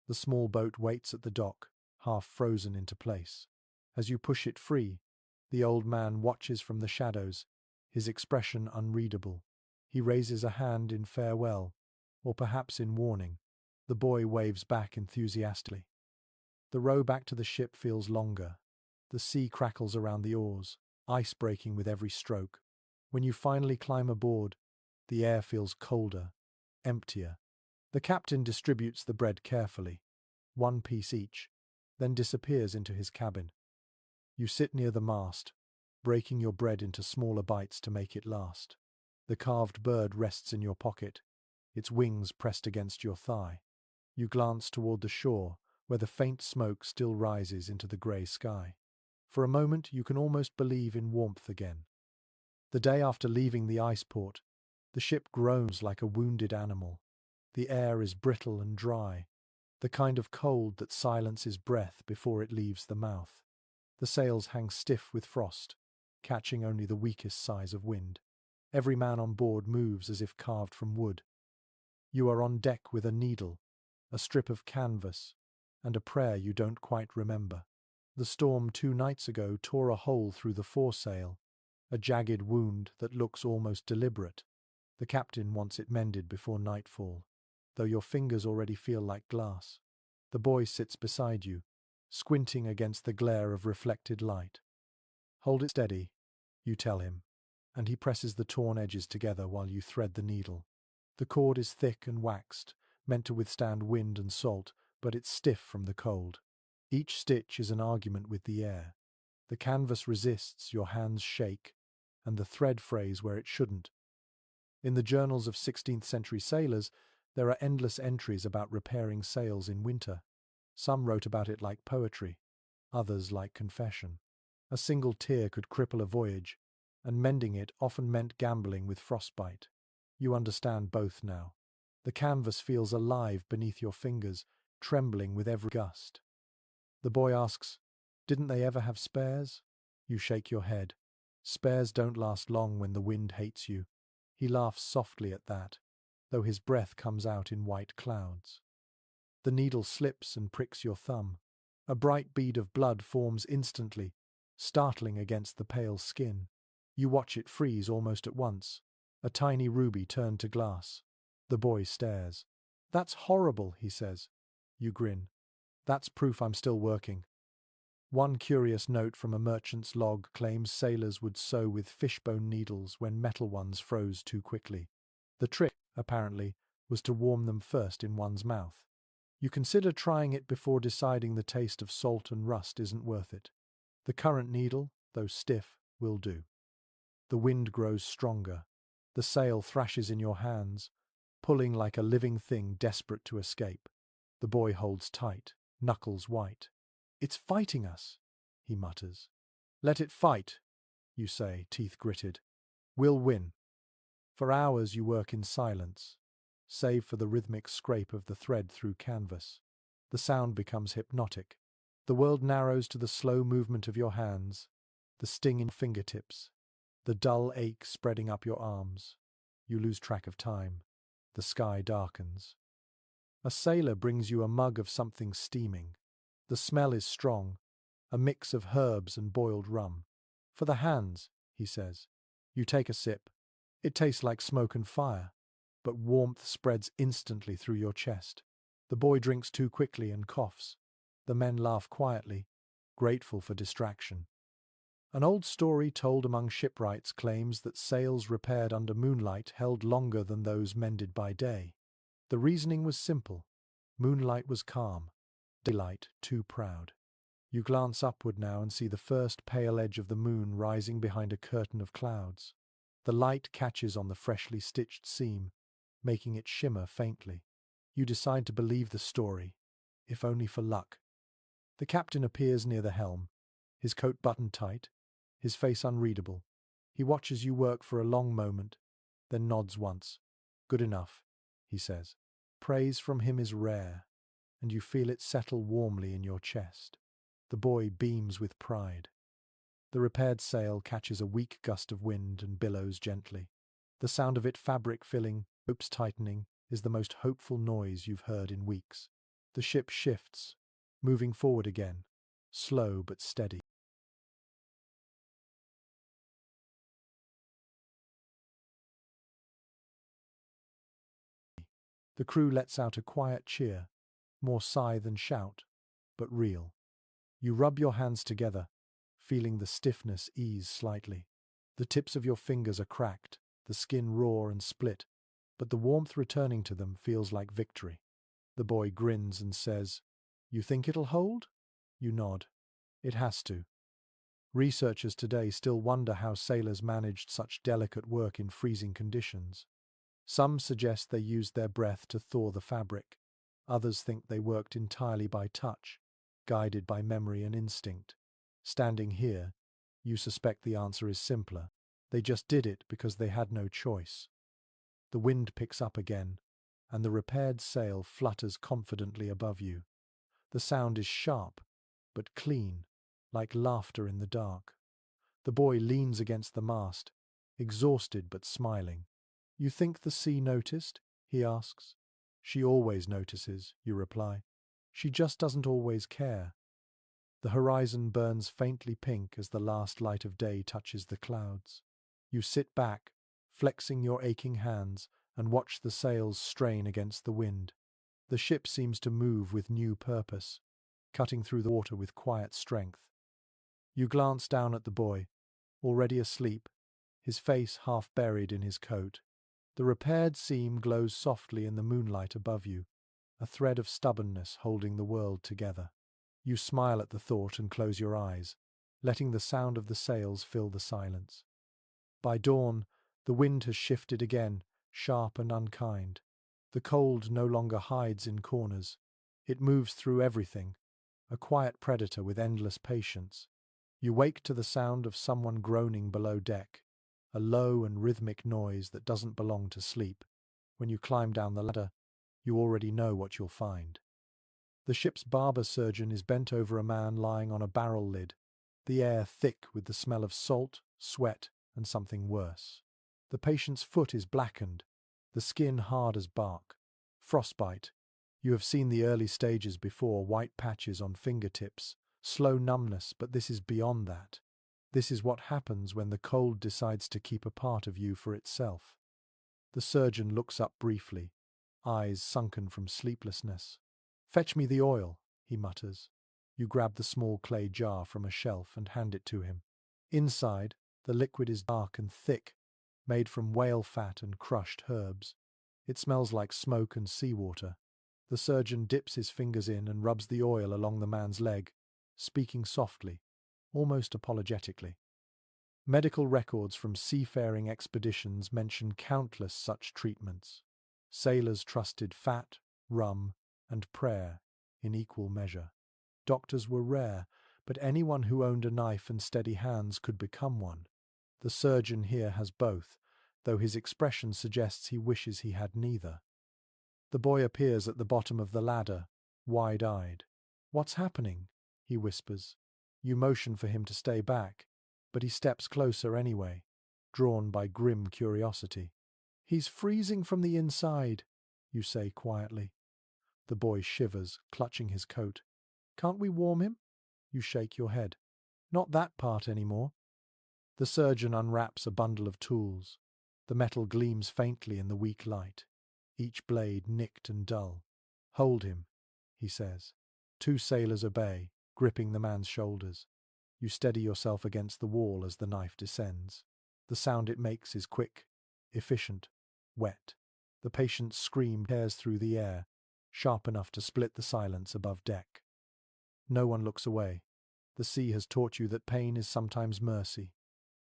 The small boat waits at the dock, half frozen into place. As you push it free, the old man watches from the shadows, his expression unreadable. He raises a hand in farewell, or perhaps in warning. The boy waves back enthusiastically. The row back to the ship feels longer. The sea crackles around the oars, ice breaking with every stroke. When you finally climb aboard, the air feels colder, emptier. The captain distributes the bread carefully, one piece each, then disappears into his cabin. You sit near the mast, breaking your bread into smaller bites to make it last. The carved bird rests in your pocket, its wings pressed against your thigh. You glance toward the shore, where the faint smoke still rises into the grey sky. For a moment you can almost believe in warmth again. The day after leaving the ice port, the ship groans like a wounded animal. The air is brittle and dry, the kind of cold that silences breath before it leaves the mouth. The sails hang stiff with frost, catching only the weakest sighs of wind. Every man on board moves as if carved from wood. You are on deck with a needle, a strip of canvas, and a prayer you don't quite remember. The storm 2 nights ago tore a hole through the foresail, a jagged wound that looks almost deliberate. The captain wants it mended before nightfall. though your fingers already feel like glass. The boy sits beside you, squinting against the glare of reflected light. Hold it steady, you tell him, and he presses the torn edges together while you thread the needle. The cord is thick and waxed, meant to withstand wind and salt, but it's stiff from the cold. Each stitch is an argument with the air. The canvas resists, your hands shake, and the thread frays where it shouldn't. In the journals of 16th century sailors, there are endless entries about repairing sails in winter. Some wrote about it like poetry, others like confession. A single tear could cripple a voyage, and mending it often meant gambling with frostbite. You understand both now. The canvas feels alive beneath your fingers, trembling with every gust. The boy asks, "Didn't they ever have spares?" You shake your head. Spares don't last long when the wind hates you. He laughs softly at that, though his breath comes out in white clouds. The needle slips and pricks your thumb. A bright bead of blood forms instantly, startling against the pale skin. You watch it freeze almost at once, a tiny ruby turned to glass. The boy stares. "That's horrible," he says. You grin. "That's proof I'm still working." One curious note from a merchant's log claims sailors would sew with fishbone needles when metal ones froze too quickly. The trick, apparently, was to warm them first in one's mouth. You consider trying it before deciding the taste of salt and rust isn't worth it. The current needle, though stiff, will do. The wind grows stronger. The sail thrashes in your hands, pulling like a living thing desperate to escape. The boy holds tight, knuckles white. "It's fighting us," he mutters. "Let it fight," you say, teeth gritted. "We'll win." For hours you work in silence, save for the rhythmic scrape of the thread through canvas. The sound becomes hypnotic. The world narrows to the slow movement of your hands, the sting in fingertips, the dull ache spreading up your arms. You lose track of time. The sky darkens. A sailor brings you a mug of something steaming. The smell is strong, a mix of herbs and boiled rum. "For the hands," he says. You take a sip. It tastes like smoke and fire, but warmth spreads instantly through your chest. The boy drinks too quickly and coughs. The men laugh quietly, grateful for distraction. An old story told among shipwrights claims that sails repaired under moonlight held longer than those mended by day. The reasoning was simple. Moonlight was calm, daylight too proud. You glance upward now and see the first pale edge of the moon rising behind a curtain of clouds. The light catches on the freshly stitched seam, making it shimmer faintly. You decide to believe the story, if only for luck. The captain appears near the helm, his coat buttoned tight, his face unreadable. He watches you work for a long moment, then nods once. "Good enough," he says. Praise from him is rare, and you feel it settle warmly in your chest. The boy beams with pride. The repaired sail catches a weak gust of wind and billows gently. The sound of it fabric filling, ropes tightening, is the most hopeful noise you've heard in weeks. The ship shifts, moving forward again, slow but steady. The crew lets out a quiet cheer, more sigh than shout, but real. You rub your hands together, feeling the stiffness ease slightly. The tips of your fingers are cracked, the skin raw and split, but the warmth returning to them feels like victory. The boy grins and says, "You think it'll hold?" You nod. It has to. Researchers today still wonder how sailors managed such delicate work in freezing conditions. Some suggest they used their breath to thaw the fabric. Others think they worked entirely by touch, guided by memory and instinct. Standing here, you suspect the answer is simpler. They just did it because they had no choice. The wind picks up again, and the repaired sail flutters confidently above you. The sound is sharp, but clean, like laughter in the dark. The boy leans against the mast, exhausted but smiling. "You think the sea noticed?" he asks. "She always notices," you reply. "She just doesn't always care." The horizon burns faintly pink as the last light of day touches the clouds. You sit back, flexing your aching hands, and watch the sails strain against the wind. The ship seems to move with new purpose, cutting through the water with quiet strength. You glance down at the boy, already asleep, his face half buried in his coat. The repaired seam glows softly in the moonlight above you, a thread of stubbornness holding the world together. You smile at the thought and close your eyes, letting the sound of the sails fill the silence. By dawn, the wind has shifted again, sharp and unkind. The cold no longer hides in corners. It moves through everything, a quiet predator with endless patience. You wake to the sound of someone groaning below deck, a low and rhythmic noise that doesn't belong to sleep. When you climb down the ladder, you already know what you'll find. The ship's barber surgeon is bent over a man lying on a barrel lid, the air thick with the smell of salt, sweat, and something worse. The patient's foot is blackened, the skin hard as bark. Frostbite. You have seen the early stages before, white patches on fingertips, slow numbness, but this is beyond that. This is what happens when the cold decides to keep a part of you for itself. The surgeon looks up briefly, eyes sunken from sleeplessness. "Fetch me the oil," he mutters. You grab the small clay jar from a shelf and hand it to him. Inside, the liquid is dark and thick, made from whale fat and crushed herbs. It smells like smoke and seawater. The surgeon dips his fingers in and rubs the oil along the man's leg, speaking softly, almost apologetically. Medical records from seafaring expeditions mention countless such treatments. Sailors trusted fat, rum, and prayer in equal measure. Doctors were rare, but anyone who owned a knife and steady hands could become one. The surgeon here has both, though his expression suggests he wishes he had neither. The boy appears at the bottom of the ladder, wide-eyed. "What's happening?" he whispers. You motion for him to stay back, but he steps closer anyway, drawn by grim curiosity. "He's freezing from the inside," you say quietly. The boy shivers, clutching his coat. "Can't we warm him?" You shake your head. "Not that part anymore." The surgeon unwraps a bundle of tools. The metal gleams faintly in the weak light, each blade nicked and dull. "Hold him," he says. Two sailors obey, gripping the man's shoulders. You steady yourself against the wall as the knife descends. The sound it makes is quick, efficient, wet. The patient's scream tears through the air, sharp enough to split the silence above deck. No one looks away. The sea has taught you that pain is sometimes mercy.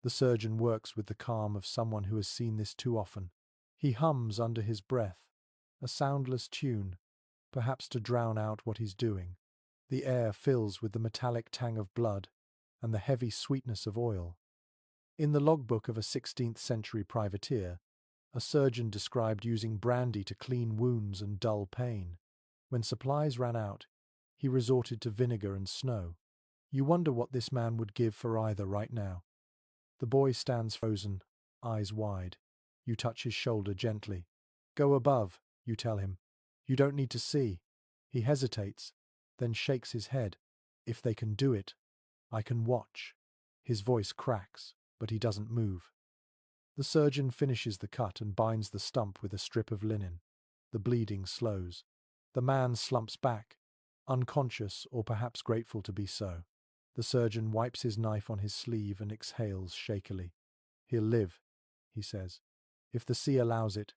The surgeon works with the calm of someone who has seen this too often. He hums under his breath, a soundless tune, perhaps to drown out what he's doing. The air fills with the metallic tang of blood and the heavy sweetness of oil. In the logbook of a 16th century privateer, a surgeon described using brandy to clean wounds and dull pain. When supplies ran out, he resorted to vinegar and snow. You wonder what this man would give for either right now. The boy stands frozen, eyes wide. You touch his shoulder gently. "Go above," you tell him. "You don't need to see." He hesitates, then shakes his head. "If they can do it, I can watch." His voice cracks, but he doesn't move. The surgeon finishes the cut and binds the stump with a strip of linen. The bleeding slows. The man slumps back, unconscious or perhaps grateful to be so. The surgeon wipes his knife on his sleeve and exhales shakily. "He'll live," he says, "if the sea allows it."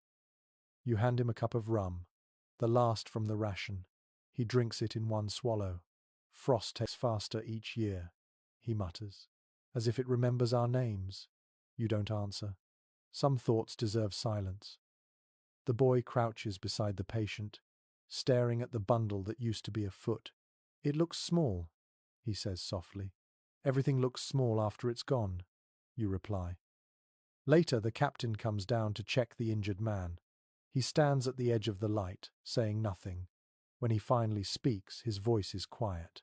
You hand him a cup of rum, the last from the ration. He drinks it in one swallow. "Frost takes faster each year," he mutters, "as if it remembers our names." You don't answer. Some thoughts deserve silence. The boy crouches beside the patient, staring at the bundle that used to be a foot. "It looks small," he says softly. "Everything looks small after it's gone," you reply. Later, the captain comes down to check the injured man. He stands at the edge of the light, saying nothing. When he finally speaks, his voice is quiet.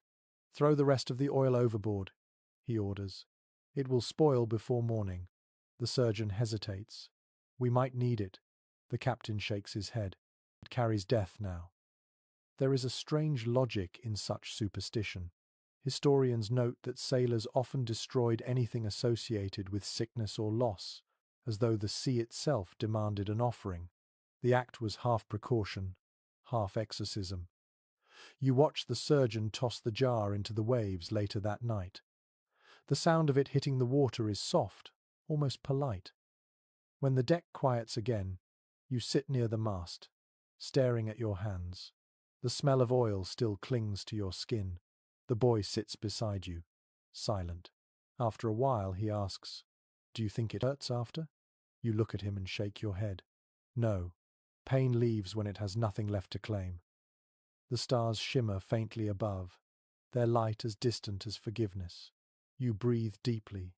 "Throw the rest of the oil overboard," he orders. "It will spoil before morning." The surgeon hesitates. "We might need it." The captain shakes his head. "It carries death now." There is a strange logic in such superstition. Historians note that sailors often destroyed anything associated with sickness or loss, as though the sea itself demanded an offering. The act was half precaution, half exorcism. You watched the surgeon toss the jar into the waves later that night. The sound of it hitting the water is soft, almost polite. When the deck quiets again, you sit near the mast, staring at your hands. The smell of oil still clings to your skin. The boy sits beside you, silent. After a while, he asks, "Do you think it hurts after?" You look at him and shake your head. No. Pain leaves when it has nothing left to claim. The stars shimmer faintly above, their light as distant as forgiveness. You breathe deeply,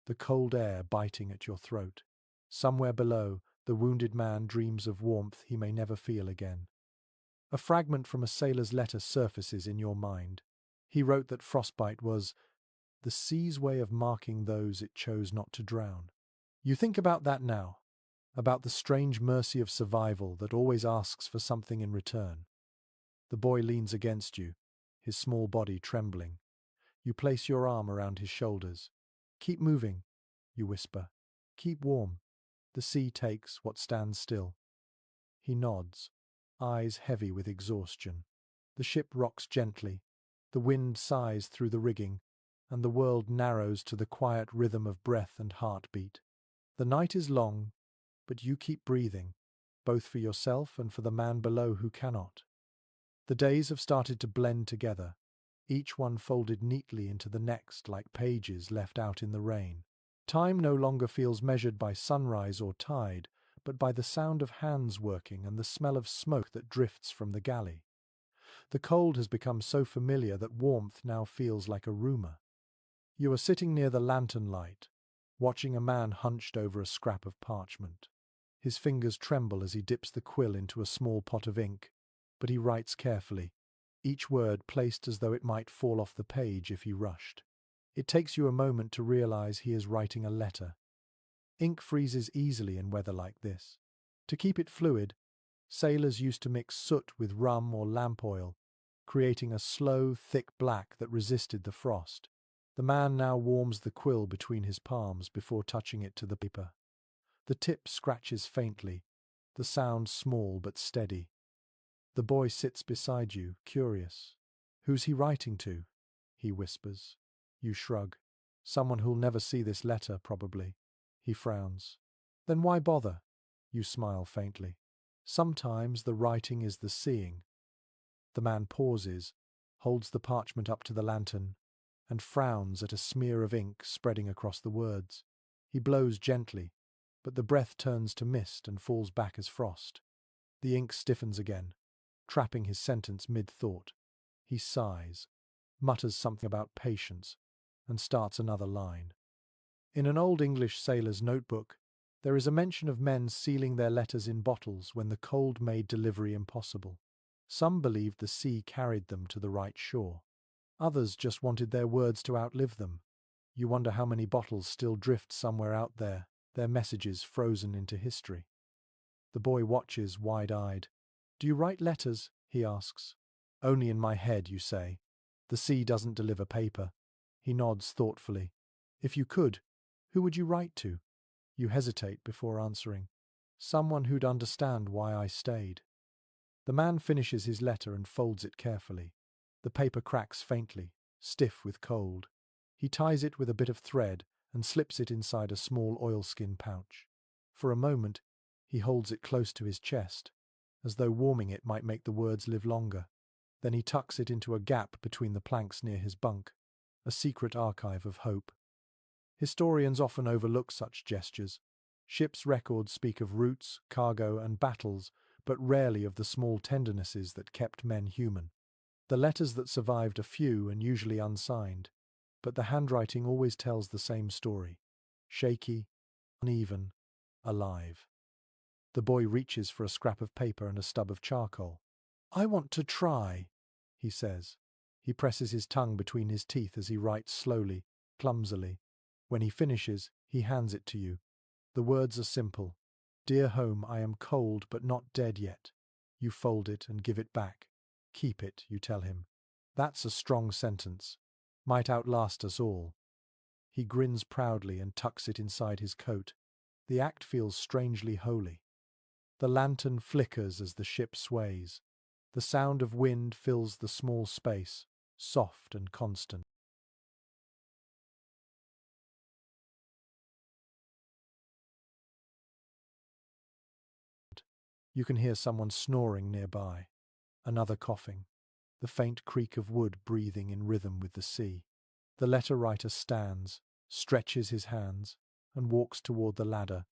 the cold air biting at your throat. Somewhere below, the wounded man dreams of warmth he may never feel again. A fragment from a sailor's letter surfaces in your mind. He wrote that frostbite was the sea's way of marking those it chose not to drown. You think about that now, about the strange mercy of survival that always asks for something in return. The boy leans against you, his small body trembling. You place your arm around his shoulders. "Keep moving," you whisper. "Keep warm." The sea takes what stands still. He nods, eyes heavy with exhaustion. The ship rocks gently. The wind sighs through the rigging, and the world narrows to the quiet rhythm of breath and heartbeat. The night is long, but you keep breathing, both for yourself and for the man below who cannot. The days have started to blend together, each one folded neatly into the next like pages left out in the rain. Time no longer feels measured by sunrise or tide, but by the sound of hands working and the smell of smoke that drifts from the galley. The cold has become so familiar that warmth now feels like a rumor. You are sitting near the lantern light, watching a man hunched over a scrap of parchment. His fingers tremble as he dips the quill into a small pot of ink, but he writes carefully, each word placed as though it might fall off the page if he rushed. It takes you a moment to realize he is writing a letter. Ink freezes easily in weather like this. To keep it fluid, sailors used to mix soot with rum or lamp oil, creating a slow, thick black that resisted the frost. The man now warms the quill between his palms before touching it to the paper. The tip scratches faintly, the sound small but steady. The boy sits beside you, curious. "Who's he writing to?" he whispers. You shrug. "Someone who'll never see this letter, probably." He frowns. "Then why bother?" You smile faintly. "Sometimes the writing is the seeing." The man pauses, holds the parchment up to the lantern, and frowns at a smear of ink spreading across the words. He blows gently, but the breath turns to mist and falls back as frost. The ink stiffens again, trapping his sentence mid-thought. He sighs, mutters something about patience, and starts another line. In an old English sailor's notebook, there is a mention of men sealing their letters in bottles when the cold made delivery impossible. Some believed the sea carried them to the right shore. Others just wanted their words to outlive them. You wonder how many bottles still drift somewhere out there, their messages frozen into history. The boy watches, wide-eyed. "Do you write letters?" he asks. "Only in my head," you say. "The sea doesn't deliver paper." He nods thoughtfully. "If you could, who would you write to?" You hesitate before answering. "Someone who'd understand why I stayed." The man finishes his letter and folds it carefully. The paper cracks faintly, stiff with cold. He ties it with a bit of thread and slips it inside a small oilskin pouch. For a moment, he holds it close to his chest, as though warming it might make the words live longer. Then he tucks it into a gap between the planks near his bunk, a secret archive of hope. Historians often overlook such gestures. Ships' records speak of routes, cargo, and battles, but rarely of the small tendernesses that kept men human. The letters that survived are few and usually unsigned, but the handwriting always tells the same story. Shaky, uneven, alive. The boy reaches for a scrap of paper and a stub of charcoal. "I want to try," he says. He presses his tongue between his teeth as he writes slowly, clumsily. When he finishes, he hands it to you. The words are simple. "Dear home, I am cold but not dead yet." You fold it and give it back. "Keep it," you tell him. "That's a strong sentence. Might outlast us all." He grins proudly and tucks it inside his coat. The act feels strangely holy. The lantern flickers as the ship sways. The sound of wind fills the small space, soft and constant. You can hear someone snoring nearby, another coughing, the faint creak of wood breathing in rhythm with the sea. The letter writer stands, stretches his hands, and walks toward the ladder,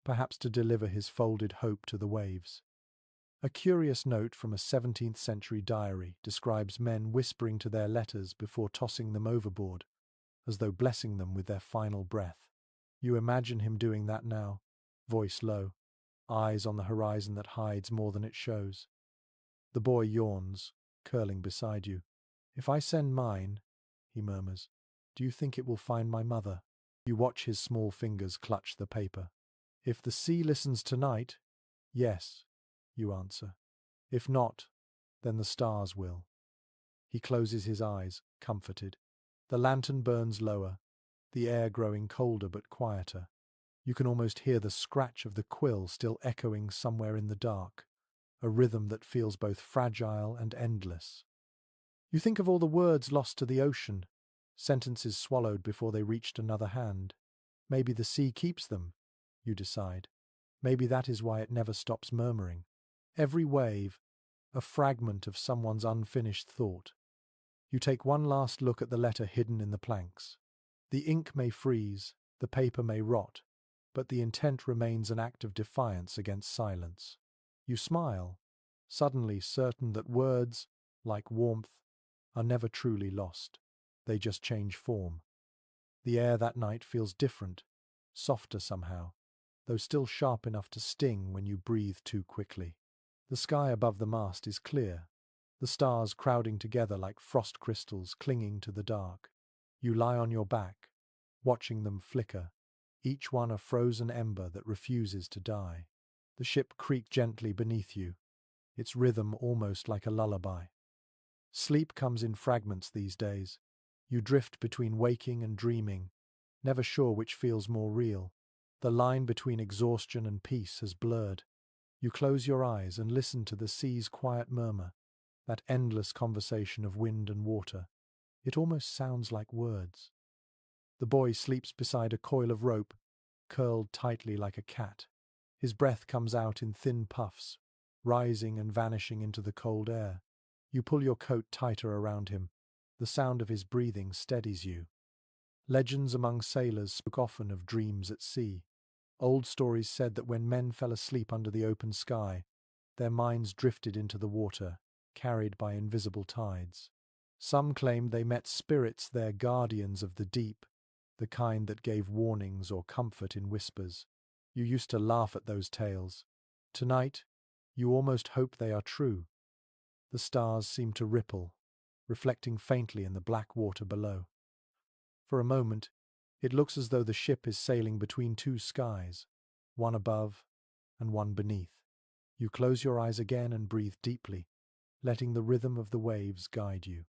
perhaps to deliver his folded hope to the waves. A curious note from a 17th century diary describes men whispering to their letters before tossing them overboard, as though blessing them with their final breath. You imagine him doing that now, voice low, eyes on the horizon that hides more than it shows. The boy yawns, curling beside you. "If I send mine," he murmurs, "do you think it will find my mother?" You watch his small fingers clutch the paper. "If the sea listens tonight, yes," you answer. "If not, then the stars will." He closes his eyes, comforted. The lantern burns lower, the air growing colder but quieter. You can almost hear the scratch of the quill still echoing somewhere in the dark, a rhythm that feels both fragile and endless. You think of all the words lost to the ocean, sentences swallowed before they reached another hand. Maybe the sea keeps them, you decide. Maybe that is why it never stops murmuring. Every wave, a fragment of someone's unfinished thought. You take one last look at the letter hidden in the planks. The ink may freeze, the paper may rot, but the intent remains an act of defiance against silence. You smile, suddenly certain that words, like warmth, are never truly lost. They just change form. The air that night feels different, softer somehow, though still sharp enough to sting when you breathe too quickly. The sky above the mast is clear, the stars crowding together like frost crystals clinging to the dark. You lie on your back, watching them flicker, each one a frozen ember that refuses to die. The ship creaks gently beneath you, its rhythm almost like a lullaby. Sleep comes in fragments these days. You drift between waking and dreaming, never sure which feels more real. The line between exhaustion and peace has blurred. You close your eyes and listen to the sea's quiet murmur, that endless conversation of wind and water. It almost sounds like words. The boy sleeps beside a coil of rope, curled tightly like a cat. His breath comes out in thin puffs, rising and vanishing into the cold air. You pull your coat tighter around him. The sound of his breathing steadies you. Legends among sailors spoke often of dreams at sea. Old stories said that when men fell asleep under the open sky, their minds drifted into the water, carried by invisible tides. Some claimed they met spirits there, guardians of the deep, the kind that gave warnings or comfort in whispers. You used to laugh at those tales. Tonight, you almost hope they are true. The stars seem to ripple, reflecting faintly in the black water below. For a moment, it looks as though the ship is sailing between two skies, one above and one beneath. You close your eyes again and breathe deeply, letting the rhythm of the waves guide you.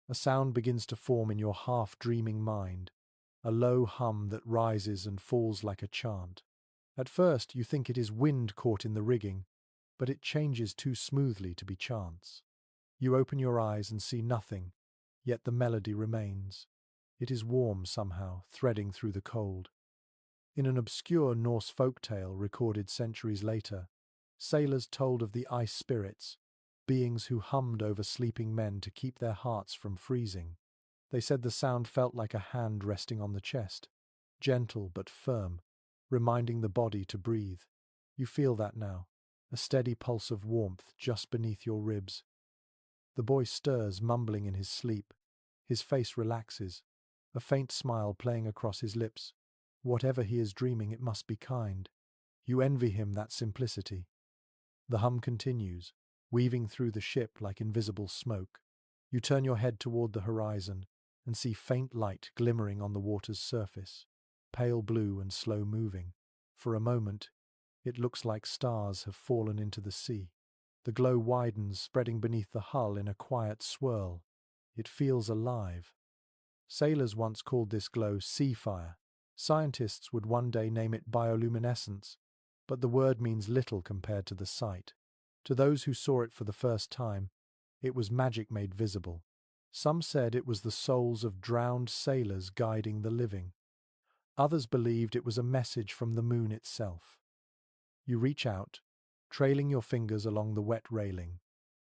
A sound begins to form in your half-dreaming mind, a low hum that rises and falls like a chant. At first, you think it is wind caught in the rigging, but it changes too smoothly to be chance. You open your eyes and see nothing, yet the melody remains. It is warm somehow, threading through the cold. In an obscure Norse folk tale recorded centuries later, sailors told of the ice spirits, beings who hummed over sleeping men to keep their hearts from freezing. They said the sound felt like a hand resting on the chest, gentle but firm, reminding the body to breathe. You feel that now, a steady pulse of warmth just beneath your ribs. The boy stirs, mumbling in his sleep. His face relaxes, a faint smile playing across his lips. Whatever he is dreaming, it must be kind. You envy him that simplicity. The hum continues, weaving through the ship like invisible smoke. You turn your head toward the horizon and see faint light glimmering on the water's surface, pale blue and slow-moving. For a moment, it looks like stars have fallen into the sea. The glow widens, spreading beneath the hull in a quiet swirl. It feels alive. Sailors once called this glow sea fire. Scientists would one day name it bioluminescence, but the word means little compared to the sight. To those who saw it for the first time, it was magic made visible. Some said it was the souls of drowned sailors guiding the living. Others believed it was a message from the moon itself. You reach out, trailing your fingers along the wet railing.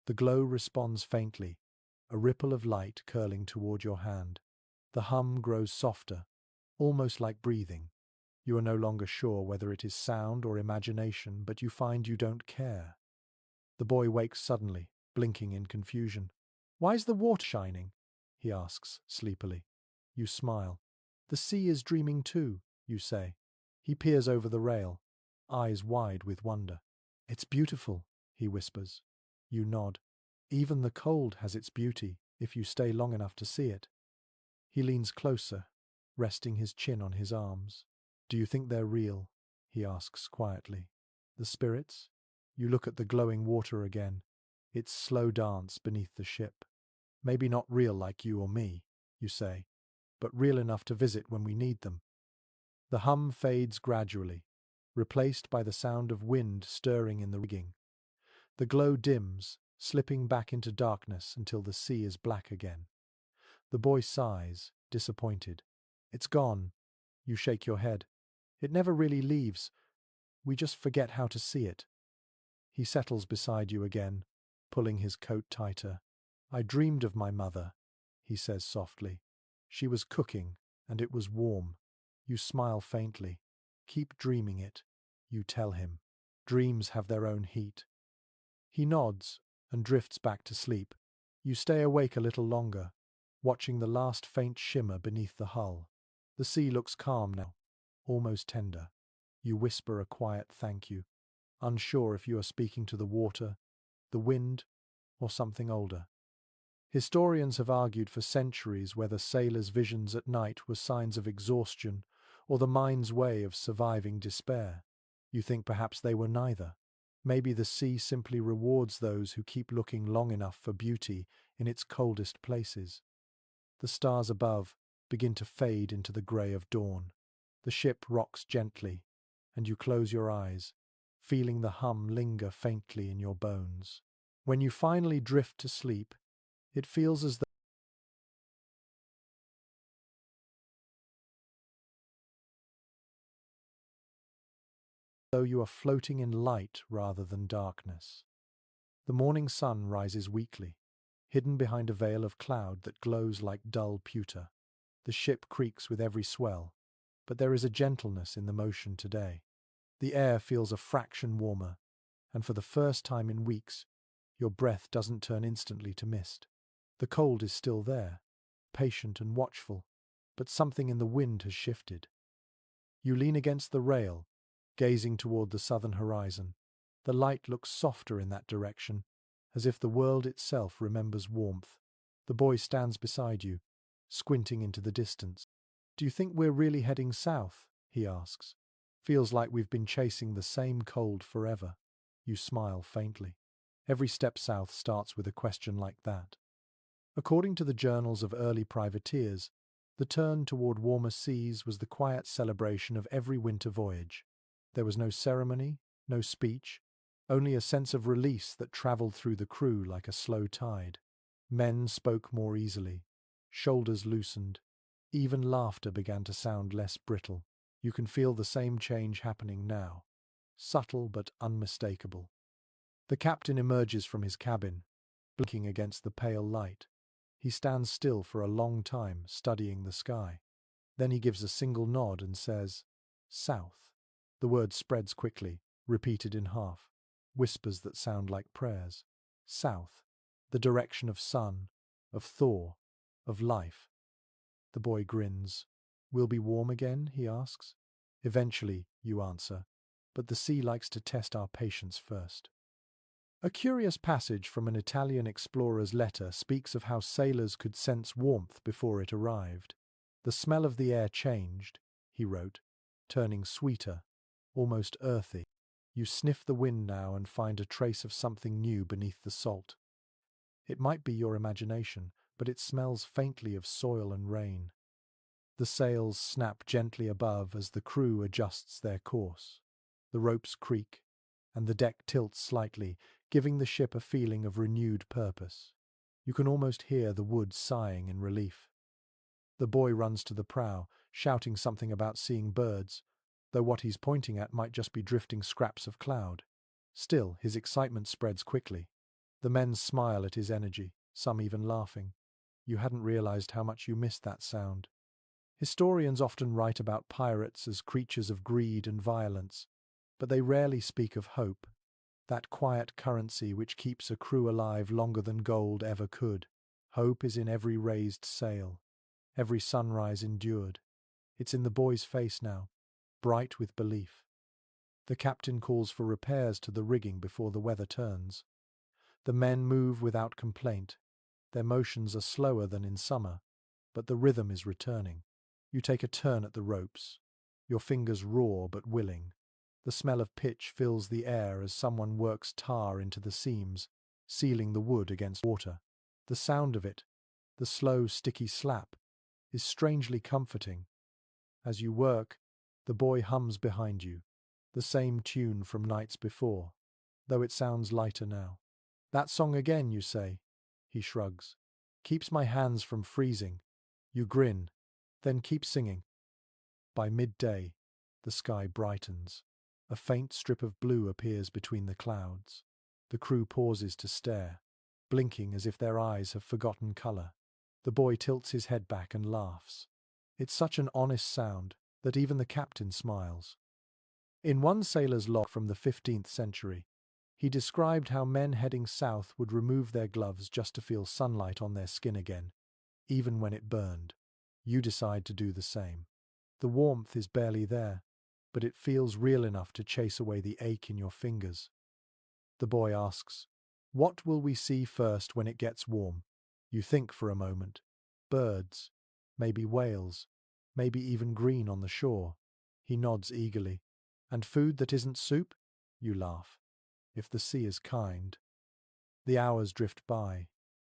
The glow responds faintly, a ripple of light curling toward your hand. The hum grows softer, almost like breathing. You are no longer sure whether it is sound or imagination, but you find you don't care. The boy wakes suddenly, blinking in confusion. "Why is the water shining?" he asks sleepily. You smile. "The sea is dreaming too," you say. He peers over the rail, eyes wide with wonder. "It's beautiful," he whispers. You nod. "Even the cold has its beauty, if you stay long enough to see it." He leans closer, resting his chin on his arms. "Do you think they're real?" he asks quietly. "The spirits?" You look at the glowing water again, its slow dance beneath the ship. "Maybe not real like you or me," you say, "but real enough to visit when we need them." The hum fades gradually, replaced by the sound of wind stirring in the rigging. The glow dims, slipping back into darkness until the sea is black again. The boy sighs, disappointed. "It's gone." You shake your head. "It never really leaves. We just forget how to see it." He settles beside you again, pulling his coat tighter. "I dreamed of my mother," he says softly. "She was cooking, and it was warm." You smile faintly. "Keep dreaming it," you tell him. "Dreams have their own heat." He nods and drifts back to sleep. You stay awake a little longer, watching the last faint shimmer beneath the hull. The sea looks calm now, almost tender. You whisper a quiet thank you, unsure if you are speaking to the water, the wind, or something older. Historians have argued for centuries whether sailors' visions at night were signs of exhaustion or the mind's way of surviving despair. You think perhaps they were neither. Maybe the sea simply rewards those who keep looking long enough for beauty in its coldest places. The stars above begin to fade into the grey of dawn. The ship rocks gently, and you close your eyes, feeling the hum linger faintly in your bones. When you finally drift to sleep, it feels as though you are floating in light rather than darkness. The morning sun rises weakly, hidden behind a veil of cloud that glows like dull pewter. The ship creaks with every swell, but there is a gentleness in the motion today. The air feels a fraction warmer, and for the first time in weeks, your breath doesn't turn instantly to mist. The cold is still there, patient and watchful, but something in the wind has shifted. You lean against the rail, gazing toward the southern horizon. The light looks softer in that direction, as if the world itself remembers warmth. The boy stands beside you, squinting into the distance. "Do you think we're really heading south?" he asks. "Feels like we've been chasing the same cold forever." You smile faintly. Every step south starts with a question like that. According to the journals of early privateers, the turn toward warmer seas was the quiet celebration of every winter voyage. There was no ceremony, no speech, only a sense of release that traveled through the crew like a slow tide. Men spoke more easily, shoulders loosened, even laughter began to sound less brittle. You can feel the same change happening now, subtle but unmistakable. The captain emerges from his cabin, blinking against the pale light. He stands still for a long time, studying the sky. Then he gives a single nod and says, "South." The word spreads quickly, repeated in half, whispers that sound like prayers. South, the direction of sun, of thaw, of life. The boy grins. "We'll be warm again?" he asks. "Eventually," you answer, "but the sea likes to test our patience first." A curious passage from an Italian explorer's letter speaks of how sailors could sense warmth before it arrived. "The smell of the air changed," he wrote, "turning sweeter, almost earthy. You sniff the wind now and find a trace of something new beneath the salt. It might be your imagination, but it smells faintly of soil and rain." The sails snap gently above as the crew adjusts their course. The ropes creak, and the deck tilts slightly, giving the ship a feeling of renewed purpose. You can almost hear the wood sighing in relief. The boy runs to the prow, shouting something about seeing birds, though what he's pointing at might just be drifting scraps of cloud. Still, his excitement spreads quickly. The men smile at his energy, some even laughing. You hadn't realized how much you missed that sound. Historians often write about pirates as creatures of greed and violence, but they rarely speak of hope, that quiet currency which keeps a crew alive longer than gold ever could. Hope is in every raised sail, every sunrise endured. It's in the boy's face now, bright with belief. The captain calls for repairs to the rigging before the weather turns. The men move without complaint. Their motions are slower than in summer, but the rhythm is returning. You take a turn at the ropes, your fingers raw but willing. The smell of pitch fills the air as someone works tar into the seams, sealing the wood against water. The sound of it, the slow, sticky slap, is strangely comforting. As you work, the boy hums behind you, the same tune from nights before, though it sounds lighter now. That song again, you say? He shrugs. Keeps my hands from freezing. You grin, then keep singing. By midday, the sky brightens. A faint strip of blue appears between the clouds. The crew pauses to stare, blinking as if their eyes have forgotten color. The boy tilts his head back and laughs. It's such an honest sound that even the captain smiles. In one sailor's log from the 15th century, he described how men heading south would remove their gloves just to feel sunlight on their skin again, even when it burned. You decide to do the same. The warmth is barely there, but it feels real enough to chase away the ache in your fingers. The boy asks, "What will we see first when it gets warm?" You think for a moment. Birds, maybe whales, maybe even green on the shore. He nods eagerly. And food that isn't soup? You laugh. If the sea is kind. The hours drift by.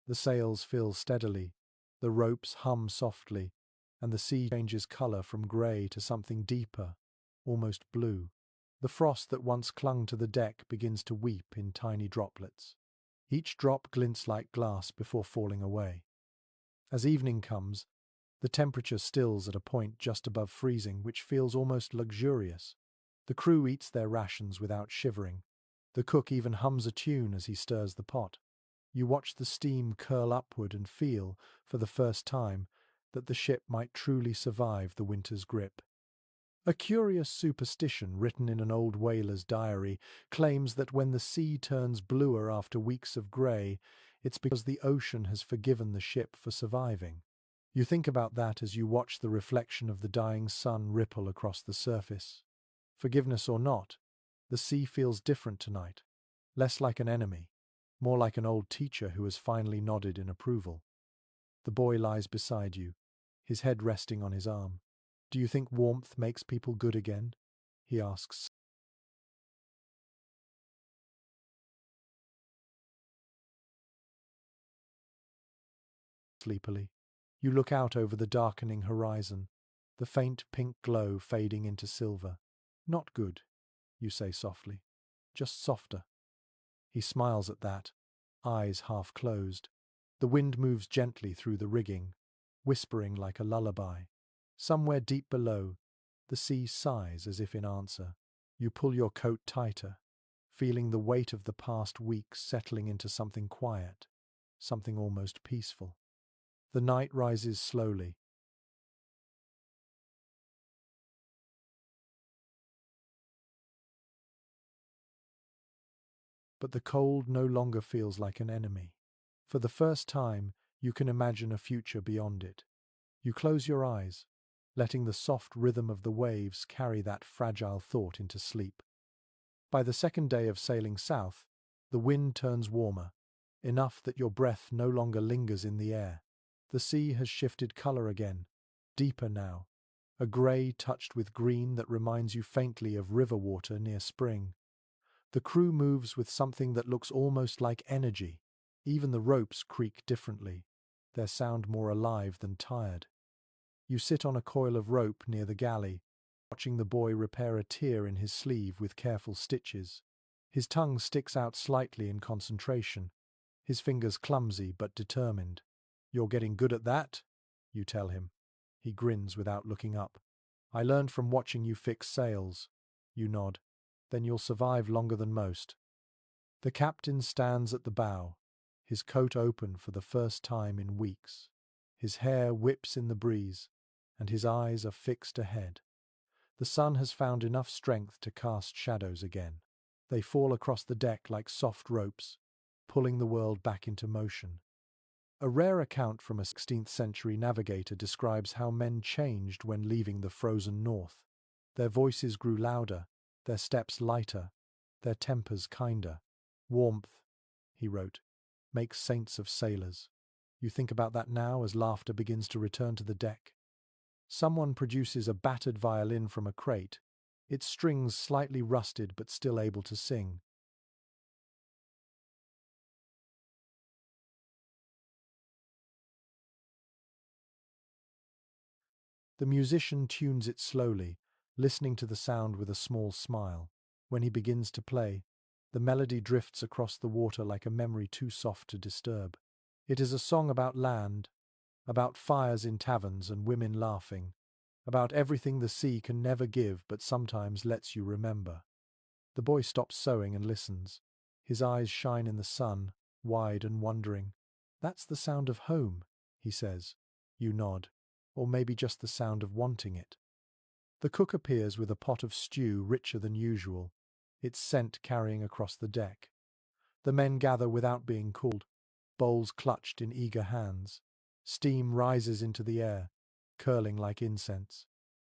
The sails fill steadily. The ropes hum softly, and the sea changes color from grey to something deeper, almost blue. The frost that once clung to the deck begins to weep in tiny droplets. Each drop glints like glass before falling away. As evening comes, the temperature stills at a point just above freezing, which feels almost luxurious. The crew eats their rations without shivering. The cook even hums a tune as he stirs the pot. You watch the steam curl upward and feel, for the first time, that the ship might truly survive the winter's grip. A curious superstition written in an old whaler's diary claims that when the sea turns bluer after weeks of grey, it's because the ocean has forgiven the ship for surviving. You think about that as you watch the reflection of the dying sun ripple across the surface. Forgiveness or not, the sea feels different tonight, less like an enemy, more like an old teacher who has finally nodded in approval. The boy lies beside you, his head resting on his arm. "Do you think warmth makes people good again?" he asks sleepily. You look out over the darkening horizon, the faint pink glow fading into silver. "Not good," you say softly. "Just softer." He smiles at that, eyes half closed. The wind moves gently through the rigging, whispering like a lullaby. Somewhere deep below, the sea sighs as if in answer. You pull your coat tighter, feeling the weight of the past weeks settling into something quiet, something almost peaceful. The night rises slowly. But the cold no longer feels like an enemy. For the first time, you can imagine a future beyond it. You close your eyes, letting the soft rhythm of the waves carry that fragile thought into sleep. By the second day of sailing south, the wind turns warmer, enough that your breath no longer lingers in the air. The sea has shifted color again, deeper now, a grey touched with green that reminds you faintly of river water near spring. The crew moves with something that looks almost like energy. Even the ropes creak differently, their sound more alive than tired. You sit on a coil of rope near the galley, watching the boy repair a tear in his sleeve with careful stitches. His tongue sticks out slightly in concentration, his fingers clumsy but determined. "You're getting good at that?" you tell him. He grins without looking up. "I learned from watching you fix sails." You nod. "Then you'll survive longer than most." The captain stands at the bow, his coat open for the first time in weeks. His hair whips in the breeze, and his eyes are fixed ahead. The sun has found enough strength to cast shadows again. They fall across the deck like soft ropes, pulling the world back into motion. A rare account from a 16th century navigator describes how men changed when leaving the frozen north. Their voices grew louder, their steps lighter, their tempers kinder. "Warmth," he wrote, "makes saints of sailors." You think about that now as laughter begins to return to the deck. Someone produces a battered violin from a crate, its strings slightly rusted but still able to sing. The musician tunes it slowly, listening to the sound with a small smile. When he begins to play, the melody drifts across the water like a memory too soft to disturb. It is a song about land, about fires in taverns and women laughing, about everything the sea can never give but sometimes lets you remember. The boy stops sewing and listens. His eyes shine in the sun, wide and wondering. "That's the sound of home," he says. You nod. Or maybe just the sound of wanting it. The cook appears with a pot of stew richer than usual, its scent carrying across the deck. The men gather without being called, bowls clutched in eager hands. Steam rises into the air, curling like incense.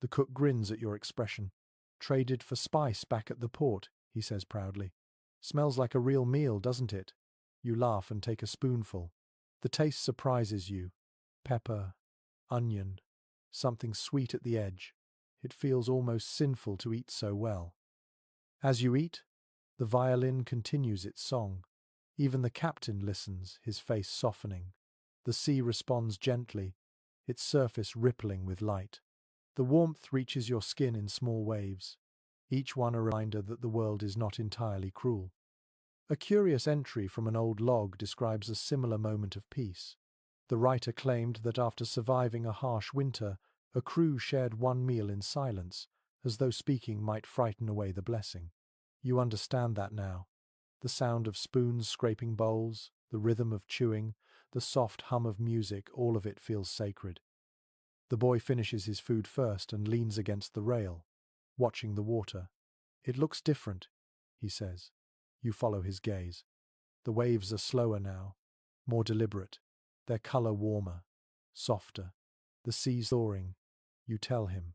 The cook grins at your expression. "Traded for spice back at the port," he says proudly. "Smells like a real meal, doesn't it?" You laugh and take a spoonful. The taste surprises you. Pepper, onion, something sweet at the edge. It feels almost sinful to eat so well. As you eat, the violin continues its song. Even the captain listens, his face softening. The sea responds gently, its surface rippling with light. The warmth reaches your skin in small waves, each one a reminder that the world is not entirely cruel. A curious entry from an old log describes a similar moment of peace. The writer claimed that after surviving a harsh winter, a crew shared one meal in silence, as though speaking might frighten away the blessing. You understand that now. The sound of spoons scraping bowls, the rhythm of chewing, the soft hum of music, all of it feels sacred. The boy finishes his food first and leans against the rail, watching the water. "It looks different," he says. You follow his gaze. The waves are slower now, more deliberate, their color warmer, softer. The sea's thawing, you tell him,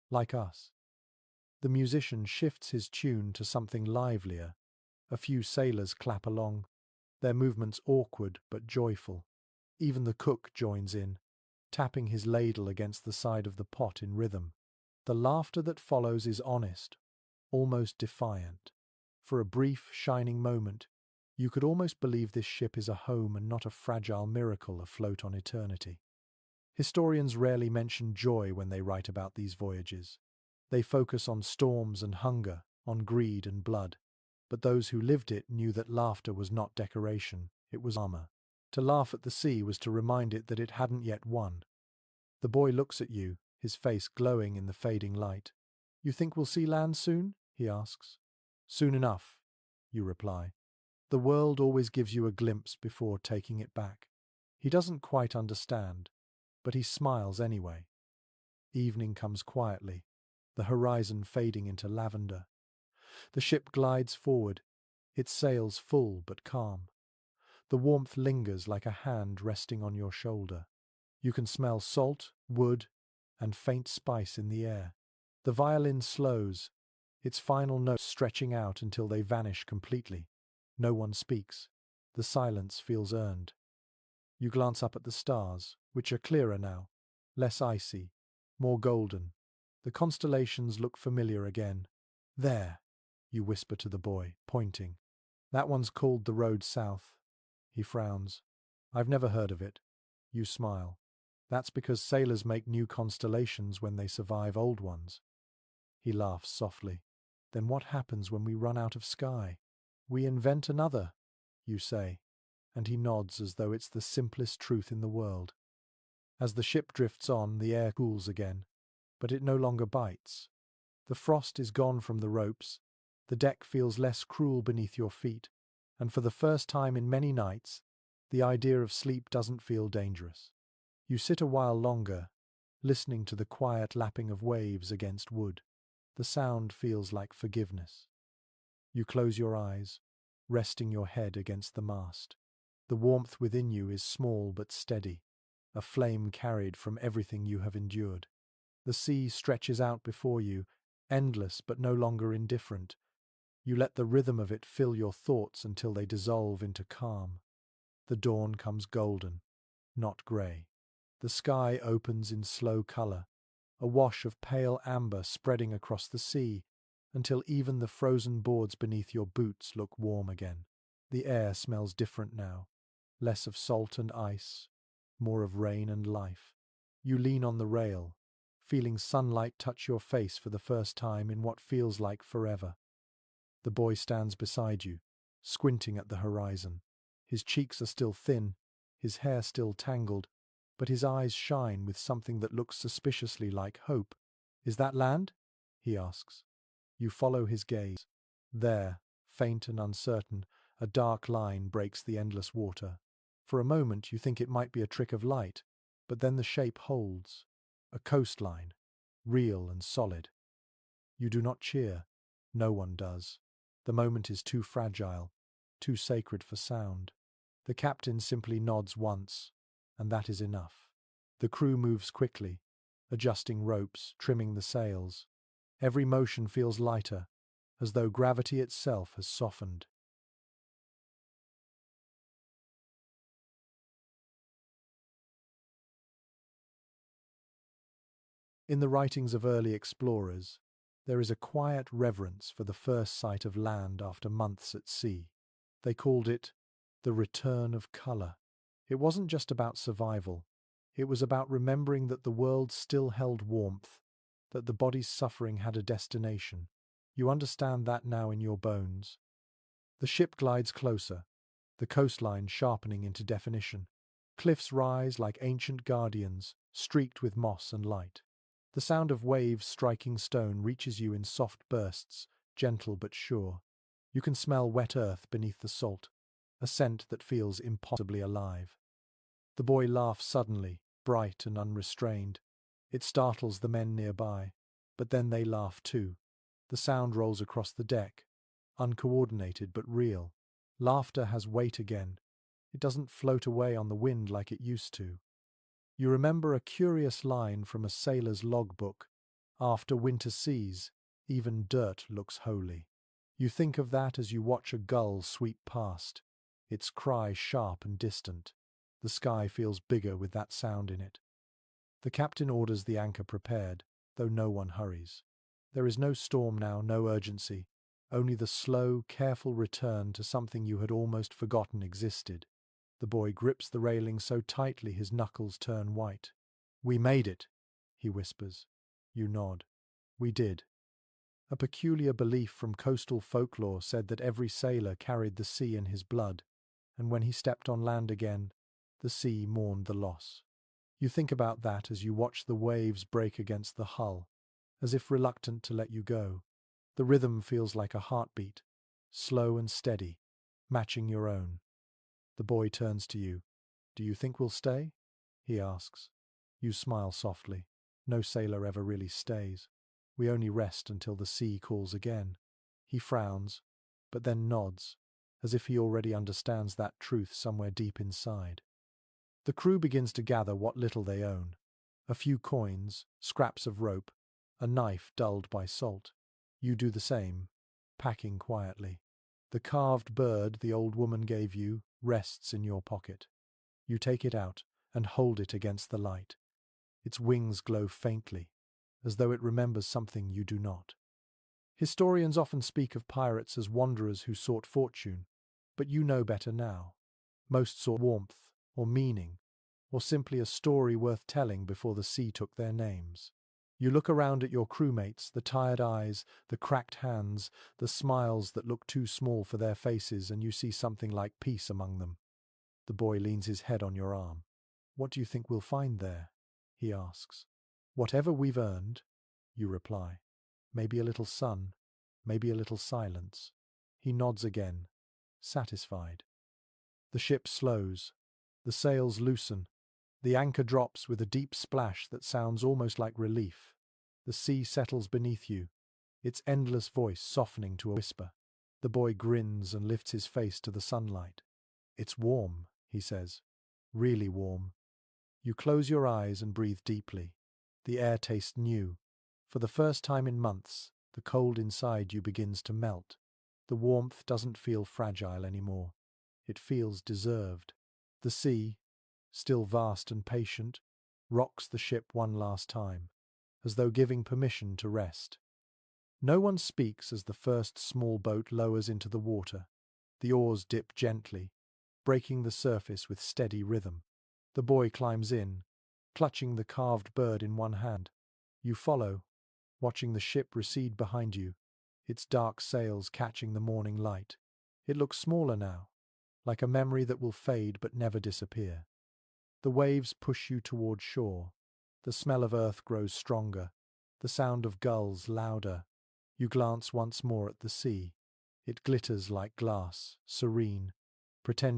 like us. The musician shifts his tune to something livelier. A few sailors clap along, their movements awkward but joyful. Even the cook joins in, tapping his ladle against the side of the pot in rhythm. The laughter that follows is honest, almost defiant. For a brief, shining moment, you could almost believe this ship is a home and not a fragile miracle afloat on eternity. Historians rarely mention joy when they write about these voyages. They focus on storms and hunger, on greed and blood. But those who lived it knew that laughter was not decoration, it was armor. To laugh at the sea was to remind it that it hadn't yet won. The boy looks at you, his face glowing in the fading light. "You think we'll see land soon?" he asks. "Soon enough," you reply. The world always gives you a glimpse before taking it back. He doesn't quite understand, but he smiles anyway. Evening comes quietly, the horizon fading into lavender. The ship glides forward, its sails full but calm. The warmth lingers like a hand resting on your shoulder. You can smell salt, wood, and faint spice in the air. The violin slows, its final notes stretching out until they vanish completely. No one speaks. The silence feels earned. You glance up at the stars, which are clearer now, less icy, more golden. The constellations look familiar again. "There," you whisper to the boy, pointing. "That one's called the Road South." He frowns. "I've never heard of it." You smile. "That's because sailors make new constellations when they survive old ones." He laughs softly. Then what happens when we run out of sky? We invent another, you say, and he nods as though it's the simplest truth in the world. As the ship drifts on, the air cools again, but it no longer bites. The frost is gone from the ropes, the deck feels less cruel beneath your feet, and for the first time in many nights, the idea of sleep doesn't feel dangerous. You sit a while longer, listening to the quiet lapping of waves against wood. The sound feels like forgiveness. You close your eyes, resting your head against the mast. The warmth within you is small but steady, a flame carried from everything you have endured. The sea stretches out before you, endless but no longer indifferent. You let the rhythm of it fill your thoughts until they dissolve into calm. The dawn comes golden, not grey. The sky opens in slow colour, a wash of pale amber spreading across the sea, until even the frozen boards beneath your boots look warm again. The air smells different now, less of salt and ice, more of rain and life. You lean on the rail, feeling sunlight touch your face for the first time in what feels like forever. The boy stands beside you, squinting at the horizon. His cheeks are still thin, his hair still tangled, but his eyes shine with something that looks suspiciously like hope. "Is that land?" he asks. You follow his gaze. There, faint and uncertain, a dark line breaks the endless water. For a moment you think it might be a trick of light, but then the shape holds. A coastline, real and solid. You do not cheer. No one does. The moment is too fragile, too sacred for sound. The captain simply nods once, and that is enough. The crew moves quickly, adjusting ropes, trimming the sails. Every motion feels lighter, as though gravity itself has softened. In the writings of early explorers, there is a quiet reverence for the first sight of land after months at sea. They called it the return of colour. It wasn't just about survival. It was about remembering that the world still held warmth, that the body's suffering had a destination. You understand that now in your bones. The ship glides closer, the coastline sharpening into definition. Cliffs rise like ancient guardians, streaked with moss and light. The sound of waves striking stone reaches you in soft bursts, gentle but sure. You can smell wet earth beneath the salt, a scent that feels impossibly alive. The boy laughs suddenly, bright and unrestrained. It startles the men nearby, but then they laugh too. The sound rolls across the deck, uncoordinated but real. Laughter has weight again. It doesn't float away on the wind like it used to. You remember a curious line from a sailor's logbook: "After winter seas, even dirt looks holy." You think of that as you watch a gull sweep past, its cry sharp and distant. The sky feels bigger with that sound in it. The captain orders the anchor prepared, though no one hurries. There is no storm now, no urgency, only the slow, careful return to something you had almost forgotten existed. The boy grips the railing so tightly his knuckles turn white. "We made it," he whispers. You nod. "We did." A peculiar belief from coastal folklore said that every sailor carried the sea in his blood, and when he stepped on land again, the sea mourned the loss. You think about that as you watch the waves break against the hull, as if reluctant to let you go. The rhythm feels like a heartbeat, slow and steady, matching your own. The boy turns to you. "Do you think we'll stay?" he asks. You smile softly. No sailor ever really stays. We only rest until the sea calls again. He frowns, but then nods, as if he already understands that truth somewhere deep inside. The crew begins to gather what little they own. A few coins, scraps of rope, a knife dulled by salt. You do the same, packing quietly. The carved bird the old woman gave you rests in your pocket. You take it out and hold it against the light. Its wings glow faintly, as though it remembers something you do not. Historians often speak of pirates as wanderers who sought fortune, but you know better now. Most sought warmth, or meaning, or simply a story worth telling before the sea took their names. You look around at your crewmates, the tired eyes, the cracked hands, the smiles that look too small for their faces, and you see something like peace among them. The boy leans his head on your arm. "What do you think we'll find there?" he asks. "Whatever we've earned," you reply. "Maybe a little sun, maybe a little silence." He nods again, satisfied. The ship slows. The sails loosen. The anchor drops with a deep splash that sounds almost like relief. The sea settles beneath you, its endless voice softening to a whisper. The boy grins and lifts his face to the sunlight. "It's warm," he says. "Really warm." You close your eyes and breathe deeply. The air tastes new. For the first time in months, the cold inside you begins to melt. The warmth doesn't feel fragile anymore. It feels deserved. The sea, still vast and patient, rocks the ship one last time, as though giving permission to rest. No one speaks as the first small boat lowers into the water. The oars dip gently, breaking the surface with steady rhythm. The boy climbs in, clutching the carved bird in one hand. You follow, watching the ship recede behind you, its dark sails catching the morning light. It looks smaller now, like a memory that will fade but never disappear. The waves push you toward shore. The smell of earth grows stronger, the sound of gulls louder. You glance once more at the sea. It glitters like glass, serene, pretending